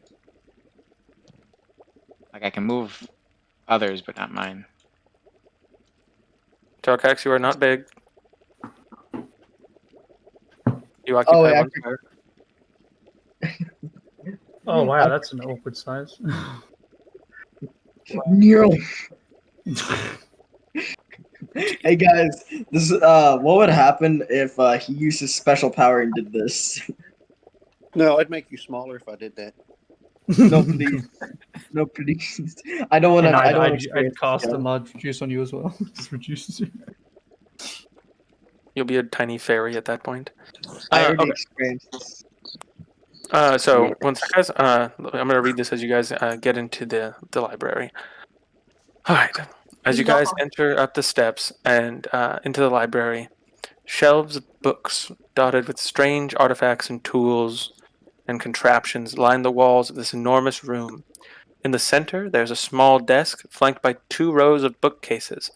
Like I can move others, but not mine. Tarkax, you are not big. You occupy wait, one square. Oh wow, that's an awkward size. Nero. Hey guys, this what would happen if he used his special power and did this? No, I'd make you smaller if I did that. No, please. No, please. I don't want to. And I don't want I'd to cast a large reduce on you as well. Just reduces you. You'll be a tiny fairy at that point. I already Okay. experienced this. So one sec, guys. I'm gonna read this as you guys get into the library. All right. As you guys enter up the steps and into the library, shelves of books dotted with strange artifacts and tools and contraptions line the walls of this enormous room. In the center, there's a small desk flanked by 2 rows of bookcases.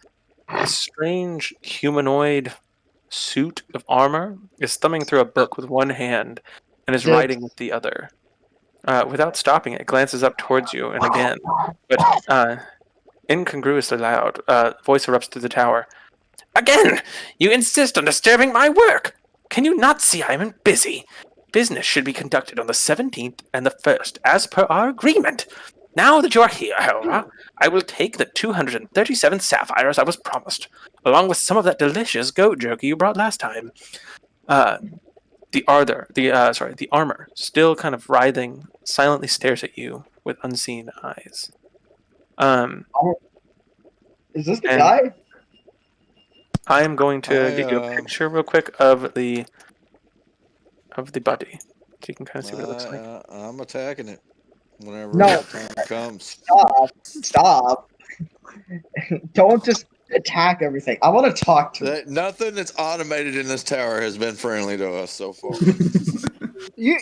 A strange humanoid suit of armor is thumbing through a book with one hand and is writing with the other. Without stopping, it glances up towards you and again, but incongruously loud. Voice erupts through the tower. Again! You insist on disturbing my work! Can you not see I am busy? Business should be conducted on the 17th and the 1st, as per our agreement. Now that you are here, however, I will take the 237 sapphires I was promised, along with some of that delicious goat jerky you brought last time. The armor, still kind of writhing, silently stares at you with unseeing eyes. Is this the And guy? I am going to get you a picture real quick of the buddy, so you can kind of see what it looks like. I'm attacking it whenever No. that time comes. Stop. Don't just attack everything. I want to talk to him. Nothing that's automated in this tower has been friendly to us so far. We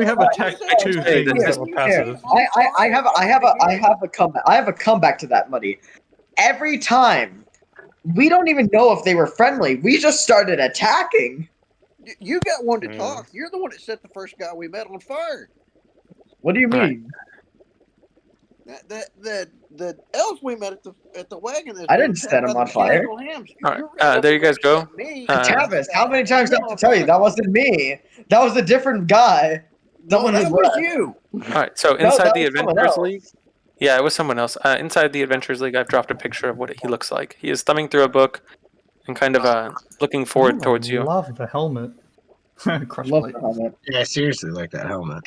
have attacked 2 things that were passive. I have a comeback to that, Muddy. Every time, we don't even know if they were friendly. We just started attacking. You got one to talk. You're the one that set the first guy we met on fire. What do you mean? The elves we met at the wagon is I they were didn't attacked set by him the on fire. casual hams. All right, You're really there you guys go. upsetting me. Tavis, how many times do I have to tell you that wasn't me? That was a different guy. No, Someone who that was left. you. All right, so No, inside that the was someone Adventurers else. League, yeah, it was someone else. Inside the Adventurers League, I've dropped a picture of what he looks like. He is thumbing through a book and kind of looking forward towards you. Love the helmet. Crush Love plate. the helmet. Yeah, seriously, like that helmet.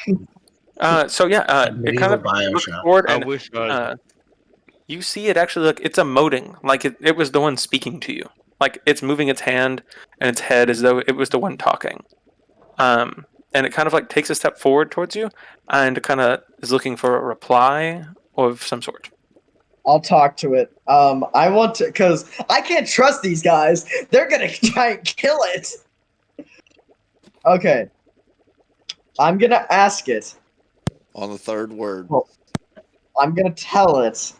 So yeah, it Medieval kind of looks Bioshock. forward I and wish you see it actually look. It's emoting like it was the one speaking to you. Like it's moving its hand and its head as though it was the one talking. And it kind of like takes a step forward towards you and kind of is looking for a reply of some sort. I'll talk to it. I want to, because I can't trust these guys. They're gonna try and kill it. Okay. I'm gonna ask it. On the third word. Well, I'm gonna tell it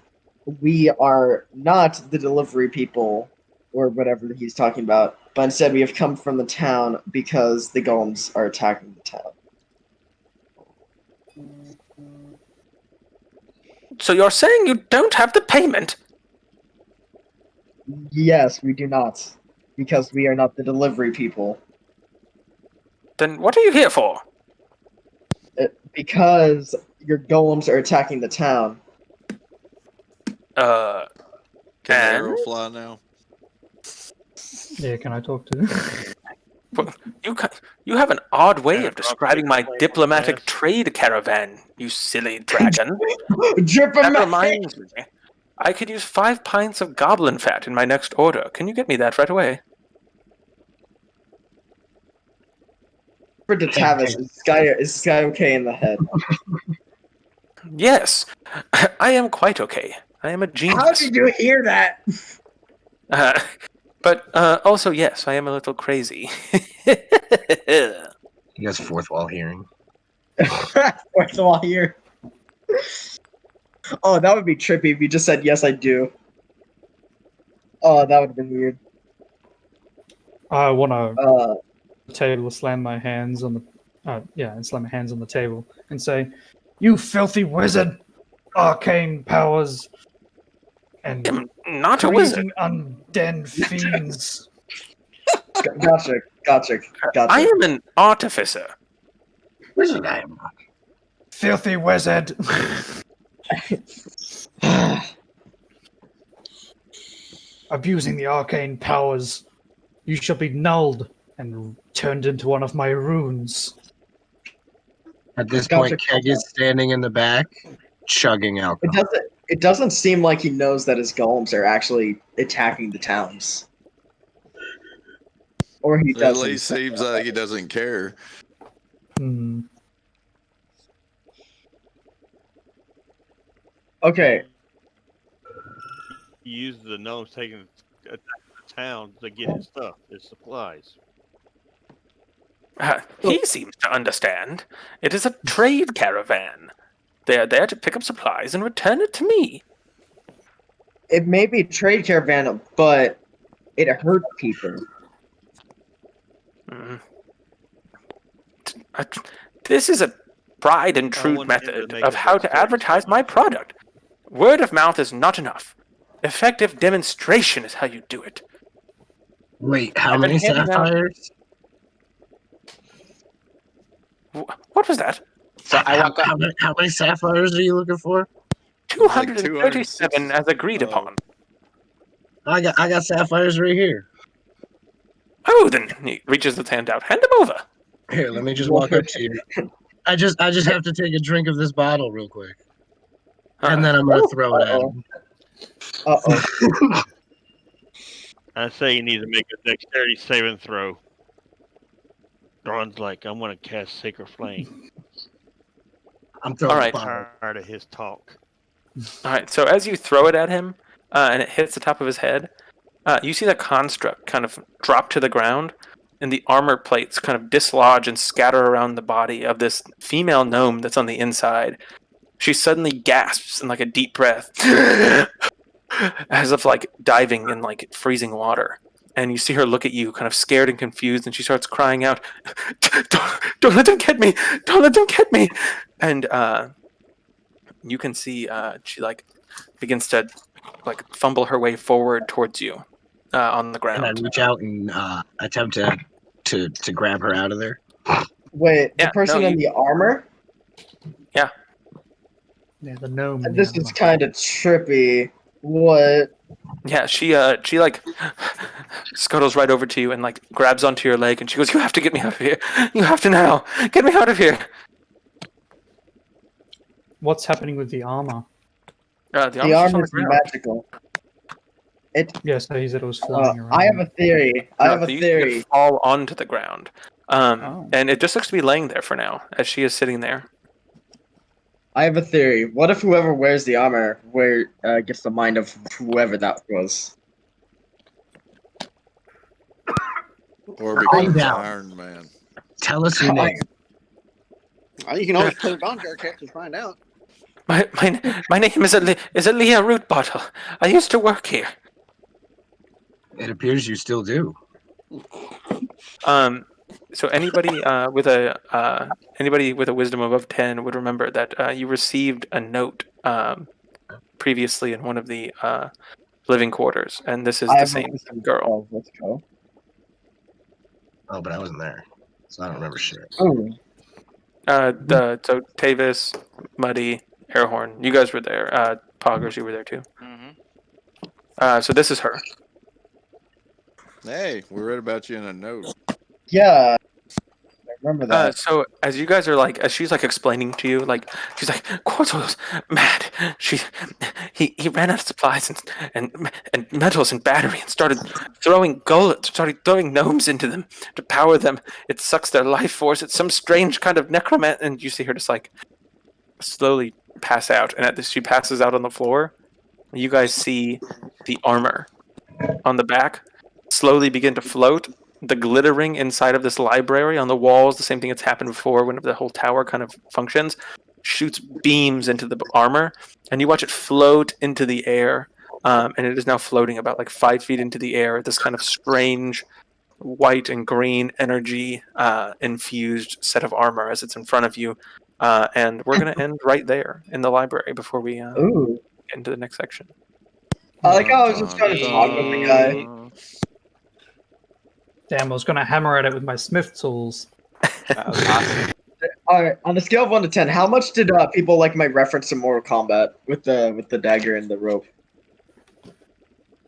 we are not the delivery people or whatever he's talking about, but instead we have come from the town because the golems are attacking the town. So you're saying you don't have the payment? Yes, we do not. Because we are not the delivery people. Then what are you here for? Because your golems are attacking the town. Can the And? arrow fly now? Yeah, can I talk to? Well, you have an odd way of describing my diplomatic trade caravan, you silly dragon. That reminds me, I could use 5 pints of goblin fat in my next order. Can you get me that right away? For the Tavis, is this guy okay in the head? Yes, I am quite okay. I am a genius. How did you hear that? But also, yes, I am a little crazy. He has fourth wall hearing. Fourth wall here. Oh, that would be trippy if you just said, yes, I do. Oh, that would have been weird. I want to table, slam my hands on the and slam my hands on the table and say, "You filthy wizard! Arcane powers and I'm not a wizard. breathing undead fiends." Gotcha. I am an artificer. Wizard I am not. Filthy wizard! Abusing the arcane powers, you shall be nulled and turned into one of my runes. At this Gotcha. point, Keg is standing in the back, chugging alcohol. It doesn't seem like he knows that his golems are actually attacking the towns. Or he At doesn't. least seems like he doesn't care. Hmm. Okay. He uses the gnomes taking the town to get his stuff, his supplies. He seems to understand. It is a trade caravan. They are there to pick up supplies and return it to me. It may be a trade caravan, but it hurt people. Mm. This is a tried and true wanted him to method make of a how to dexterity advertise saving my throw. product. Word of mouth is not enough. Effective demonstration is how you do it. Wait, how I've been many handing out- sapphires? What was that? So I walk up. How many sapphires are you looking for? 237 as agreed upon. I got sapphires right here. Oh, then he reaches his hand out. Hand them over. Here, let me just walk up to you. I just have to take a drink of this bottle real quick, and then I'm gonna throw it at him. Uh-oh. I say you need to make a dexterity saving throw. Dawn's like, I'm gonna cast Sacred Flame. I'm throwing All right. the bottle. Tired of his talk. All right, so as you throw it at him, and it hits the top of his head, you see the construct kind of drop to the ground, and the armor plates kind of dislodge and scatter around the body of this female gnome that's on the inside. She suddenly gasps in like a deep breath, as if like diving in like freezing water. And you see her look at you, kind of scared and confused, and she starts crying out, "Don't let them get me! Don't let them get me!" And you can see she like begins to like fumble her way forward towards you on the And I ground. reach out and attempt to grab her out of there. Wait, the Yeah, no, person in the armor? yeah. Yeah, the gnome in the This is armor. kind of trippy. What? Yeah, she like scuttles right over to you and like grabs onto your leg and she goes, "You have to get me out of here. You have to now. Get me out of here." What's happening with the armor? The The armor's just on the armor's ground. magical. It. Yeah, so he said it was flying I have around. a theory. I No, have a so you see it theory. fall onto the ground. Oh. And it just looks to be laying there for now, as she is sitting there. I have a theory. What if whoever wears the armor gets the mind of whoever that was? Or becomes down. Iron Man. Tell us your name. You can always put it on our check to find out. My name is Aaliyah Rootbottle. I used to work here. It appears you still do. So anybody with a wisdom above 10 would remember that you received a note previously in one of the living quarters, and this is I the have a same wisdom girl. 12. Let's go. Oh, but I wasn't there, so I don't remember shit. Ooh. So Tavis, Muddy, Airhorn, you guys were there. Poggers, you were there too. So this is her. Hey, we read about you in a note. Yeah. I remember that. So as you guys are like, as she's like explaining to you, like she's like, Quartzoil's mad. He ran out of supplies and metals and battery and started throwing gnomes into them to power them. It sucks their life force. It's some strange kind of necromancy. And you see her just like slowly pass out. And at this, she passes out on the floor. You guys see the armor on the back slowly begin to float. The glittering inside of this library on the walls, the same thing that's happened before when the whole tower kind of functions, shoots beams into the armor, and you watch it float into the air, and it is now floating about like 5 feet into the air. This kind of strange white and green energy infused set of armor as it's in front of you, and we're gonna end right there in the library before we Ooh. get into the next section. I like how I was just trying to talk with the guy. Damn, I was gonna hammer at it with my smith tools. That was awesome. All right, on a scale of 1 to 10, how much did people like my reference to Mortal Kombat with the dagger and the rope?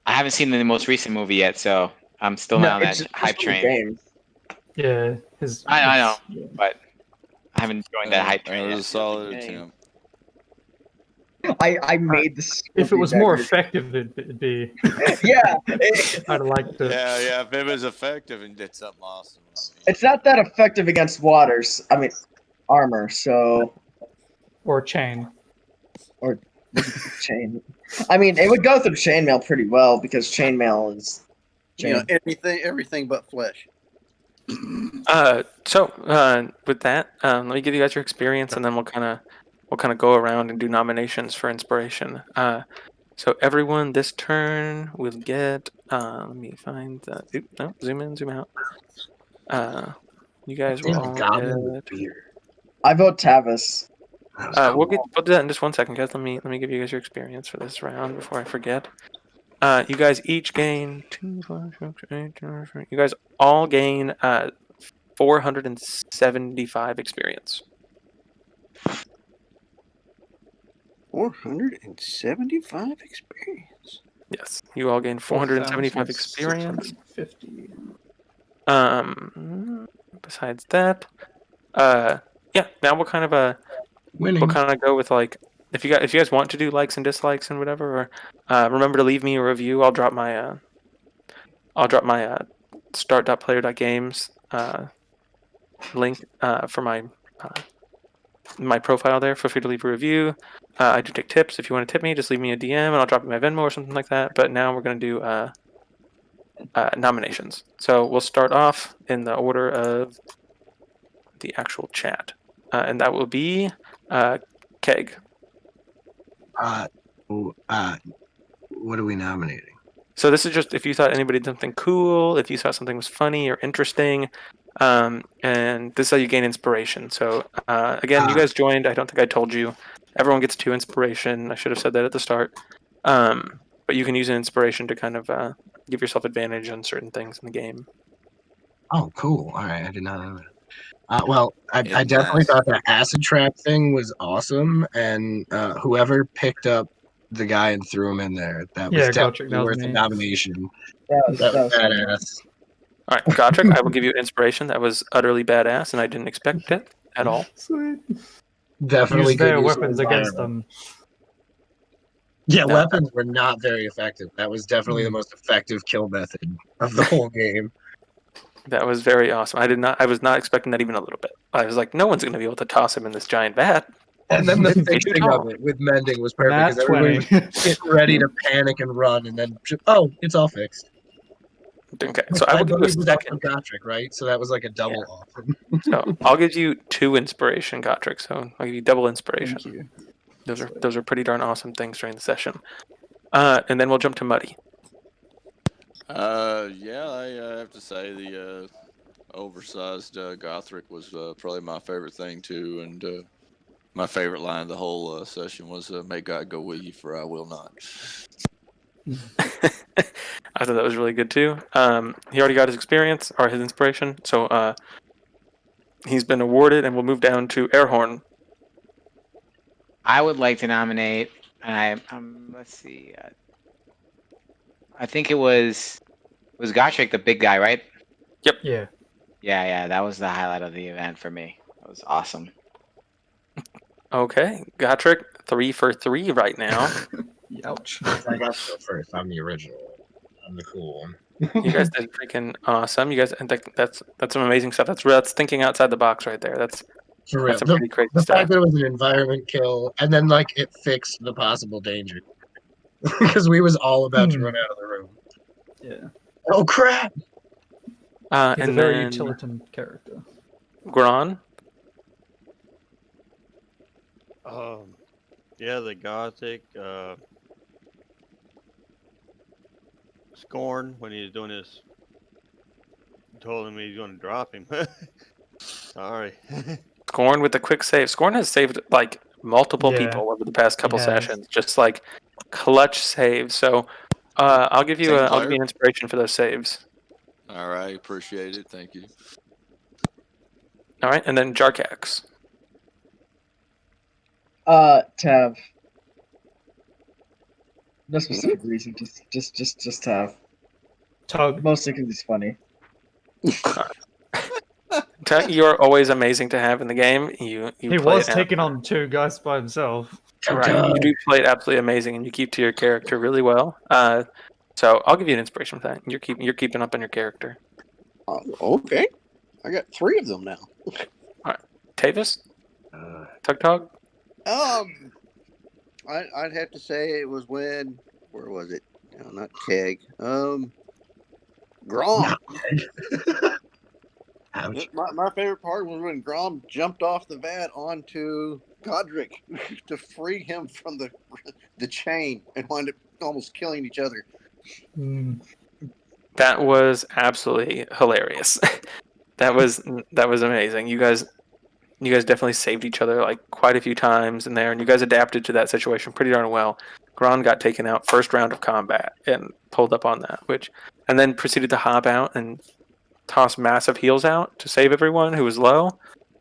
I haven't seen the most recent movie yet, so I'm still not on that hype train. Games. Yeah, I know, yeah. but I haven't joined that hype train That was a yet. solid attempt. I made this. If it was more effective, it'd be. Yeah. I'd like to. Yeah. If it was effective and did something awesome. It's not that effective against waters. I mean, armor. So. Or chain. Or chain. I mean, it would go through chainmail pretty well because chainmail is. Everything but flesh. So with that, let me give you guys your experience, and then we'll kind of go around and do nominations for inspiration. So everyone this turn will get. Let me find the. No, zoom in, zoom out. You guys will all get. I vote Tavis. We'll do that in just 1 second, guys. Let me give you guys your experience for this round before I forget. You guys each gain 2, 5, 6, 8, 9, 10. You guys all gain 475 experience. 475 experience. Yes, you all gain 475 experience. 50. Besides that, yeah. Now we'll kind of go with like if you guys want to do likes and dislikes and whatever. Or remember to leave me a review. I'll drop my start.player.games link for my profile there. Feel free to leave a review. I do take tips. If you want to tip me, just leave me a DM and I'll drop you my Venmo or something like that. But now we're going to do nominations. So we'll start off in the order of the actual chat. And that will be Keg. What are we nominating? So this is just if you thought anybody did something cool, if you thought something was funny or interesting, and this is how you gain inspiration. So again, you guys joined. I don't think I told you. Everyone gets 2 inspiration. I should have said that at the start. But you can use an inspiration to kind of give yourself advantage on certain things in the game. Oh, cool. All right, I did not know that. Well, I It's definitely nice. thought that acid trap thing was awesome, and whoever picked up the guy and threw him in there, that was Yeah, gotcha. definitely That was worth a me. nomination. That That was was fun. badass. All right, Gotrek, I will give you inspiration. That was utterly badass, and I didn't expect it at all. Sweet. Definitely Use good their use of weapons against environment. them. Yeah, No, weapons were not very effective. That was definitely the most effective kill method of the whole game. that was very awesome. I was not expecting that even a little bit. I was like, no one's going to be able to toss him in this giant vat. And then the It's way too fixing of tall. it with mending was perfect Nat because everybody 20. was getting ready to panic and run, and then it's all fixed. Okay, Which so I I will give you a believe was also second. Gotrek, right? So that was like a double awesome. So I'll give you 2 inspiration, Gotrek. So I'll give you double inspiration. Thank you. Those are pretty darn awesome things during the session. And then we'll jump to Muddy. Yeah, I have to say the oversized Gothric was probably my favorite thing too, and my favorite line of the whole session was "May God go with you, for I will not." I thought that was really good too. He already got his experience or his inspiration, so he's been awarded, and we'll move down to Airhorn. I would like to nominate. Let's see. I think it was Gottschalk, the big guy, right? Yeah. Yeah. That was the highlight of the event for me. That was awesome. Okay, Gotrek, 3 for 3 right now. Ouch. I got to go first. I'm the original. I'm the cool one. You guys did freaking awesome. You guys, and that's some amazing stuff. That's thinking outside the box right there. That's For real. some pretty crazy The stuff. fact that it was an environment kill, and then like it fixed the possible danger because we was all about to run out of the room. Yeah. Oh crap! He's And a very then utilitarian character. Gron. Yeah, the Gothic Scorn when he was doing his, told him he's going to drop him. Sorry. Scorn with the quick save. Scorn has saved like multiple Yeah, people over the past couple has. sessions. Just like clutch saves. So I'll give you Team I'll give player. you an inspiration for those saves. All right, appreciate it. Thank you. All right, and then Jarkax. Tav. No specific reason, just Tav. Tug. Mostly because he's funny. You're always amazing to have in the game. You He play was it taking on 2 guys by himself. right. You do play it absolutely amazing, and you keep to your character really well. So I'll give you an inspiration for that. You're keeping up on your character. Okay, I got 3 of them now. Tavis, Tug. I'd have to say it was when, where was it? No, not Keg. Grom. Ouch. My favorite part was when Grom jumped off the vat onto Godric to free him from the chain and wound up almost killing each other. That was absolutely hilarious. that was amazing. You guys definitely saved each other like quite a few times in there, and you guys adapted to that situation pretty darn well. Gron got taken out first round of combat and pulled up on that, and then proceeded to hop out and toss massive heals out to save everyone who was low.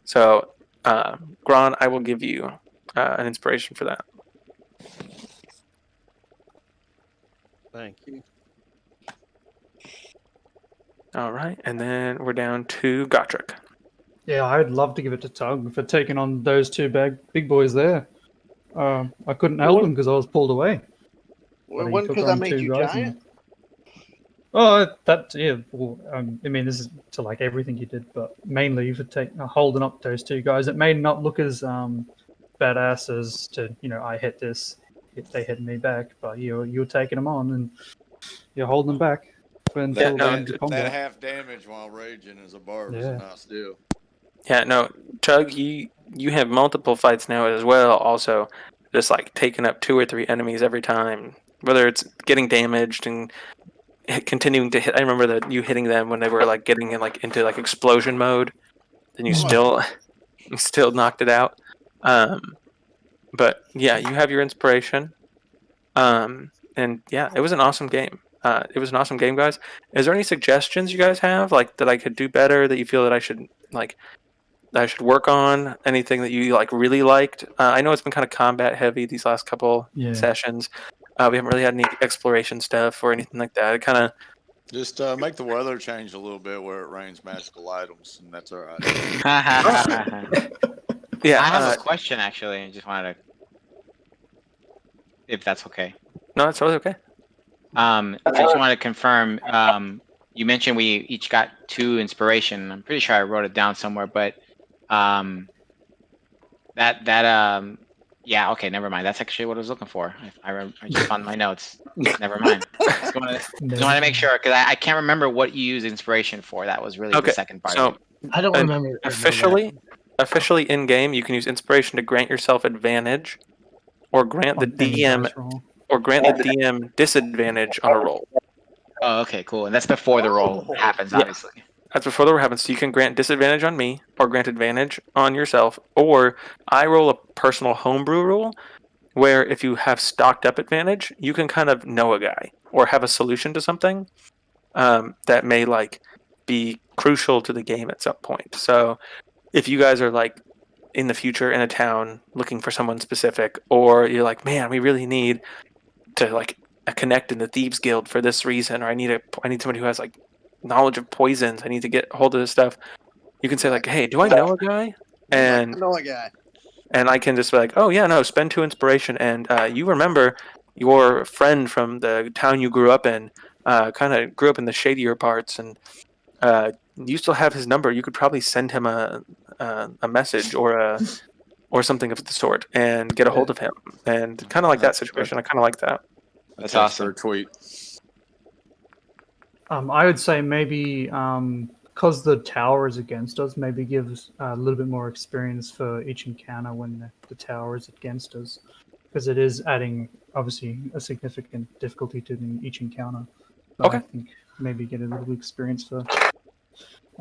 So, Gron, I will give you an inspiration for that. Thank you. All right, and then we're down to Gotrek. Yeah, I'd love to give it to Tug for taking on those 2 big boys there. I couldn't help him because I was pulled away. Well, But he it wasn't took because I on made 2 you guys giant. Oh, that yeah. Well, I mean, this is to like everything you did, but mainly for holding up those 2 guys. It may not look as badass as to I hit this, they hit me back, but you're taking them on and you're holding them back until the end of combat. That half damage while raging is a barb, is not still. Yeah, no, Tug, you have multiple fights now as well. Also, just like taking up 2 or 3 enemies every time, whether it's getting damaged and continuing to hit. I remember that you hitting them when they were like getting in like into like explosion mode, and you still knocked it out. But yeah, you have your inspiration. And yeah, it was an awesome game. It was an awesome game, guys. Is there any suggestions you guys have, like that I could do better, that you feel that I should that I should work on? Anything that you like really liked? I know it's been kind of combat heavy these last couple sessions. We haven't really had any exploration stuff or anything like that. It kind of Just make the weather change a little bit where it rains magical items, and that's all right. yeah. I have a question actually. I just wanted to, if that's okay. No, it's totally okay. I just wanted to confirm. You mentioned we each got 2 inspiration. I'm pretty sure I wrote it down somewhere, but yeah, okay, never mind. That's actually what I was looking for. I just found my notes. Never mind. Just wanted to make sure, because I can't remember what you use inspiration for. That was really the second part of it. I don't remember. Officially in game, you can use inspiration to grant yourself advantage, or grant the DM disadvantage on a roll. Oh, okay, cool. And that's before the roll happens, obviously. That's before the roll happens. So you can grant disadvantage on me, or grant advantage on yourself, or I roll a personal homebrew rule where if you have stocked up advantage, you can kind of know a guy or have a solution to something that may like be crucial to the game at some point. So if you guys are like in the future in a town looking for someone specific, or you're like, man, we really need to like connect in the Thieves Guild for this reason, or I need somebody who has like knowledge of poisons. I need to get hold of this stuff. You can say like, hey, do I know a guy? And I know a guy. And I can just be like, oh yeah, no, spend 2 inspiration, and you remember your friend from the town you grew up in, kind of grew up in the shadier parts, and you still have his number. You could probably send him a message or something of the sort and get a hold of him, and kind of like that situation. I kind of like that. That's awesome. Tweet. I would say maybe because the tower is against us, maybe gives a little bit more experience for each encounter when the tower is against us, because it is adding obviously a significant difficulty to each encounter. So Okay. I think maybe get a little experience for.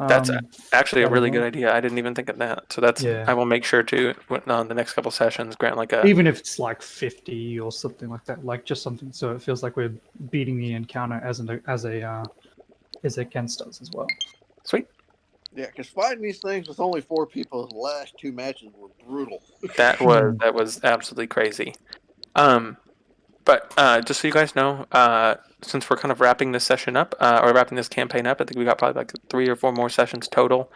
That's actually a really good idea. I didn't even think of that. So that's Yeah. I will make sure to on the next couple sessions grant like a Even if it's like 50 or something like that, like just something so it feels like we're beating the encounter as against us as well. Sweet. Yeah, because fighting these things with only 4 people, the last 2 matches were brutal. That was absolutely crazy. But just so you guys know, since we're kind of wrapping this session up, or wrapping this campaign up, I think we got probably like 3 or 4 more sessions total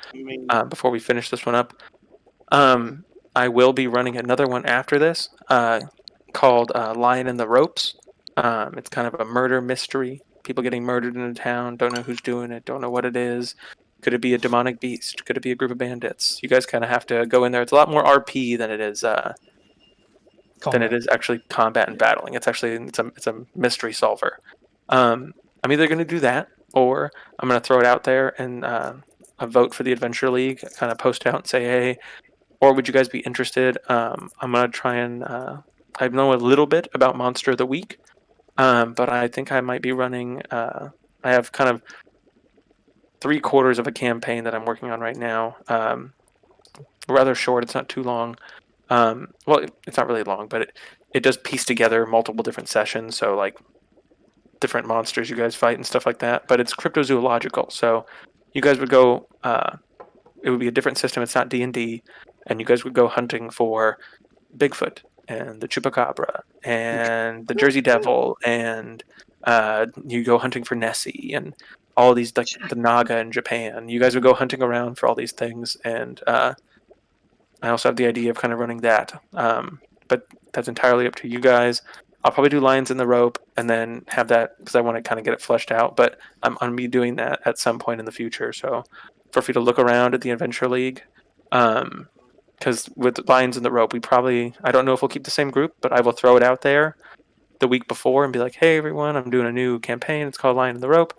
before we finish this one up. I will be running another one after this called Lion in the Ropes. It's kind of a murder mystery. People getting murdered in a town, don't know who's doing it, don't know what it is. Could it be a demonic beast? Could it be a group of bandits? You guys kind of have to go in there. It's a lot more RP than it is actually combat and battling. It's a mystery solver. I'm either going to do that, or I'm going to throw it out there and a vote for the Adventure League, kind of post out and say, hey, or would you guys be interested? I'm going to try and I know a little bit about Monster of the Week, but I think I might be running. I have kind of 3/4 of a campaign that I'm working on right now. Rather short. It's not too long. Well, it's not really long, but it does piece together multiple different sessions. So like different monsters you guys fight and stuff like that. But it's cryptozoological. So you guys would go. It would be a different system. It's not D&D, and you guys would go hunting for Bigfoot and the Chupacabra and the Jersey Devil, and you go hunting for Nessie and all these, like the Naga in Japan. You guys would go hunting around for all these things, and I also have the idea of kind of running that. But that's entirely up to you guys. I'll probably do Lions in the Rope and then have that because I want to kind of get it fleshed out. But I'm going to be doing that at some point in the future. So feel free to look around at the Adventure League. Because with Lions in the Rope, I don't know if we'll keep the same group, but I will throw it out there the week before and be like, hey, everyone, I'm doing a new campaign. It's called Lion in the Rope.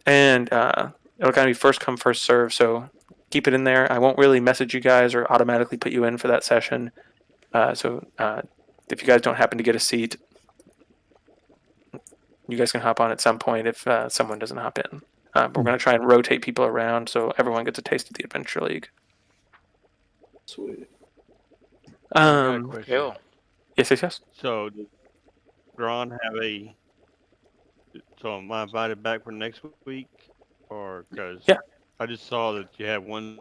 And it'll kind of be first come, first serve. So keep it in there. I won't really message you guys or automatically put you in for that session. So if you guys don't happen to get a seat, you guys can hop on at some point if someone doesn't hop in. But we're going to try and rotate people around so everyone gets a taste of the Adventure League. Sweet. I got a question. Cool. Yes. So does Gron have a? So am I invited back for next week, or because Yeah. I just saw that you had one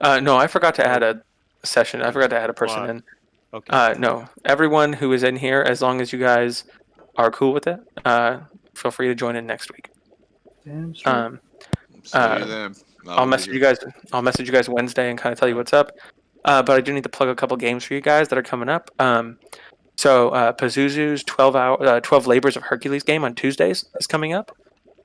No, I forgot to add open a session. I forgot to add a person slot. in. Okay. No, everyone who is in here, as long as you guys are cool with it, feel free to join in next week. Damn straight. See Uh, you then. I I'll will be message here. you guys. I'll message you guys Wednesday and kind of tell you what's up. But I do need to plug a couple games for you guys that are coming up. So Pazuzu's 12 Labors of Hercules game on Tuesdays is coming up.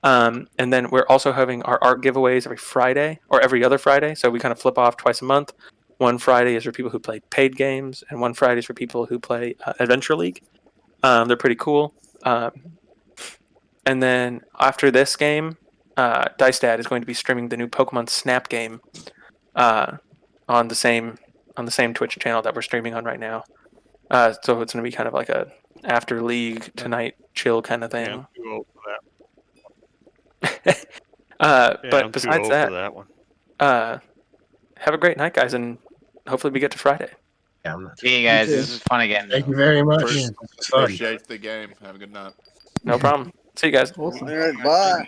And then we're also having our art giveaways every Friday or every other Friday. So we kind of flip off twice a month. One Friday is for people who play paid games, and one Friday is for people who play Adventure League. They're pretty cool. And then after this game, Dice Dad is going to be streaming the new Pokemon Snap game on the same Twitch channel that we're streaming on right now. So it's going to be kind of like a after league tonight chill kind of Yeah, I'm thing. too old for that. But I'm too besides old that, for that one. have a great night, guys, and hopefully we get to Friday. Yeah, I'm not. See you guys. too. This is fun again. Thank you very much. Appre- This was fun. Appreciate the game. Have a good night. No problem. See you guys. All right, bye.